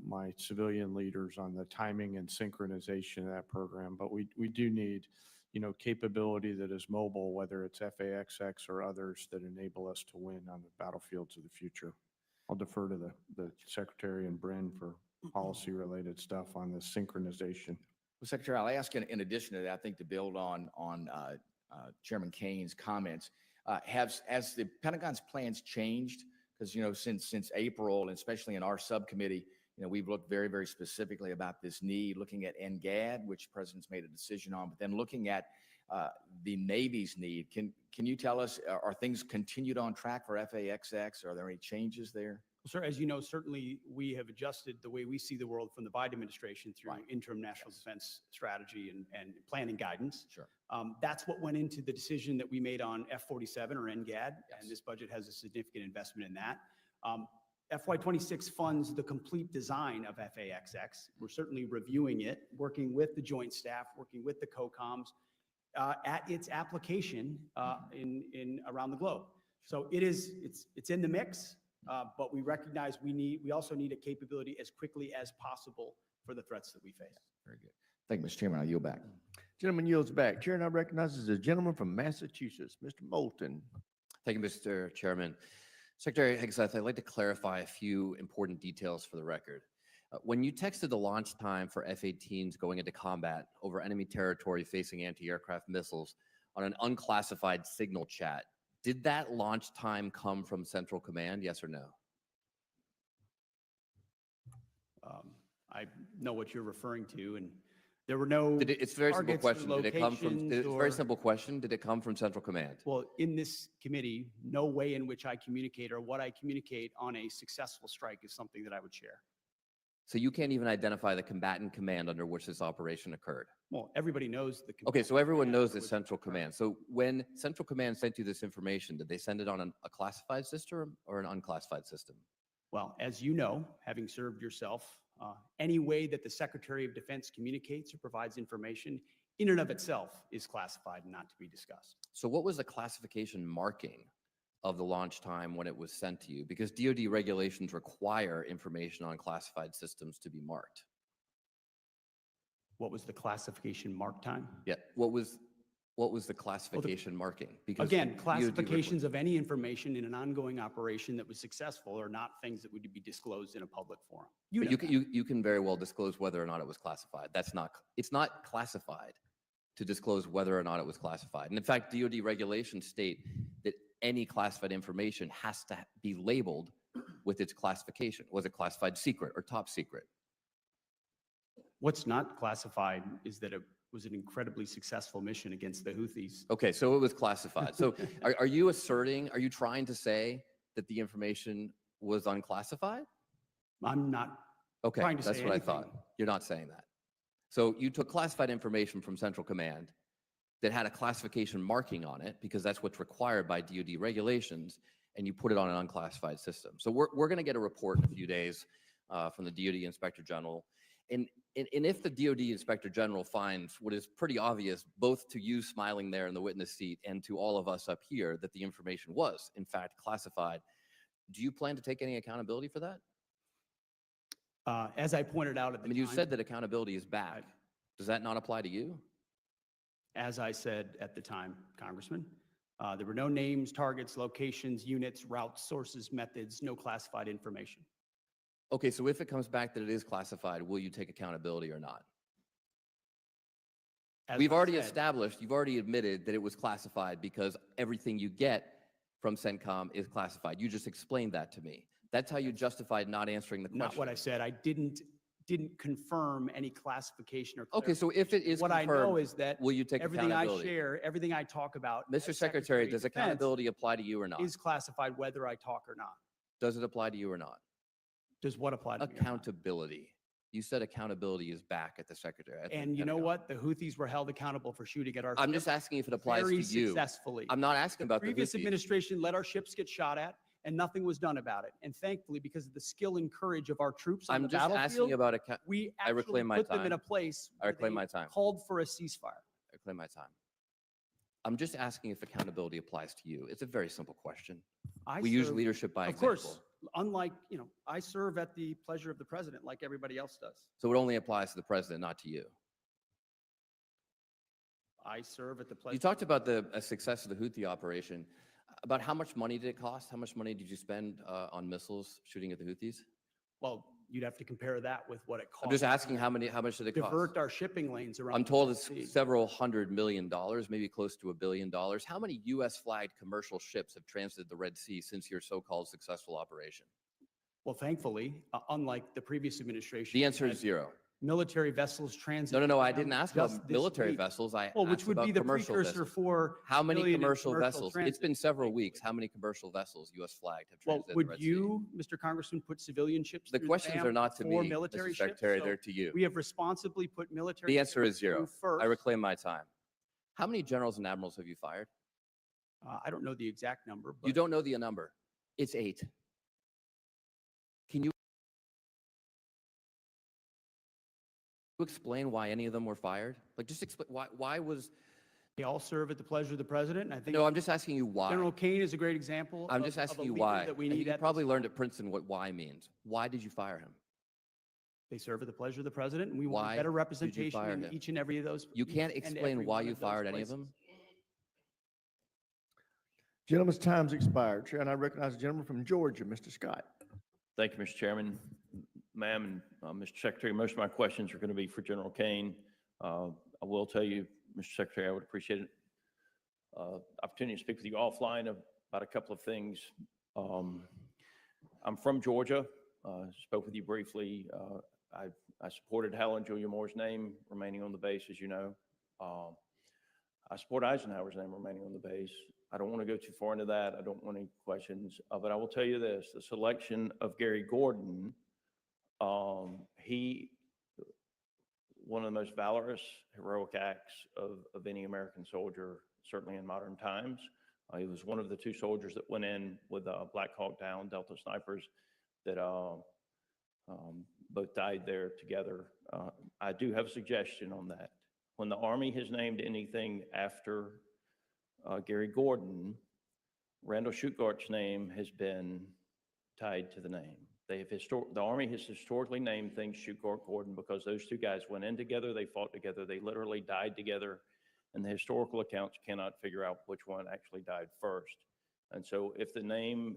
my civilian leaders on the timing and synchronization of that program. But we do need, you know, capability that is mobile, whether it's FAXX or others that enable us to win on the battlefields of the future. I'll defer to the Secretary and Brin for policy-related stuff on the synchronization. Well, Secretary, I'll ask in addition to that, I think to build on Chairman Caine's comments, has the Pentagon's plans changed? Because, you know, since April, and especially in our subcommittee, you know, we've looked very, very specifically about this need, looking at NGAD, which the President's made a decision on, but then looking at the Navy's need. Can you tell us, are things continued on track for FAXX? Are there any changes there? Well, sir, as you know, certainly we have adjusted the way we see the world from the Biden administration through interim national defense strategy and planning guidance. Sure. That's what went into the decision that we made on F-47 or NGAD, and this budget has a significant investment in that. FY26 funds the complete design of FAXX. We're certainly reviewing it, working with the Joint Staff, working with the COCOMs at its application in around the globe. So it's in the mix. But we recognize we also need a capability as quickly as possible for the threats that we face. Very good. Thank you, Mr. Chairman. I'll yield back. Gentleman yields back. Chair now recognizes the gentleman from Massachusetts, Mr. Moulton. Thank you, Mr. Chairman. Secretary Hegseth, I'd like to clarify a few important details for the record. When you texted the launch time for F-18s going into combat over enemy territory facing anti-aircraft missiles on an unclassified signal chat, did that launch time come from Central Command, yes or no? I know what you're referring to, and there were no It's a very simple targets or question. Did it come from, locations it's a very simple question. Did it come from Central Command? Well, in this committee, no way in which I communicate or what I communicate on a successful strike is something that I would share. So you can't even identify the combatant command under which this operation occurred? Well, everybody knows the Okay, so everyone knows that it's Central Command. So when Central Command sent you this information, did they send it on a classified system or an unclassified system? Well, as you know, having served yourself, any way that the Secretary of Defense communicates or provides information in and of itself is classified and not to be discussed. So what was the classification marking of the launch time when it was sent to you? Because DoD regulations require information on classified systems to be marked. What was the classification mark time? Yeah, what was the classification marking? Because Again, DoD classifications of any information in an ongoing operation that was successful are not things that would be disclosed in a public forum. But you can very well disclose whether or not it was classified. It's not classified to disclose whether or not it was classified. And in fact, DoD regulations state that any classified information has to be labeled with its classification. Was it classified secret or top secret? What's not classified is that it was an incredibly successful mission against the Houthis. Okay, so it was classified. So are you trying to say that the information was unclassified? I'm not Okay, trying to that's say what I anything. thought. You're not saying that. So you took classified information from Central Command that had a classification marking on it, because that's what's required by DoD regulations, and you put it on an unclassified system. So we're going to get a report in a few days from the DoD Inspector General. And if the DoD Inspector General finds what is pretty obvious, both to you smiling there in the witness seat and to all of us up here, that the information was, in fact, classified, do you plan to take any accountability for that? As I pointed out at I the mean, you time, said that accountability is back. Does that not apply to you? as I said at the time, Congressman, there were no names, targets, locations, units, routes, sources, methods, no classified information. Okay, so if it comes back that it is classified, will you take accountability or not? As We've I already said, established, you've already admitted that it was classified because everything you get from CENTCOM is classified. You just explained that to me. That's how you justified not answering the question. not what I said. I didn't confirm any classification or Okay, so if it is what I know confirmed, is that will you take everything I accountability? share, everything I talk about, Mr. as Secretary, does of Defense, accountability apply to you or not? is classified whether I talk or not. Does it apply to you or not? Does what apply to me or not? Accountability. You said accountability is back at the Secretary. at the And you know Pentagon. what? The Houthis were held accountable for shooting at our I'm ships just asking if it applies very to you. successfully. I'm not asking The about the previous Houthis. administration let our ships get shot at, and nothing was done about it. And thankfully, because of the skill and courage of our troops on I'm the just asking battlefield, about we I actually reclaim my put them in time. a place I where reclaim they my time. called for a ceasefire. I claim my time. I'm just asking if accountability applies to you. It's a very simple question. I We use serve- leadership by Of example. course, unlike, I serve at the pleasure of the president like everybody else does. So it only applies to the president, not to you. I serve at the pleasure. You talked about the success of the Houthi operation. About how much money did it cost? How much money did you spend on missiles shooting at the Houthis? Well, you'd have to compare that with what it cost. I'm just asking how much did it cost? Divert our shipping lanes around. I'm the told Red it's Sea. several $100 million, maybe close to $1 billion. How many U.S. flagged commercial ships have transited the Red Sea since your so-called successful operation? Well, thankfully, unlike the previous administration. The answer we is had zero. Military vessels transit. No, I didn't ask just about this military week. vessels. I Well, which asked would about be the commercial precursor vessels. for. How many civilian and commercial vessels? It's transit. been several weeks. How many commercial vessels, U.S. flagged, have Well, transited the would Red Sea? you, Mr. Congressman, put civilian ships? The through questions dam are not to before me, military Mr. ships? Secretary, So they're to you. We have responsibly put military. The answer ships is zero. through first. I reclaim my time. How many generals and admirals have you fired? I don't know the exact number, but. You don't know the number. It's 8. Can you explain why any of them were fired? Like, just explain why was. They all serve at the pleasure of the president, and I think. No, I'm just asking you why. General Caine is a great example. I'm just of asking a you leader why. That we And need you at probably this learned time. at Princeton what why means. Why did you fire him? They serve at the pleasure of the president, and we want Why better did you representation fire in him? each and every of those. You can't each and explain every why one you those fired any of places. them? Gentleman's time's expired. Chair, and I recognize the gentleman from Georgia, Mr. Scott. Thank you, Mr. Chairman. Ma'am and Mr. Secretary, most of my questions are going to be for General Caine. I will tell you, Mr. Secretary, I would appreciate it. Opportunity to speak with you offline about a couple of things. I'm from Georgia. Spoke with you briefly. I supported Hal and Julia Moore's name remaining on the base, as you know. I support Eisenhower's name remaining on the base. I don't want to go too far into that. I don't want any questions, but I will tell you this: the selection of Gary Gordon, one of the most valorous, heroic acts of any American soldier, certainly in modern times. He was one of the 2 soldiers that went in with Black Hawk Down, Delta snipers, that both died there together. I do have a suggestion on that. When the Army has named anything after Gary Gordon, Randall Schugart's name has been tied to the name. The Army has historically named things Shugart Gordon because those 2 guys went in together, they fought together, they literally died together, and the historical accounts cannot figure out which one actually died first. And so if the name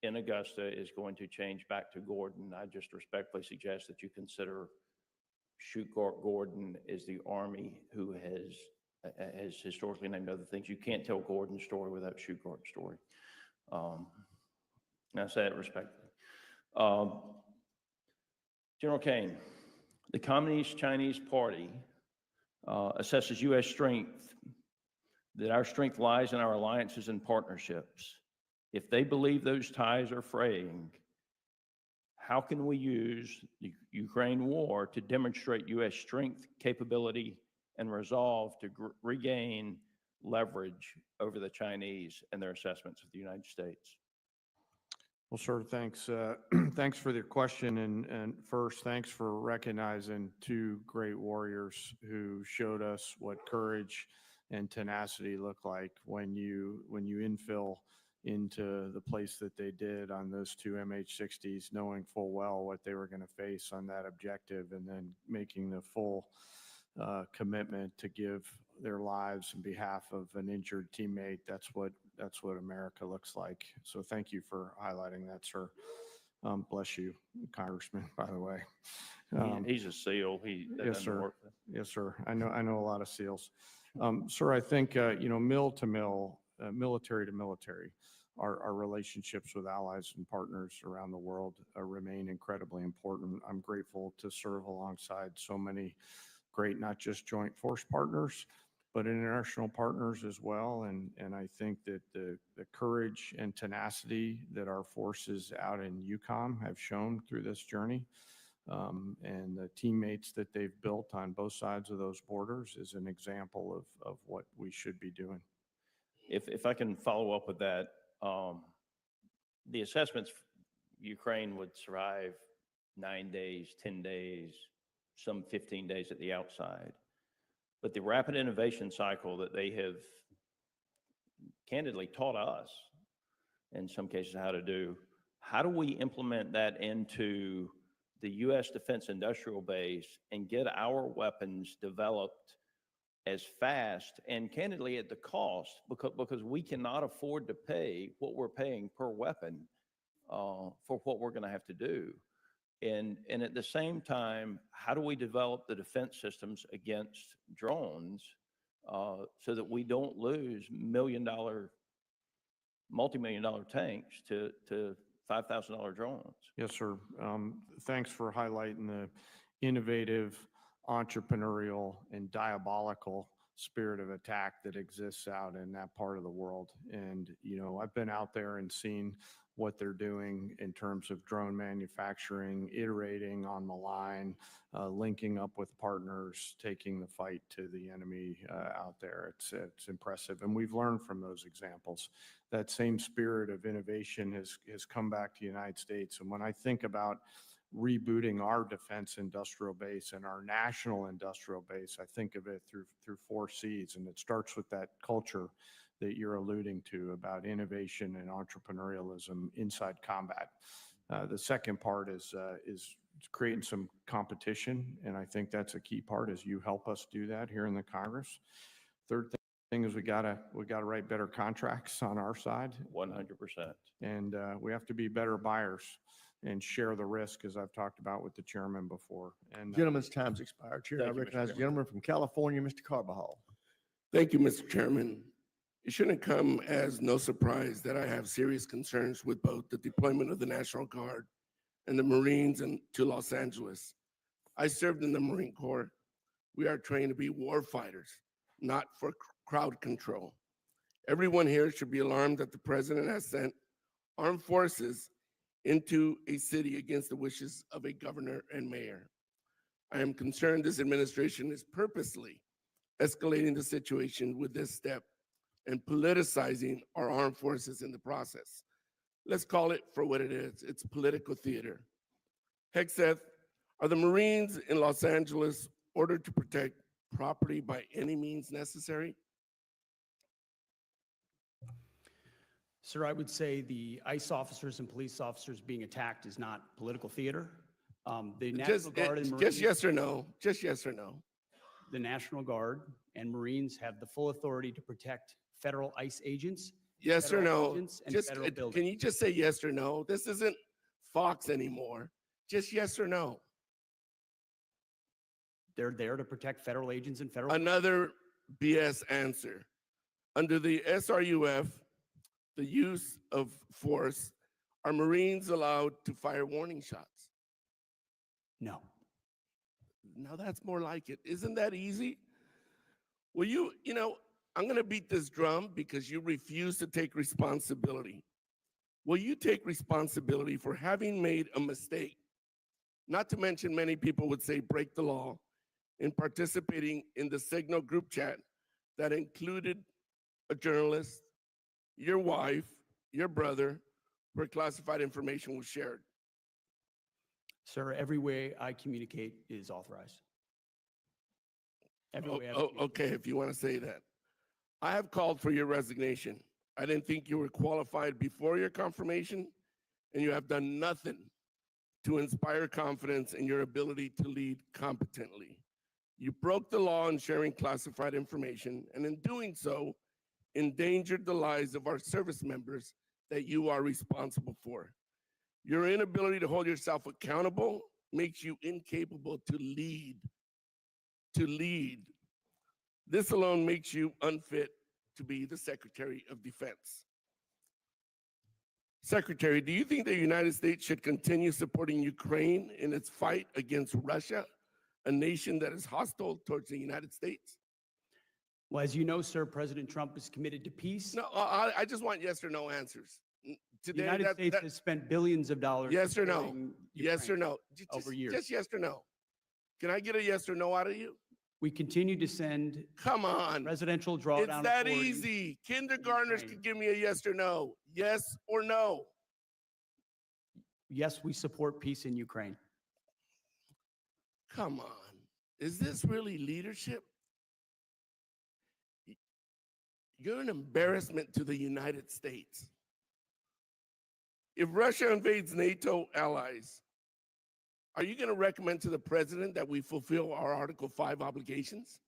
in Augusta is going to change back to Gordon, I just respectfully suggest that you consider Shugart Gordon is the Army who has historically named other things. You can't tell Gordon's story without Shugart's story. And I say that respectfully. General Caine, the Communist Chinese Party assesses U.S. strength, that our strength lies in our alliances and partnerships. If they believe those ties are fraying, how can we use the Ukraine war to demonstrate U.S. strength, capability, and resolve to regain leverage over the Chinese and their assessments of the United States? Well, sir, thanks. Thanks for the question. And first, thanks for recognizing 2 great warriors who showed us what courage and tenacity look like when you infill into the place that they did on those two MH-60s, knowing full well what they were going to face on that objective, and then making the full commitment to give their lives in behalf of an injured teammate. That's what America looks like. So thank you for highlighting that, sir. Bless you, Congressman, by the way. He's a SEAL. That Yes, doesn't sir. work. Yes, sir. I know a lot of SEALs. Sir, I think, mill to mill, military to military, our relationships with allies and partners around the world remain incredibly important. I'm grateful to serve alongside so many great, not just joint force partners, but international partners as well. And I think that the courage and tenacity that our forces out in EUCOM have shown through this journey, and the teammates that they've built on both sides of those borders is an example of what we should be doing. If I can follow up with that, the assessments, Ukraine would survive 9 days, 10 days, some 15 days at the outside. But the rapid innovation cycle that they have candidly taught us, in some cases, how to do, how do we implement that into the U.S. Defense Industrial Base and get our weapons developed as fast and candidly at the cost, because we cannot afford to pay what we're paying per weapon for what we're going to have to do. And at the same time, how do we develop the defense systems against drones so that we don't lose multi-million-dollar tanks to $5,000 drones? Yes, sir. Thanks for highlighting the innovative, entrepreneurial, and diabolical spirit of attack that exists out in that part of the world. And, I've been out there and seen what they're doing in terms of drone manufacturing, iterating on the line, linking up with partners, taking the fight to the enemy out there. It's impressive. And we've learned from those examples. That same spirit of innovation has come back to the United States. And when I think about rebooting our defense industrial base and our national industrial base, I think of it through 4 C's. And it starts with that culture that you're alluding to about innovation and entrepreneurialism inside combat. The second part is creating some competition, and I think that's a key part, is you help us do that here in the Congress. Third thing is we gotta write better contracts on our side. 100%. And we have to be better buyers and share the risk, as I've talked about with the chairman before. And Gentleman's time's expired. Chair, I Thank you, Mr. recognize the Chairman. gentleman from California, Mr. Carbajal. Thank you, Mr. Chairman. It shouldn't come as no surprise that I have serious concerns with both the deployment of the National Guard and the Marines to Los Angeles. I served in the Marine Corps. We are trained to be war fighters, not for crowd control. Everyone here should be alarmed that the president has sent armed forces into a city against the wishes of a governor and mayor. I am concerned this administration is purposely escalating the situation with this step and politicizing our armed forces in the process. Let's call it for what it is. It's political theater. Hegseth, are the Marines in Los Angeles ordered to protect property by any means necessary? Sir, I would say the ICE officers and police officers being attacked is not political theater. The National Guard and Marines, just yes or no. Just yes or no. the National Guard and Marines have the full authority to protect federal ICE agents. Yes or federal no? agents, and Just federal can buildings. you just say yes or no? This isn't Fox anymore. Just yes or no. They're there to protect federal agents and federal. Another BS answer. Under the SRUF, the use of force, are Marines allowed to fire warning shots? No. Now that's more like it. Isn't that easy? Well, I'm going to beat this drum because you refuse to take responsibility. Will you take responsibility for having made a mistake? Not to mention, many people would say break the law in participating in the Signal group chat that included a journalist, your wife, your brother, where classified information was shared. Sir, every way I communicate is authorized. Every way I communicate. Okay, if you want to say that. I have called for your resignation. I didn't think you were qualified before your confirmation, and you have done nothing to inspire confidence in your ability to lead competently. You broke the law in sharing classified information, and in doing so, endangered the lives of our service members that you are responsible for. Your inability to hold yourself accountable makes you incapable to lead. This alone makes you unfit to be the Secretary of Defense. Secretary, do you think the United States should continue supporting Ukraine in its fight against Russia, a nation that is hostile towards the United States? Well, as you know, sir, President Trump is committed to peace. No, I just want yes or no answers. The Today, United States has spent billions of dollars. yes or no? supporting Yes or Ukraine no? Over years. Just yes or no. Can I get a yes or no out of you? We continue to send Come on. presidential drawdown. It's that authority. easy. Kindergartners Ukraine. could give me a yes or no. Yes or no. Yes, we support peace in Ukraine. Come on. Is this really leadership? You're an embarrassment to the United States. If Russia invades NATO allies, are you going to recommend to the president that we fulfill our Article 5 obligations?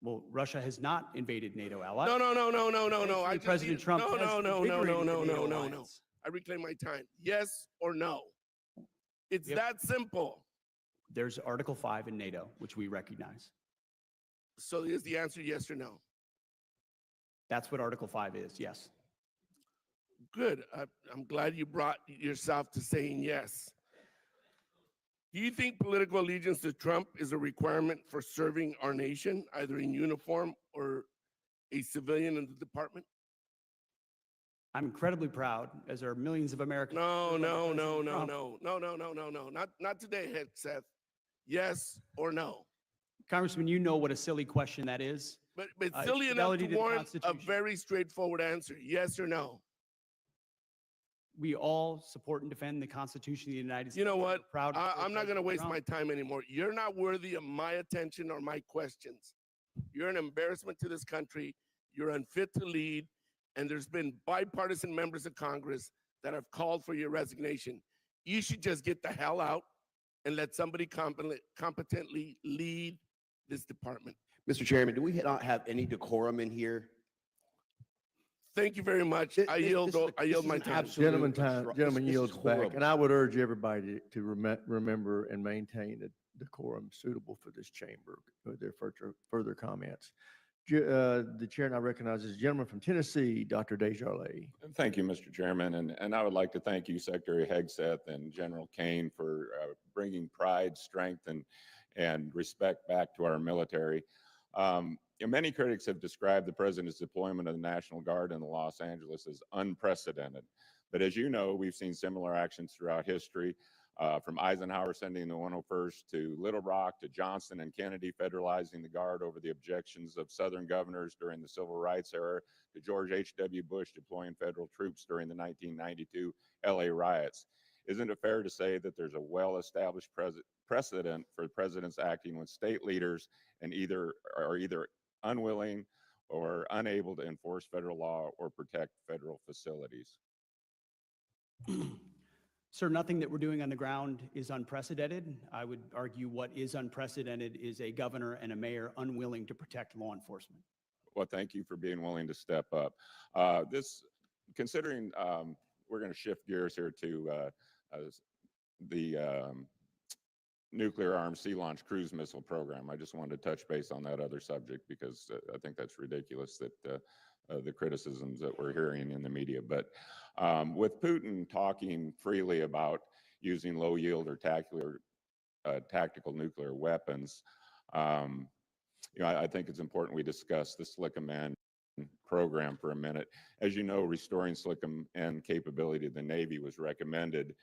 Well, Russia has not invaded NATO allies. No. Thankfully, President Trump has No. invigorated the NATO alliance. I reclaim my time. Yes or no? It's Yep. that simple. There's Article 5 in NATO, which we recognize. So is the answer yes or no? That's what Article 5 is, yes. Good. I'm glad you brought yourself to saying yes. Do you think political allegiance to Trump is a requirement for serving our nation, either in uniform or a civilian in the department? I'm incredibly proud, as are millions of Americans. No. Trump. Not today, Hegseth. Yes or no? Congressman, you know what a silly question that is. But It's silly enough fidelity to to the warrant a Constitution. very straightforward answer. Yes or no? We all support and defend the Constitution of the United States. You know what? We're proud to support I'm not going to President waste Trump. my time anymore. You're not worthy of my attention or my questions. You're an embarrassment to this country. You're unfit to lead. And there's been bipartisan members of Congress that have called for your resignation. You should just get the hell out and let somebody competently lead this department. Mr. Chairman, do we not have any decorum in here? Thank you very much. I This- yield this is my an time. absolute Gentleman this is yields back, horrible. and I would urge everybody to remember and maintain a decorum suitable for this chamber with their further comments. The chair now recognizes the gentleman from Tennessee, Dr. Desjardins. Thank you, Mr. Chairman, and I would like to thank you, Secretary Hegseth and General Caine, for bringing pride, strength, and respect back to our military. Many critics have described the president's deployment of the National Guard in Los Angeles as unprecedented. But as you know, we've seen similar actions throughout history, from Eisenhower sending the 101st to Little Rock to Johnson and Kennedy federalizing the Guard over the objections of Southern governors during the Civil Rights era, to George H.W. Bush deploying federal troops during the 1992 LA riots. Isn't it fair to say that there's a well-established precedent for presidents acting when state leaders are either unwilling or unable to enforce federal law or protect federal facilities? Sir, nothing that we're doing on the ground is unprecedented. I would argue what is unprecedented is a governor and a mayor unwilling to protect law enforcement. Well, thank you for being willing to step up. Considering we're going to shift gears here to the nuclear armed sea launch cruise missile program. I just wanted to touch base on that other subject because I think that's ridiculous that the criticisms that we're hearing in the media. But with Putin talking freely about using low yield or tactical nuclear weapons, I think it's important we discuss the SLCM-N program for a minute. As you know, restoring SLCM-N capability to the Navy was recommended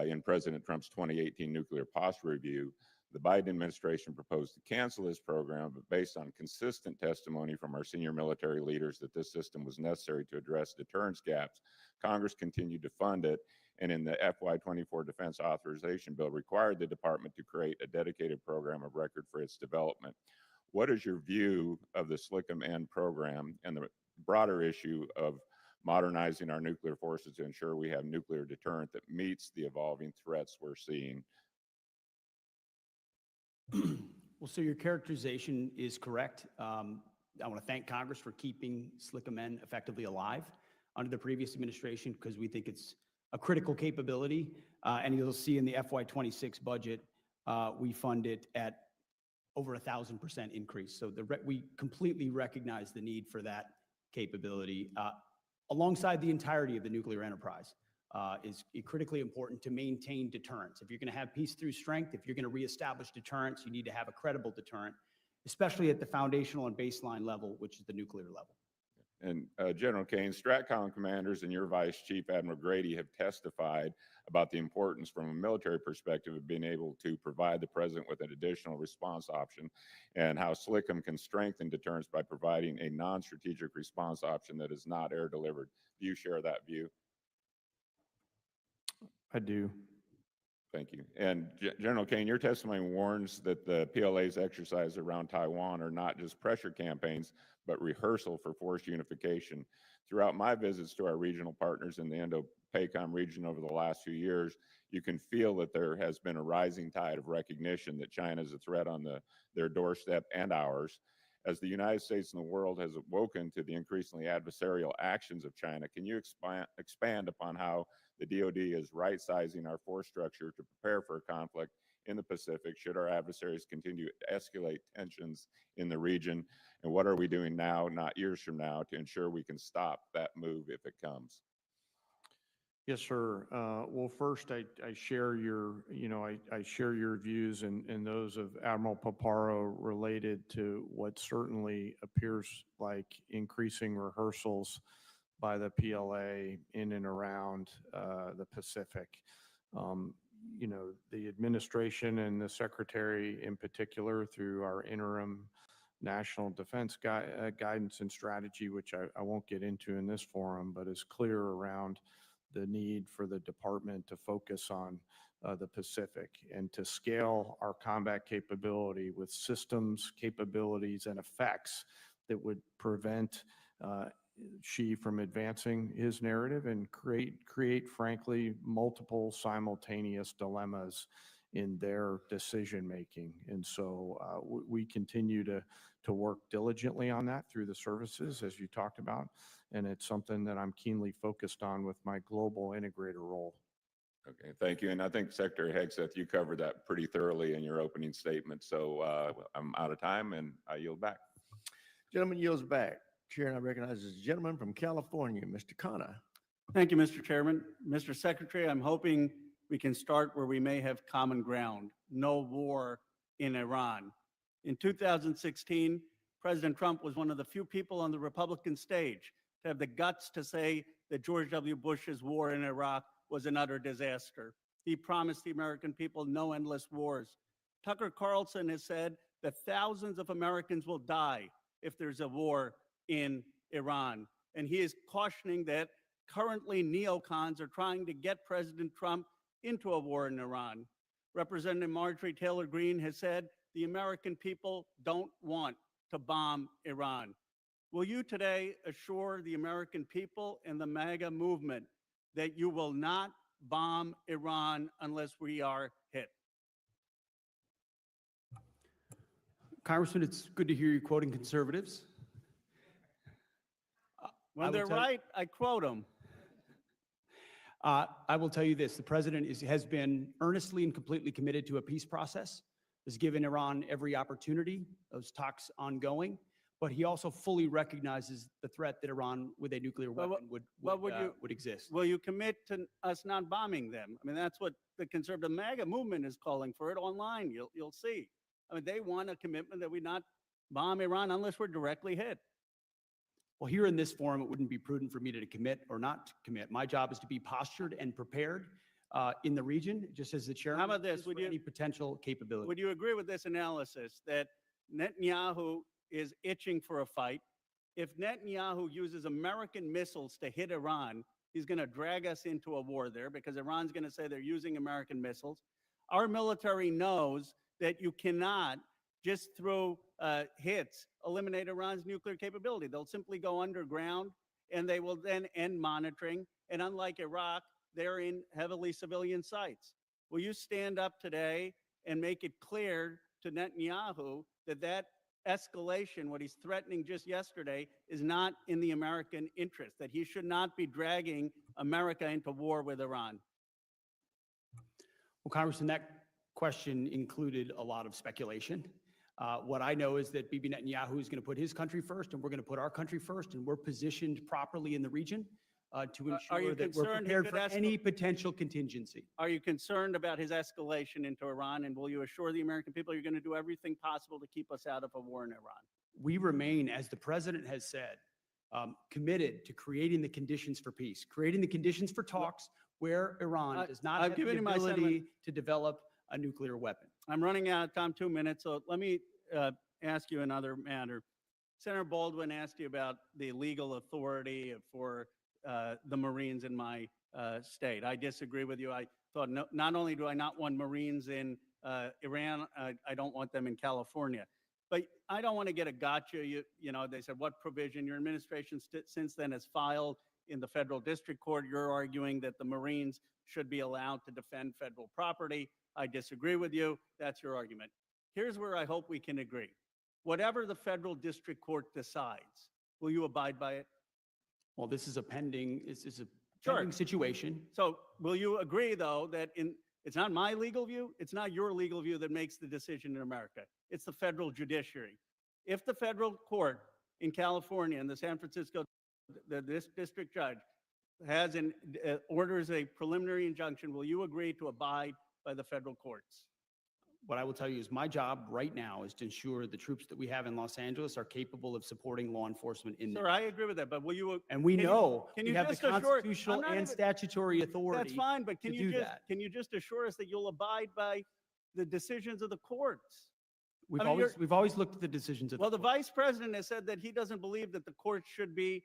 in President Trump's 2018 nuclear posture review. The Biden administration proposed to cancel this program, but based on consistent testimony from our senior military leaders that this system was necessary to address deterrence gaps, Congress continued to fund it, and in the FY24 Defense Authorization Bill required the department to create a dedicated program of record for its development. What is your view of the SLCM-N program and the broader issue of modernizing our nuclear forces to ensure we have nuclear deterrent that meets the evolving threats we're seeing. Well, so your characterization is correct. I want to thank Congress for keeping SLCM effectively alive under the previous administration, because we think it's a critical capability. And you'll see in the FY26 budget, we fund it at over 1,000% increase. So we completely recognize the need for that capability alongside the entirety of the nuclear enterprise. Is critically important to maintain deterrence. If you're going to have peace through strength, if you're going to reestablish deterrence, you need to have a credible deterrent, especially at the foundational and baseline level, which is the nuclear level. And General Caine, STRATCOM commanders and your Vice Chief Admiral Grady have testified about the importance from a military perspective of being able to provide the President with an additional response option, and how SLCM can strengthen deterrence by providing a non-strategic response option that is not air delivered. Do you share that view? I do. Thank you. And General Caine, your testimony warns that the PLA's exercise around Taiwan are not just pressure campaigns, but rehearsal for force unification. Throughout my visits to our regional partners in the Indo-PACOM region over the last few years, you can feel that there has been a rising tide of recognition that China is a threat on their doorstep and ours. As the United States and the world has awoken to the increasingly adversarial actions of China, can you expand upon how the DoD is right-sizing our force structure to prepare for a conflict in the Pacific should our adversaries continue to escalate tensions in the region? And what are we doing now, not years from now, to ensure we can stop that move if it comes? Yes, sir. Well, first, I share your, I share your views and those of Admiral Paparo related to what certainly appears like increasing rehearsals by the PLA in and around the Pacific. The administration and the Secretary in particular, through our interim National Defense Guidance and Strategy, which I won't get into in this forum, but is clear around the need for the department to focus on the Pacific and to scale our combat capability with systems, capabilities, and effects that would prevent Xi from advancing his narrative and create, frankly, multiple simultaneous dilemmas in their decision making. And so we continue to work diligently on that through the services, as you talked about, and it's something that I'm keenly focused on with my global integrator role. Okay, thank you. And I think Secretary Hegseth, you covered that pretty thoroughly in your opening statement. So I'm out of time and I yield back. Gentleman yields back. Chair, and I recognize this gentleman from California, Mr. Caine. Thank you, Mr. Chairman. Mr. Secretary, I'm hoping we can start where we may have common ground: no war in Iran. In 2016, President Trump was one of the few people on the Republican stage to have the guts to say that George W. Bush's war in Iraq was an utter disaster. He promised the American people no endless wars. Tucker Carlson has said that thousands of Americans will die if there's a war in Iran. And he is cautioning that currently neocons are trying to get President Trump into a war in Iran. Representative Marjorie Taylor Greene has said the American people don't want to bomb Iran. Will you today assure the American people and the MAGA movement that you will not bomb Iran unless we are hit? Congressman, it's good to hear you quoting conservatives. When they're right, I quote them. I will tell you this: the president has been earnestly and completely committed to a peace process, has given Iran every opportunity, those talks ongoing, but he also fully recognizes the threat that Iran with a nuclear weapon would exist. Will you commit to us not bombing them? I mean, that's what the conservative MAGA movement is calling for. It online, you'll see. I mean, they want a commitment that we not bomb Iran unless we're directly hit. Well, here in this forum, it wouldn't be prudent for me to commit or not to commit. My job is to be postured and prepared in the region, just as the chairman. How about this? Would any potential capability? Would you agree with this analysis that Netanyahu is itching for a fight? If Netanyahu uses American missiles to hit Iran, he's going to drag us into a war there because Iran's going to say they're using American missiles. Our military knows that you cannot just through hits, eliminate Iran's nuclear capability. They'll simply go underground and they will then end monitoring. And unlike Iraq, they're in heavily civilian sites. Will you stand up today and make it clear to Netanyahu that that escalation, what he's threatening just yesterday, is not in the American interest, that he should not be dragging America into war with Iran? Well, Congressman, that question included a lot of speculation. What I know is that Bibi Netanyahu is going to put his country first, and we're going to put our country first, and we're positioned properly in the region to ensure that we're prepared for any potential contingency. Are you concerned about his escalation into Iran, and will you assure the American people you're going to do everything possible to keep us out of a war in Iran? We remain, as the president has said, committed to creating the conditions for peace, creating the conditions for talks where Iran does not have the ability to develop a nuclear weapon. I'm running out of time, 2 minutes, so let me ask you another matter. Senator Baldwin asked you about the legal authority for the Marines in my state. I disagree with you. I thought not only do I not want Marines in Iran, I don't want them in California. But I don't want to get a gotcha. You know, they said, what provision? Your administration since then has filed in the federal district court. You're arguing that the Marines should be allowed to defend federal property. I disagree with you. That's your argument. Here's where I hope we can agree. Whatever the federal district court decides, will you abide by it? Well, this is a pending situation. So will you agree, though, that it's not my legal view, it's not your legal view that makes the decision in America. It's the federal judiciary. If the federal court in California and the San Francisco, this district judge has orders a preliminary injunction, will you agree to abide by the federal courts? What I will tell you is my job right now is to ensure the troops that we have in Los Angeles are capable of supporting law enforcement in Sir, I agree with that, but will you? And we know can we you have the just assure? constitutional and statutory authority. That's fine, but can to you do just that. can you just assure us that you'll abide by the decisions of the courts? We've I mean, always looked at the decisions of Well, the vice president has said that he doesn't believe that the courts should be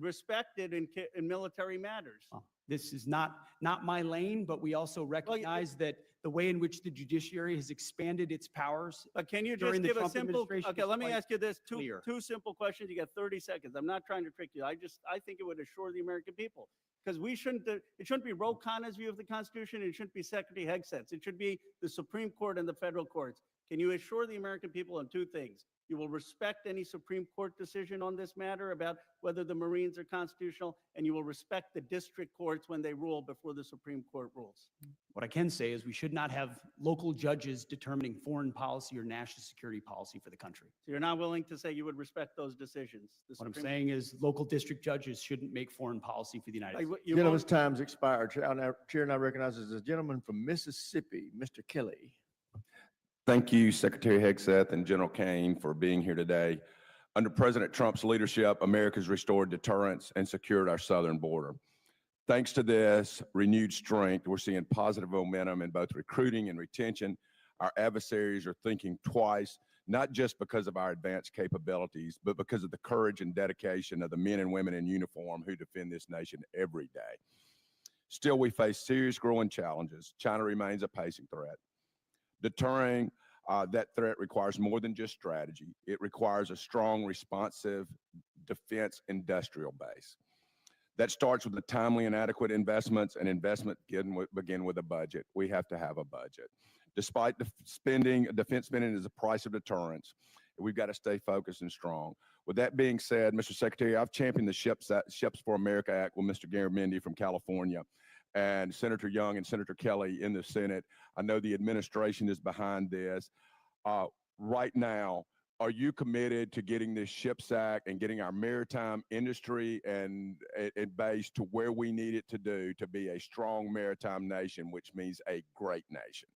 respected in military matters. This is not my lane, but we also recognize that the way in which the judiciary has expanded its powers. But can you just during the give a Trump simple? administration Okay, is let me quite ask you this: clear. two simple questions. You got 30 seconds. I'm not trying to trick you. I think it would assure the American people, because we shouldn't. It shouldn't be Ro Khanna's view of the Constitution. It shouldn't be Secretary Hegseth's. It should be the Supreme Court and the federal courts. Can you assure the American people on two things? You will respect any Supreme Court decision on this matter about whether the Marines are constitutional, and you will respect the district courts when they rule before the Supreme Court rules. What I can say is we should not have local judges determining foreign policy or national security policy for the country. So you're not willing to say you would respect those decisions? What I'm saying is local district judges shouldn't make foreign policy for the United States. Gentleman's time's expired. Chair now recognizes the gentleman from Mississippi, Mr. Kelly. Thank you, Secretary Hegseth and General Caine, for being here today. Under President Trump's leadership, America's restored deterrence and secured our southern border. Thanks to this renewed strength, we're seeing positive momentum in both recruiting and retention. Our adversaries are thinking twice, not just because of our advanced capabilities, but because of the courage and dedication of the men and women in uniform who defend this nation every day. Still, we face serious growing challenges. China remains a pacing threat. Deterring that threat requires more than just strategy. It requires a strong, responsive defense industrial base. That starts with the timely and adequate investments, and investment begin with a budget. We have to have a budget. Despite the spending, defense spending is the price of deterrence. We've got to stay focused and strong. With that being said, Mr. Secretary, I've championed the Ships for America Act with Mr. Garamendi from California, and Senator Young and Senator Kelly in the Senate. I know the administration is behind this. Right now, are you committed to getting this Ships Act and getting our maritime industry and base to where we need it to do to be a strong maritime nation, which means a great nation?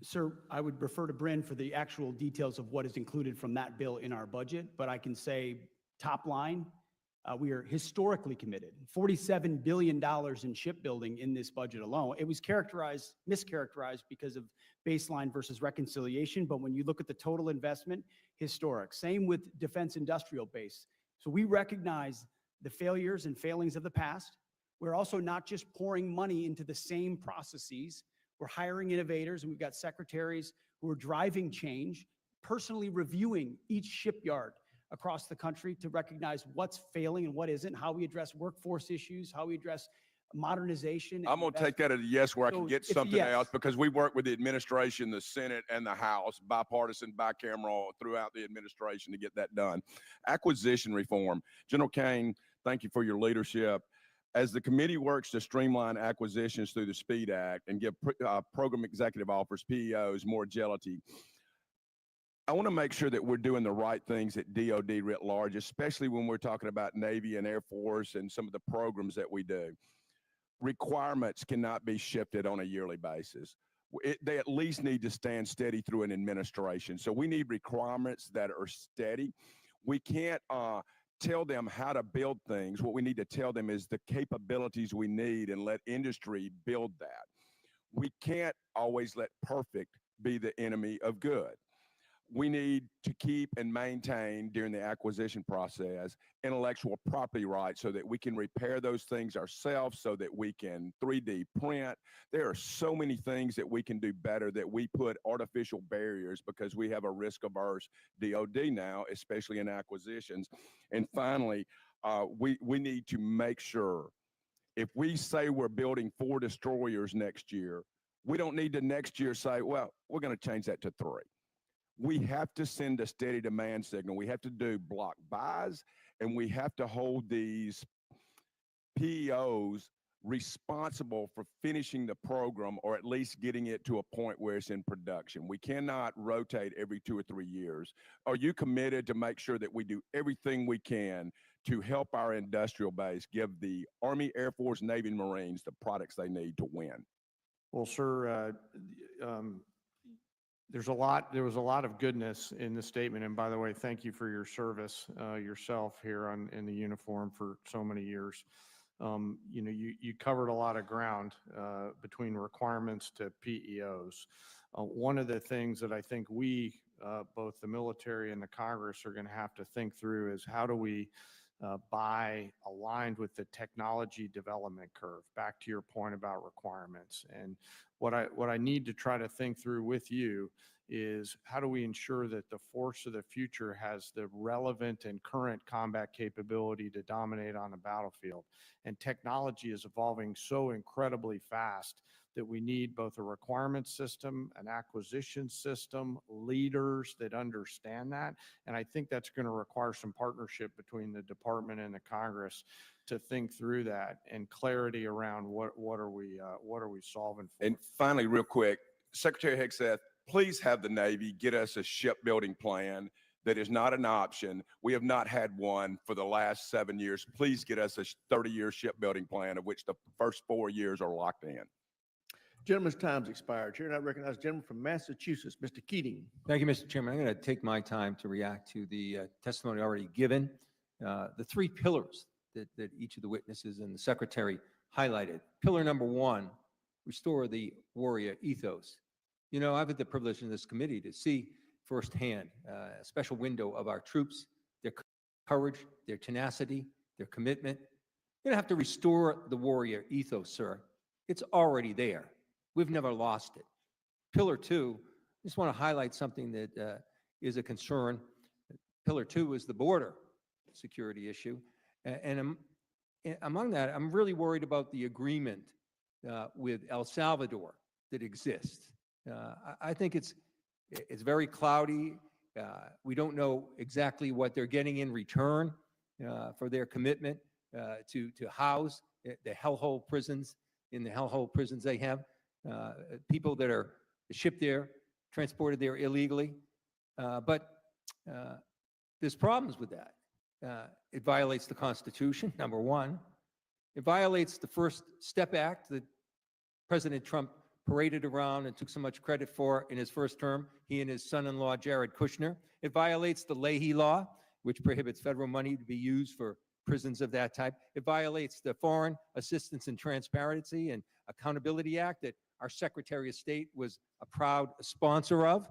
Sir, I would refer to Bryn for the actual details of what is included from that bill in our budget, but I can say top line, we are historically committed. $47 billion in shipbuilding in this budget alone. It was mischaracterized because of baseline versus reconciliation, but when you look at the total investment, historic. Same with defense industrial base. So we recognize the failures and failings of the past. We're also not just pouring money into the same processes. We're hiring innovators, and we've got secretaries who are driving change, personally reviewing each shipyard across the country to recognize what's failing and what isn't, how we address workforce issues, how we address modernization. I'm going to take that as a yes where I can So get it's a something yes. else because we work with the administration, the Senate, and the House, bipartisan, bicameral, throughout the administration to get that done. Acquisition reform. General Caine, thank you for your leadership. As the committee works to streamline acquisitions through the SPEED Act and give program executive officers, PEOs, more agility, I want to make sure that we're doing the right things at DOD writ large, especially when we're talking about Navy and Air Force and some of the programs that we do. Requirements cannot be shifted on a yearly basis. They at least need to stand steady through an administration. So we need requirements that are steady. We can't tell them how to build things. What we need to tell them is the capabilities we need and let industry build that. We can't always let perfect be the enemy of good. We need to keep and maintain during the acquisition process intellectual property rights so that we can repair those things ourselves, so that we can 3D print. There are so many things that we can do better that we put artificial barriers because we have a risk-averse DOD now, especially in acquisitions. And finally, we need to make sure if we say we're building 4 destroyers next year, we don't need to next year say, well, we're going to change that to 3. We have to send a steady demand signal. We have to do block buys, and we have to hold these PEOs responsible for finishing the program or at least getting it to a point where it's in production. We cannot rotate every 2 or 3 years. Are you committed to make sure that we do everything we can to help our industrial base, give the Army, Air Force, Navy, and Marines the products they need to win? Well, sir, there was a lot of goodness in the statement. And by the way, thank you for your service yourself here in the uniform for so many years. You covered a lot of ground between requirements to PEOs. One of the things that I think we, both the military and the Congress, are going to have to think through is how do we buy aligned with the technology development curve, back to your point about requirements. And what I need to try to think through with you is how do we ensure that the force of the future has the relevant and current combat capability to dominate on the battlefield. And technology is evolving so incredibly fast that we need both a requirement system, an acquisition system, leaders that understand that. And I think that's going to require some partnership between the department and the Congress to think through that and clarity around what are we solving for. And finally, real quick, Secretary Hegseth, please have the Navy get us a shipbuilding plan that is not an option. We have not had one for the last 7 years. Please get us a 30-year shipbuilding plan, of which the first 4 years are locked in. Gentleman's time's expired. Chair, and I recognize the gentleman from Massachusetts, Mr. Keating. Thank you, Mr. Chairman. I'm going to take my time to react to the testimony already given. The 3 pillars that each of the witnesses and the secretary highlighted. Pillar number 1, restore the warrior ethos. You know, I've had the privilege in this committee to see firsthand a special window of our troops, their courage, their tenacity, their commitment. You're going to have to restore the warrior ethos, sir. It's already there. We've never lost it. Pillar 2, I just want to highlight something that is a concern. Pillar 2 is the border security issue. And among that, I'm really worried about the agreement with El Salvador that exists. I think it's very cloudy. We don't know exactly what they're getting in return for their commitment to house the hellhole prisons, in the hellhole prisons they have, people that are shipped there, transported there illegally. But there's problems with that. It violates the Constitution, number 1. It violates the First Step Act that President Trump paraded around and took so much credit for in his first term, he and his son-in-law, Jared Kushner. It violates the Leahy Law, which prohibits federal money to be used for prisons of that type. It violates the Foreign Assistance and Transparency and Accountability Act that our Secretary of State was a proud sponsor of,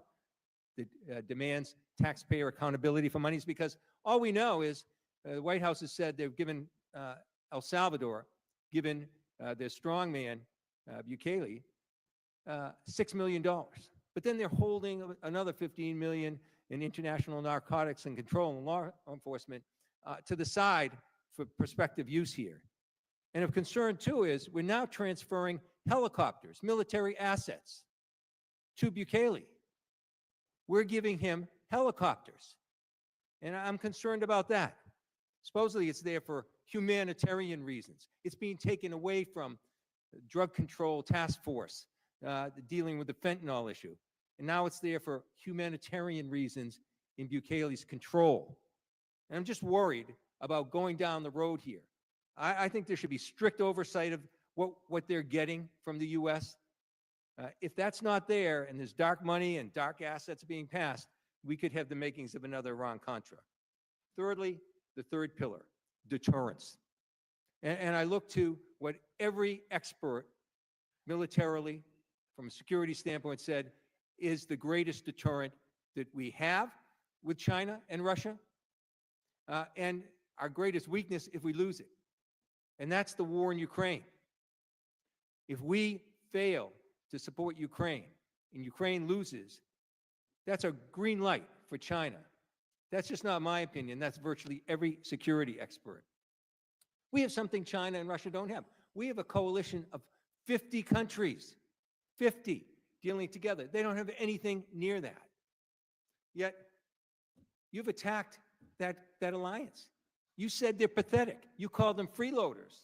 that demands taxpayer accountability for monies, because all we know is the White House has said they've given El Salvador, given their strongman, Bukele, $6 million. But then they're holding another 15 million in international narcotics and control and law enforcement to the side for prospective use here. And of concern too is we're now transferring helicopters, military assets to Bukele. We're giving him helicopters. And I'm concerned about that. Supposedly it's there for humanitarian reasons. It's being taken away from the drug control task force dealing with the fentanyl issue. And now it's there for humanitarian reasons in Bukele's control. And I'm just worried about going down the road here. I think there should be strict oversight of what they're getting from the U.S. If that's not there and there's dark money and dark assets being passed, we could have the makings of another Iran-Contra. Thirdly, the third pillar, deterrence. And I look to what every expert militarily, from a security standpoint, said is the greatest deterrent that we have with China and Russia, and our greatest weakness if we lose it. And that's the war in Ukraine. If we fail to support Ukraine and Ukraine loses, that's a green light for China. That's just not my opinion. That's virtually every security expert. We have something China and Russia don't have. We have a coalition of 50 countries, 50 dealing together. They don't have anything near that. Yet, you've attacked that alliance. You said they're pathetic. You called them freeloaders.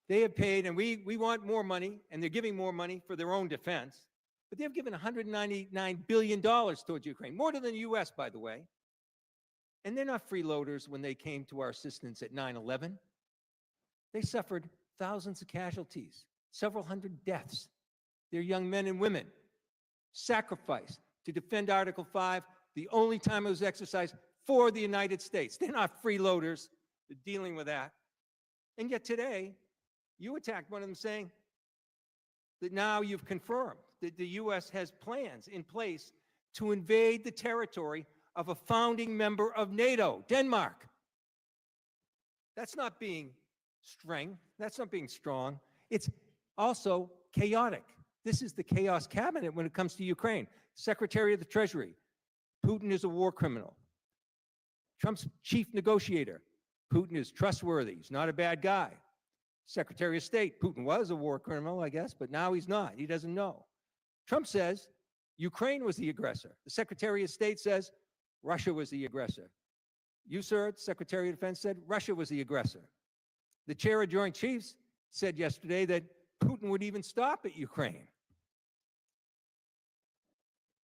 They have paid, and we want more money, and they're giving more money for their own defense, but they've given $199 billion towards Ukraine, more than the U.S., by the way. And they're not freeloaders when they came to our assistance at 9/11. They suffered thousands of casualties, several hundred deaths. They're young men and women sacrificed to defend Article 5, the only time it was exercised for the United States. They're not freeloaders. They're dealing with that. And yet today, you attacked one of them saying that now you've confirmed that the U.S. has plans in place to invade the territory of a founding member of NATO, Denmark. That's not being strong. That's not being strong. It's also chaotic. This is the chaos cabinet when it comes to Ukraine. Secretary of the Treasury, Putin is a war criminal. Trump's chief negotiator, Putin is trustworthy. He's not a bad guy. Secretary of State, Putin was a war criminal, I guess, but now he's not. He doesn't know. Trump says Ukraine was the aggressor. The Secretary of State says Russia was the aggressor. You, sir, Secretary of Defense, said Russia was the aggressor. The chair of Joint Chiefs said yesterday that Putin would even stop at Ukraine.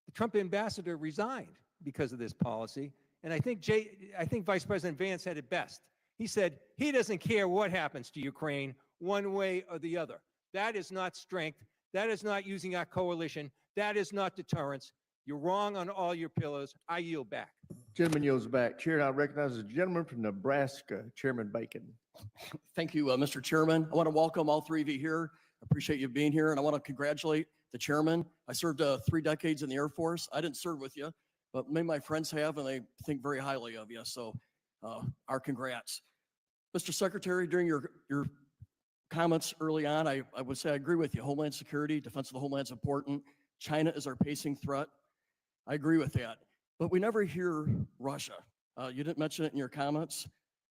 The Trump ambassador resigned because of this policy. And I think Vice President Vance said it best. He said he doesn't care what happens to Ukraine one way or the other. That is not strength. That is not using our coalition. That is not deterrence. You're wrong on all your pillars. I yield back. Gentleman yields back. Chair now recognizes the gentleman from Nebraska, Chairman Bacon. Thank you, Mr. Chairman. I want to welcome all three of you here. I appreciate you being here, and I want to congratulate the chairman. I served 3 decades in the Air Force. I didn't serve with you, but many of my friends have, and they think very highly of you. So our congrats. Mr. Secretary, during your comments early on, I would say I agree with you. Homeland security, defense of the homeland is important. China is our pacing threat. I agree with that. But we never hear Russia. You didn't mention it in your comments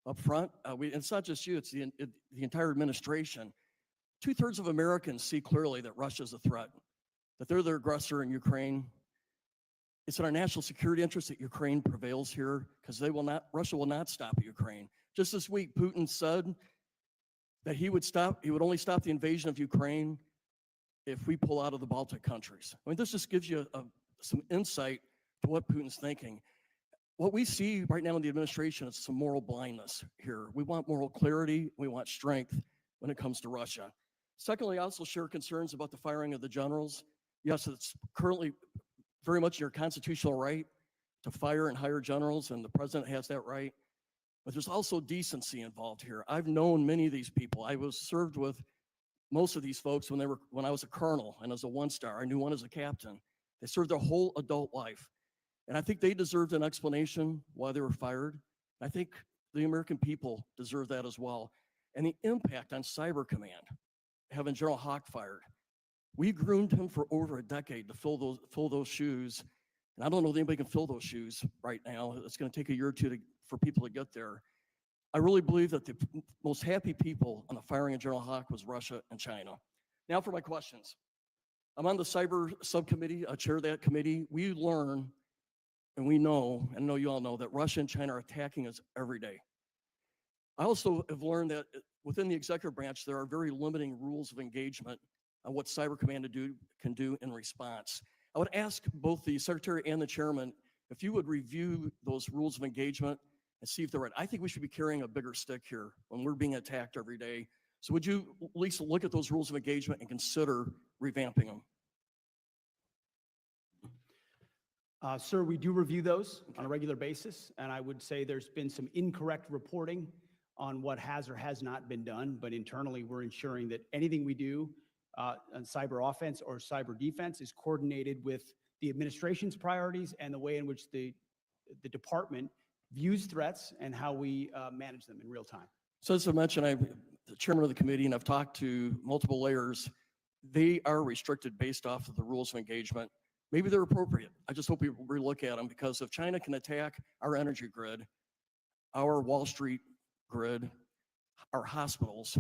up front. It's not just you, it's the entire administration. 2/3 of Americans see clearly that Russia is a threat, that they're the aggressor in Ukraine. It's in our national security interest that Ukraine prevails here, because Russia will not stop Ukraine. Just this week, Putin said that he would only stop the invasion of Ukraine if we pull out of the Baltic countries. I mean, this just gives you some insight to what Putin's thinking. What we see right now in the administration is some moral blindness here. We want moral clarity. We want strength when it comes to Russia. Secondly, I also share concerns about the firing of the generals. Yes, it's currently very much your constitutional right to fire and hire generals, and the president has that right. But there's also decency involved here. I've known many of these people. I was served with most of these folks when I was a colonel and as a 1-star. I knew one as a captain. They served their whole adult life. And I think they deserved an explanation why they were fired. I think the American people deserve that as well. And the impact on Cyber Command, having General Hawk fired. We groomed him for over a decade to fill those shoes. And I don't know if anybody can fill those shoes right now. It's going to take a year or two for people to get there. I really believe that the most happy people on the firing of General Hawk was Russia and China. Now for my questions. I'm on the cyber subcommittee. I chair that committee. We learn and we know, and I know you all know, that Russia and China are attacking us every day. I also have learned that within the executive branch, there are very limiting rules of engagement on what Cyber Command can do in response. I would ask both the Secretary and the Chairman if you would review those rules of engagement and see if they're right. I think we should be carrying a bigger stick here when we're being attacked every day. So would you at least look at those rules of engagement and consider revamping them? Sir, we do review those on a regular basis, and I would say there's been some incorrect reporting on what has or has not been done, but internally we're ensuring that anything we do on cyber offense or cyber defense is coordinated with the administration's priorities and the way in which the department views threats and how we manage them in real time. So as I mentioned, I'm the chairman of the committee and I've talked to multiple layers. They are restricted based off of the rules of engagement. Maybe they're appropriate. I just hope we relook at them, because if China can attack our energy grid, our Wall Street grid, our hospitals,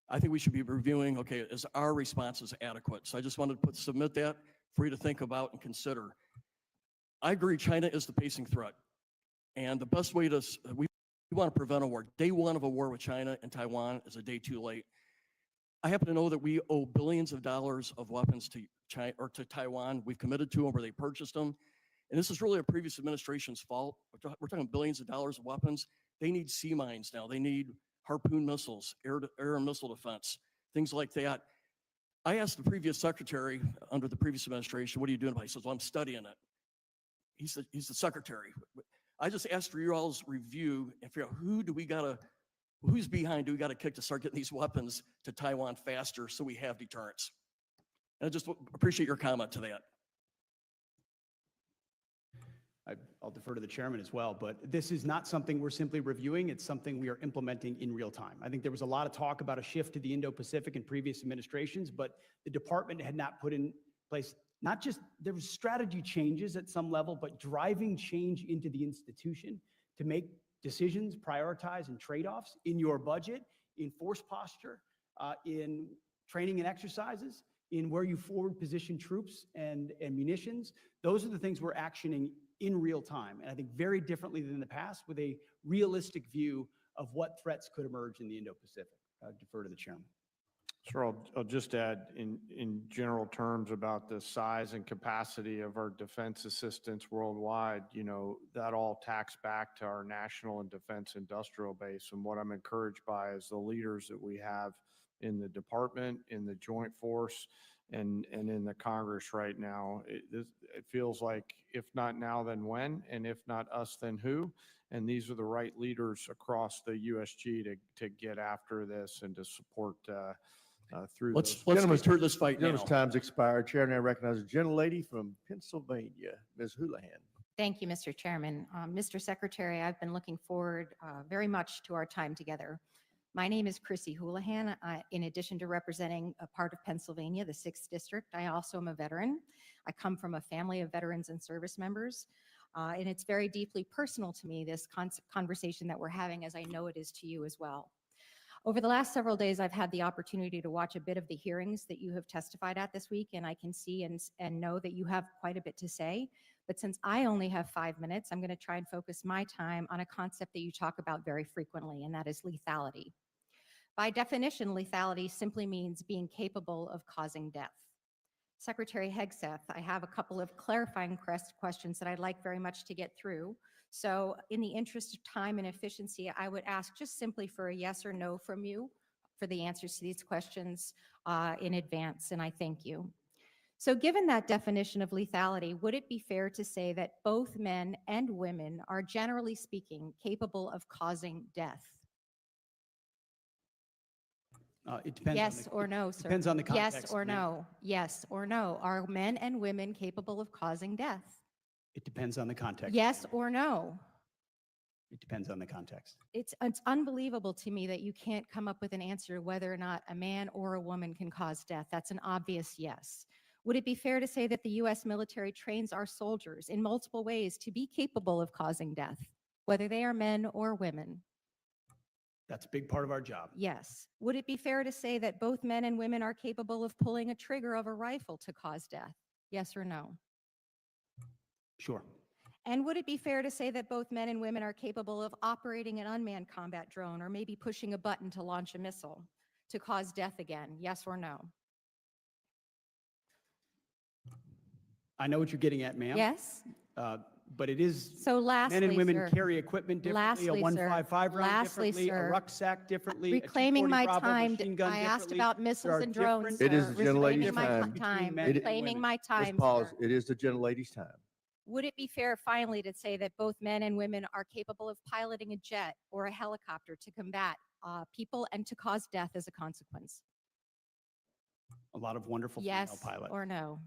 I think we should be reviewing, okay, is our responses adequate? So I just wanted to submit that for you to think about and consider. I agree, China is the pacing threat. And the best way we want to prevent a war. Day one of a war with China and Taiwan is a day too late. I happen to know that we owe billions of dollars of weapons to China or to Taiwan. We've committed to them where they purchased them. And this is really a previous administration's fault. We're talking billions of dollars of weapons. They need sea mines now. They need Harpoon missiles, air and missile defense, things like that. I asked the previous secretary under the previous administration, what are you doing about it? He says, well, I'm studying it. He's the secretary. I just asked for your all's review and figure out who's behind, do we got to kick to start getting these weapons to Taiwan faster so we have deterrence? And I just appreciate your comment to that. I'll defer to the chairman as well, but this is not something we're simply reviewing. It's something we are implementing in real time. I think there was a lot of talk about a shift to the Indo-Pacific in previous administrations, but the department had not put in place, not just, there was strategy changes at some level, but driving change into the institution to make decisions, prioritize, and trade-offs in your budget, in force posture, in training and exercises, in where you forward position troops and munitions. Those are the things we're actioning in real time, and I think very differently than in the past, with a realistic view of what threats could emerge in the Indo-Pacific. I defer to the chairman. Sure, I'll just add in general terms about the size and capacity of our defense assistance worldwide. You know, that all tacks back to our national and defense industrial base. And what I'm encouraged by is the leaders that we have in the department, in the joint force, and in the Congress right now. It feels like if not now, then when, and if not us, then who? And these are the right leaders across the USG to get after this and to support through Let's Gentlemen's this fight now. Gentlemen's time's expired. Chair now recognizes the gentlelady from Pennsylvania, Ms. Houlihan. Thank you, Mr. Chairman. Mr. Secretary, I've been looking forward very much to our time together. My name is Chrissy Houlihan. In addition to representing a part of Pennsylvania, the 6th District, I also am a veteran. I come from a family of veterans and service members, and it's very deeply personal to me, this conversation that we're having, as I know it is to you as well. Over the last several days, I've had the opportunity to watch a bit of the hearings that you have testified at this week, and I can see and know that you have quite a bit to say. But since I only have 5 minutes, I'm going to try and focus my time on a concept that you talk about very frequently, and that is lethality. By definition, lethality simply means being capable of causing death. Secretary Hegseth, I have a couple of clarifying questions that I'd like very much to get through. So in the interest of time and efficiency, I would ask just simply for a yes or no from you for the answers to these questions in advance, and I thank you. So given that definition of lethality, would it be fair to say that both men and women are, generally speaking, capable of causing death? It depends. Yes or no, sir? Depends on the context. Yes or no? Yes or no? Are men and women capable of causing death? It depends on the context. Yes or no? It depends on the context. It's unbelievable to me that you can't come up with an answer whether or not a man or a woman can cause death. That's an obvious yes. Would it be fair to say that the U.S. military trains our soldiers in multiple ways to be capable of causing death, whether they are men or women? That's a big part of our job. Yes. Would it be fair to say that both men and women are capable of pulling a trigger of a rifle to cause death? Yes or no? Sure. And would it be fair to say that both men and women are capable of operating an unmanned combat drone or maybe pushing a button to launch a missile to cause death again? Yes or no? I know what you're getting at, ma'am. Yes. But it is, So lastly, men and women sir, carry equipment differently, a lastly, sir, 155 round lastly, differently, a sir, rucksack differently, reclaiming a my 240 Bravo time, machine gun I asked differently. about There missiles are and drones, different It is sir. the gentlelady's Reclaiming my time. between men and reclaiming women. my Ms. time, Pauls, sir. it is the gentlelady's time. Would it be fair finally to say that both men and women are capable of piloting a jet or a helicopter to combat people and to cause death as a consequence? A lot of wonderful Yes female pilots. or no?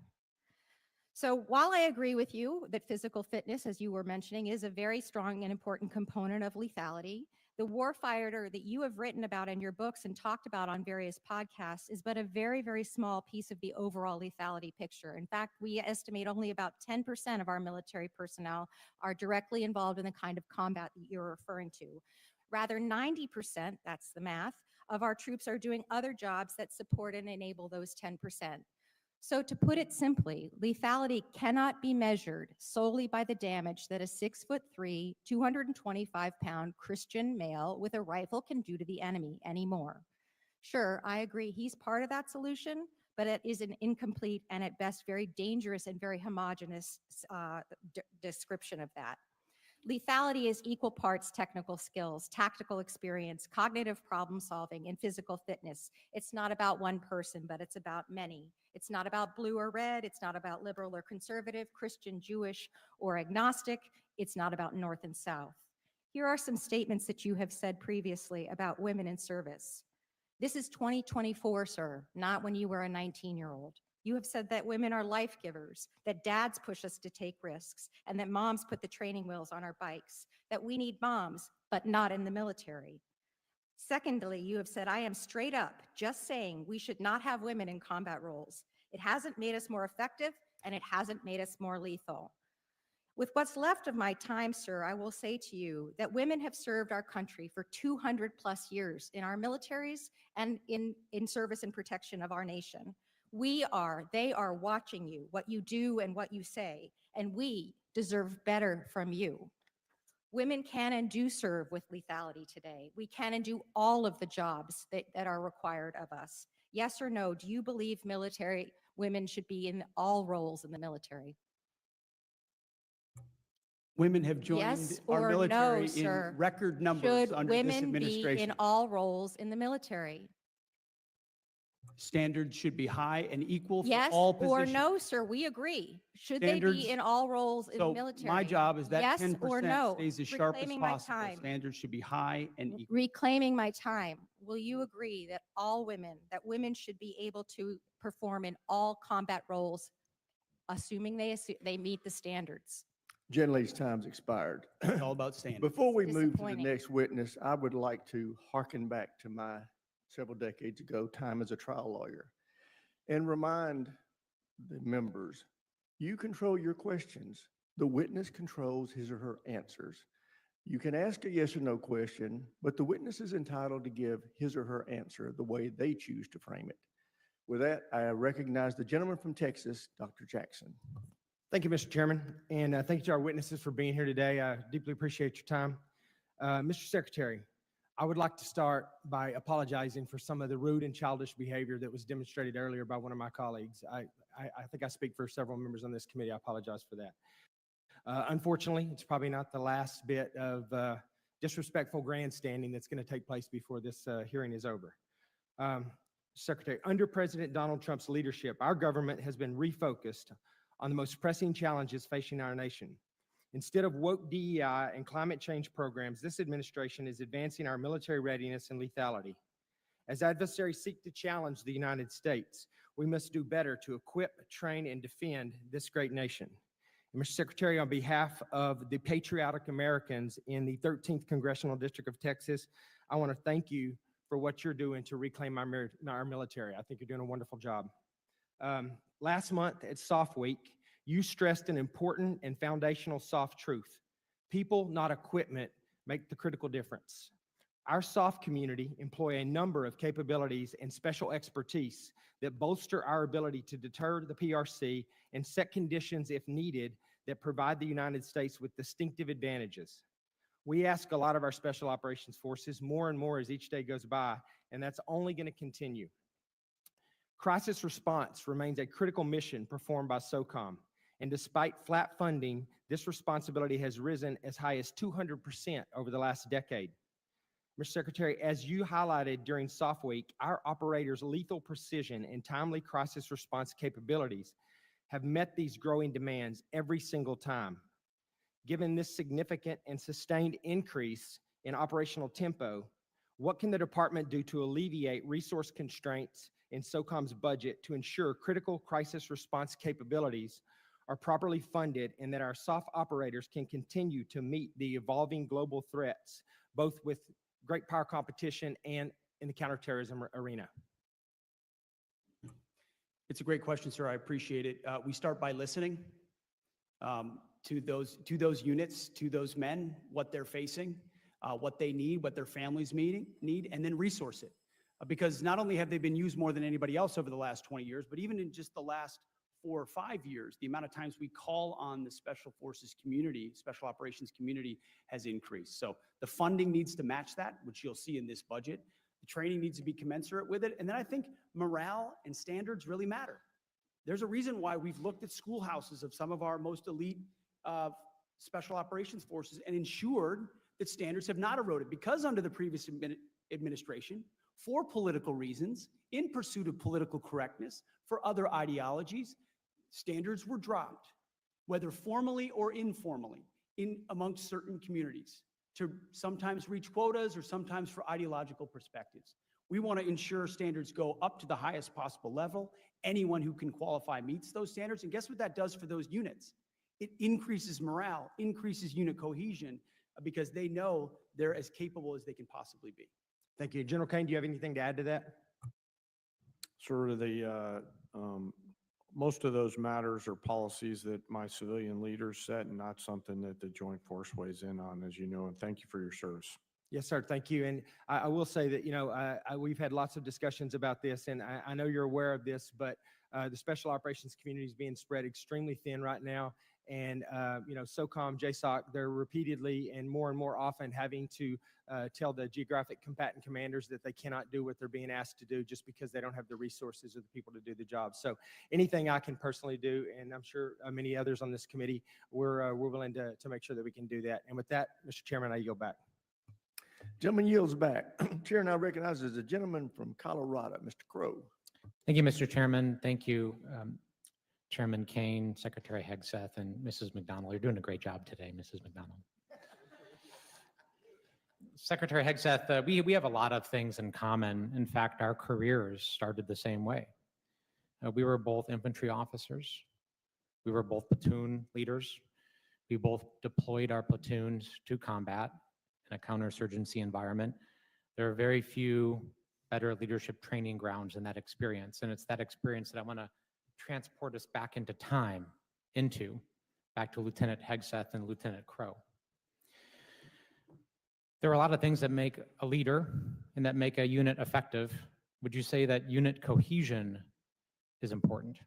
So while I agree with you that physical fitness, as you were mentioning, is a very strong and important component of lethality, the warfighter that you have written about in your books and talked about on various podcasts is but a very, very small piece of the overall lethality picture. In fact, we estimate only about 10% of our military personnel are directly involved in the kind of combat that you're referring to. Rather, 90%, that's the math, of our troops are doing other jobs that support and enable those 10%. So to put it simply, lethality cannot be measured solely by the damage that a 6'3", 225-pound Christian male with a rifle can do to the enemy anymore. Sure, I agree he's part of that solution, but it is an incomplete and at best very dangerous and very homogeneous description of that. Lethality is equal parts technical skills, tactical experience, cognitive problem solving, and physical fitness. It's not about one person, but it's about many. It's not about blue or red. It's not about liberal or conservative, Christian, Jewish, or agnostic. It's not about North and South. Here are some statements that you have said previously about women in service. This is 2024, sir, not when you were a 19-year-old. You have said that women are life givers, that dads push us to take risks, and that moms put the training wheels on our bikes, that we need moms, but not in the military. Secondly, you have said, I am straight up just saying we should not have women in combat roles. It hasn't made us more effective, and it hasn't made us more lethal. With what's left of my time, sir, I will say to you that women have served our country for 200+ years in our militaries and in service and protection of our nation. They are watching you, what you do and what you say, and we deserve better from you. Women can and do serve with lethality today. We can and do all of the jobs that are required of us. Yes or no, do you believe military women should be in all roles in the military? Women have joined Yes our or military no, in sir? record numbers Should under this women be administration. in all roles in the military? Standards should be high and equal for Yes all or positions. no, sir? We agree. Should they Standards- be in all roles in the So military? my job is that Yes 10% or no? stays as sharp as Reclaiming my possible. time. Standards should be high and equal. Reclaiming my time. Will you agree that that women should be able to perform in all combat roles, assuming they meet the standards? Gentlelady's time's expired. It's all about standards. Before we move to the Disappointing. next witness, I would like to hearken back to my several decades ago time as a trial lawyer and remind the members, you control your questions. The witness controls his or her answers. You can ask a yes or no question, but the witness is entitled to give his or her answer the way they choose to frame it. With that, I recognize the gentleman from Texas, Dr. Jackson. Thank you, Mr. Chairman, and thank you to our witnesses for being here today. I deeply appreciate your time. Mr. Secretary, I would like to start by apologizing for some of the rude and childish behavior that was demonstrated earlier by one of my colleagues. I think I speak for several members on this committee. I apologize for that. Unfortunately, it's probably not the last bit of disrespectful grandstanding that's going to take place before this hearing is over. Secretary, under President Donald Trump's leadership, our government has been refocused on the most pressing challenges facing our nation. Instead of woke DEI and climate change programs, this administration is advancing our military readiness and lethality. As adversaries seek to challenge the United States, we must do better to equip, train, and defend this great nation. And Mr. Secretary, on behalf of the patriotic Americans in the 13th Congressional District of Texas, I want to thank you for what you're doing to reclaim our military. I think you're doing a wonderful job. Last month at SOF Week, you stressed an important and foundational SOF truth. People, not equipment, make the critical difference. Our SOF community employ a number of capabilities and special expertise that bolster our ability to deter the PRC and set conditions, if needed, that provide the United States with distinctive advantages. We ask a lot of our special operations forces more and more as each day goes by, and that's only going to continue. Crisis response remains a critical mission performed by SOCOM, and despite flat funding, this responsibility has risen as high as 200% over the last decade. Mr. Secretary, as you highlighted during SOF Week, our operators' lethal precision and timely crisis response capabilities have met these growing demands every single time. Given this significant and sustained increase in operational tempo, what can the department do to alleviate resource constraints in SOCOM's budget to ensure critical crisis response capabilities are properly funded and that our SOF operators can continue to meet the evolving global threats, both with great power competition and in the counterterrorism arena? It's a great question, sir. I appreciate it. We start by listening to those units, to those men, what they're facing, what they need, what their families need, and then resource it. Because not only have they been used more than anybody else over the last 20 years, but even in just the last 4 or 5 years, the amount of times we call on the special forces community, special operations community has increased. So the funding needs to match that, which you'll see in this budget. The training needs to be commensurate with it. And then I think morale and standards really matter. There's a reason why we've looked at schoolhouses of some of our most elite special operations forces and ensured that standards have not eroded, because under the previous administration, for political reasons, in pursuit of political correctness, for other ideologies, standards were dropped, whether formally or informally, amongst certain communities, to sometimes reach quotas or sometimes for ideological perspectives. We want to ensure standards go up to the highest possible level. Anyone who can qualify meets those standards. And guess what that does for those units? It increases morale, increases unit cohesion, because they know they're as capable as they can possibly be. Thank you. General Caine, do you have anything to add to that? Sort of most of those matters are policies that my civilian leaders set and not something that the Joint Force weighs in on, as you know, and thank you for your service. Yes, sir. Thank you. And I will say that, we've had lots of discussions about this, and I know you're aware of this, but the special operations community is being spread extremely thin right now. And, SOCOM, JSOC, they're repeatedly and more often having to tell the geographic combatant commanders that they cannot do what they're being asked to do just because they don't have the resources or the people to do the job. So anything I can personally do, and I'm sure many others on this committee, we're willing to make sure that we can do that. And with that, Mr. Chairman, I yield back. Gentleman yields back. Chair now recognizes the gentleman from Colorado, Mr. Crow. Thank you, Mr. Chairman. Thank you, Chairman Caine, Secretary Hegseth, and Mrs. McDonald. You're doing a great job today, Mrs. McDonald. Secretary Hegseth, we have a lot of things in common. In fact, our careers started the same way. We were both infantry officers. We were both platoon leaders. We both deployed our platoons to combat in a counterinsurgency environment. There are very few better leadership training grounds than that experience, and it's that experience that I want to transport us back into time, back to Lieutenant Hegseth and Lieutenant Crow. There are a lot of things that make a leader and that make a unit effective. Would you say that unit cohesion is important?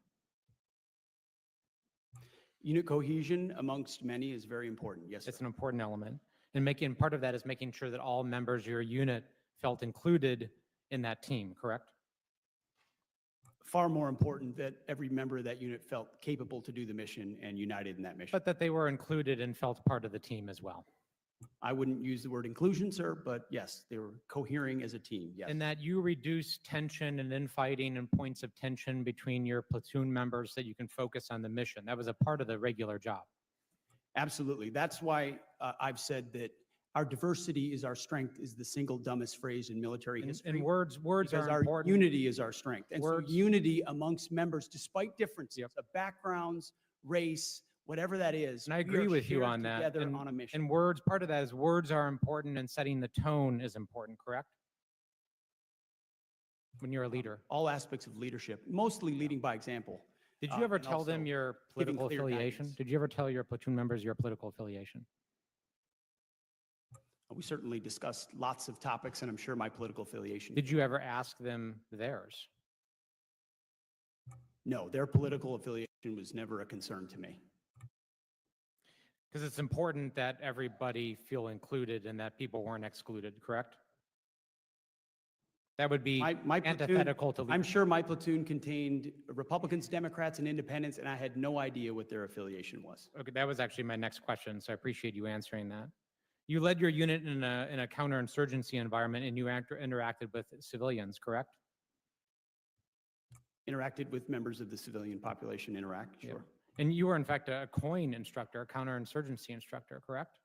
Unit cohesion amongst many is very important, yes, sir. It's an important element. And part of that is making sure that all members of your unit felt included in that team, correct? Far more important that every member of that unit felt capable to do the mission and united in that mission. But that they were included and felt part of the team as well. I wouldn't use the word inclusion, sir, but yes, they were cohering as a team, yes. And that you reduce tension and infighting and points of tension between your platoon members so that you can focus on the mission. That was a part of the regular job. Absolutely. That's why I've said that our diversity is our strength is the single dumbest phrase in military history. And words are our important. Unity is our strength. And so unity amongst members, despite differences of backgrounds, race, whatever that is. And I we agree are with you shared on that. Together And, on a mission. and words, part of that is words are important and setting the tone is important, correct? When you're a leader. All aspects of leadership, mostly leading by example. Did you ever and tell them also your giving political clear affiliation? guidance. Did you ever tell your platoon members your political affiliation? We certainly discussed lots of topics, and I'm sure my political affiliation. Did you ever ask them theirs? No, their political affiliation was never a concern to me. Because it's important that everybody feel included and that people weren't excluded, correct? That would be My platoon, antithetical to I'm sure my platoon contained Republicans, Democrats, and independents, and I had no idea what their affiliation was. Okay, that was actually my next question, so I appreciate you answering that. You led your unit in a counterinsurgency environment and you interacted with civilians, correct? Interacted with members of the civilian population, interact, sure. And you were in fact a Caine instructor, a counterinsurgency instructor, correct?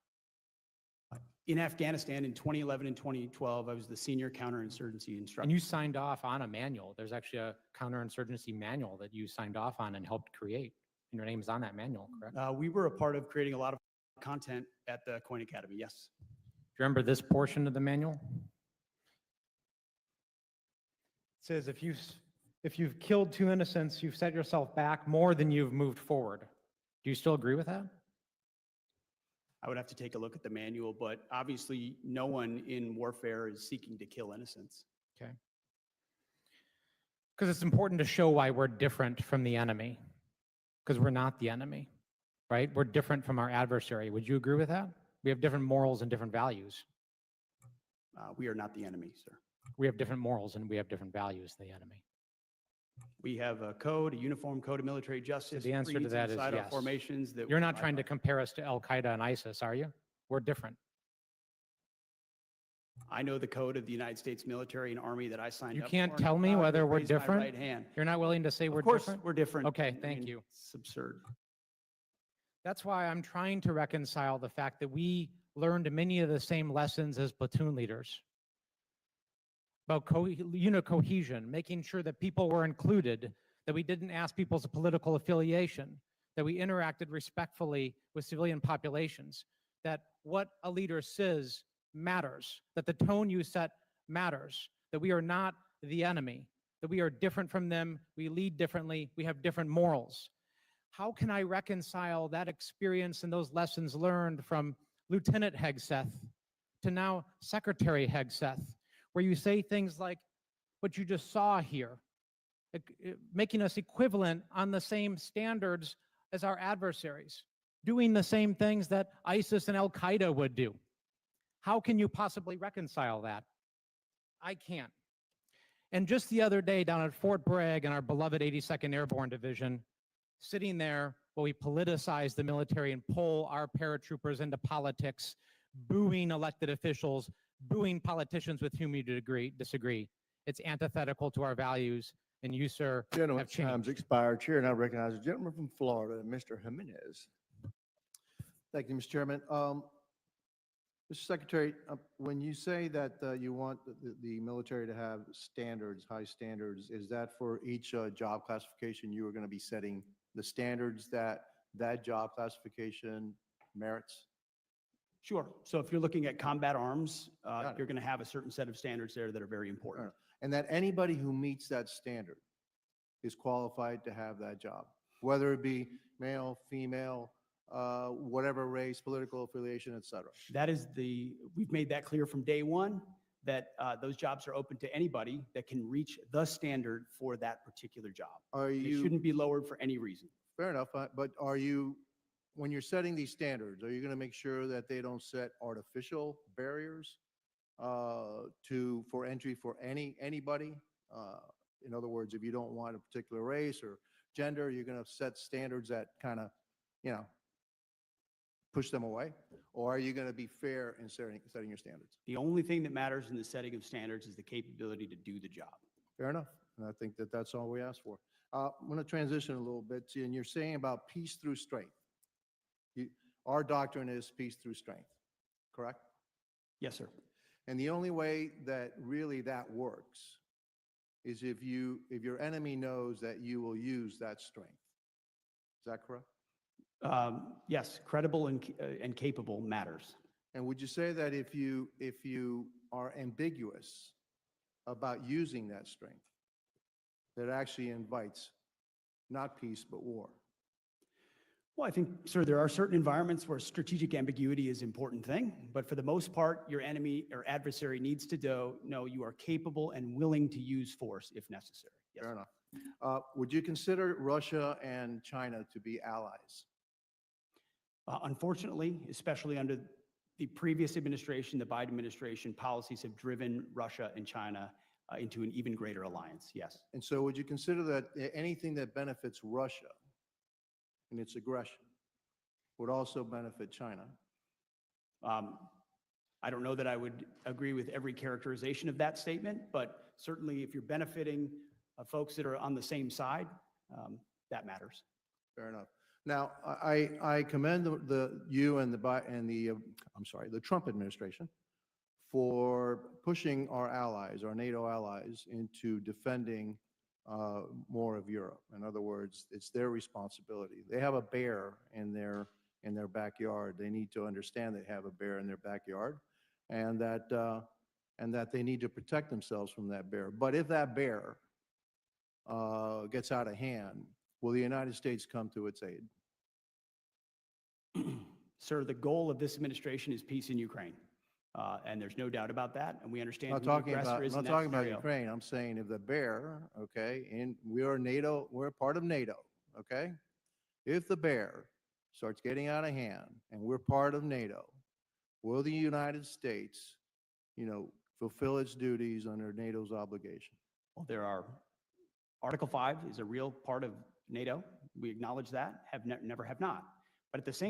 In Afghanistan in 2011 and 2012, I was the senior counterinsurgency instructor. And you signed off on a manual. There's actually a counterinsurgency manual that you signed off on and helped create. And your name's on that manual, correct? We were a part of creating a lot of content at the Caine Academy, yes. Do you remember this portion of the manual? It says if you've killed 2 innocents, you've set yourself back more than you've moved forward. Do you still agree with that? I would have to take a look at the manual, but obviously no one in warfare is seeking to kill innocents. Okay. Because it's important to show why we're different from the enemy. Because we're not the enemy, right? We're different from our adversary. Would you agree with that? We have different morals and different values. We are not the enemy, sir. We have different morals and we have different values than the enemy. We have a code, a uniform code of military justice. The answer to creeds that is inside our yes. formations that You're we not abide trying by. to compare us to Al-Qaeda and ISIS, are you? We're different. I know the code of the United States military and army that I signed You up can't for. tell me God whether we're raised my different? right hand. You're not willing to say we're Of course, different? we're different. Okay, I thank mean, you. It's absurd. That's why I'm trying to reconcile the fact that we learned many of the same lessons as platoon leaders about unit cohesion, making sure that people were included, that we didn't ask people's political affiliation, that we interacted respectfully with civilian populations, that what a leader says matters, that the tone you set matters, that we are not the enemy, that we are different from them, we lead differently, we have different morals. How can I reconcile that experience and those lessons learned from Lieutenant Hegseth to now Secretary Hegseth, where you say things like what you just saw here, making us equivalent on the same standards as our adversaries, doing the same things that ISIS and Al-Qaeda would do? How can you possibly reconcile that? I can't. And just the other day down at Fort Bragg in our beloved 82nd Airborne Division, sitting there while we politicize the military and pull our paratroopers into politics, booing elected officials, booing politicians with whom you disagree. It's antithetical to our values, and you, sir, Gentlemen, have changed. time's expired. Chair now recognizes the gentleman from Florida, Mr. Jimenez. Thank you, Mr. Chairman. Mr. Secretary, when you say that you want the military to have standards, high standards, is that for each job classification you are going to be setting the standards that that job classification merits? Sure. So if you're looking at combat arms, you're going to have a certain set of standards there that are very important. And that anybody who meets that standard is qualified to have that job, whether it be male, female, whatever race, political affiliation, et cetera. That is we've made that clear from day one, that those jobs are open to anybody that can reach the standard for that particular job. It shouldn't be lowered for any reason. Fair enough, but are you, when you're setting these standards, are you going to make sure that they don't set artificial barriers for entry for anybody? In other words, if you don't want a particular race or gender, you're going to set standards that kind of, push them away? Or are you going to be fair in setting your standards? The only thing that matters in the setting of standards is the capability to do the job. Fair enough. And I think that that's all we ask for. I'm going to transition a little bit, and you're saying about peace through strength. Our doctrine is peace through strength, correct? Yes, sir. And the only way that really that works is if your enemy knows that you will use that strength. Is that correct? Yes, credible and capable matters. And would you say that if you are ambiguous about using that strength, that actually invites not peace, but war? Well, I think, sir, there are certain environments where strategic ambiguity is an important thing, but for the most part, your enemy or adversary needs to know you are capable and willing to use force if necessary. Yes. Fair enough. Would you consider Russia and China to be allies? Unfortunately, especially under the previous administration, the Biden administration, policies have driven Russia and China into an even greater alliance. Yes. And so would you consider that anything that benefits Russia and its aggression would also benefit China? I don't know that I would agree with every characterization of that statement, but certainly if you're benefiting folks that are on the same side, that matters. Fair enough. Now, I commend you and the Trump administration for pushing our allies, our NATO allies, into defending more of Europe. In other words, it's their responsibility. They have a bear in their backyard. They need to understand they have a bear in their backyard, and that they need to protect themselves from that bear. But if that bear gets out of hand, will the United States come to its aid? Sir, the goal of this administration is peace in Ukraine. And there's no doubt about that. And we understand I'm who not the talking aggressor is in that about scenario. Ukraine. I'm saying if the bear, okay, and we are NATO, we're part of NATO, okay? If the bear starts getting out of hand and we're part of NATO, will the United States, fulfill its duties under NATO's obligation? Well, Article 5 is a real part of NATO. We acknowledge that, never have not. But at the same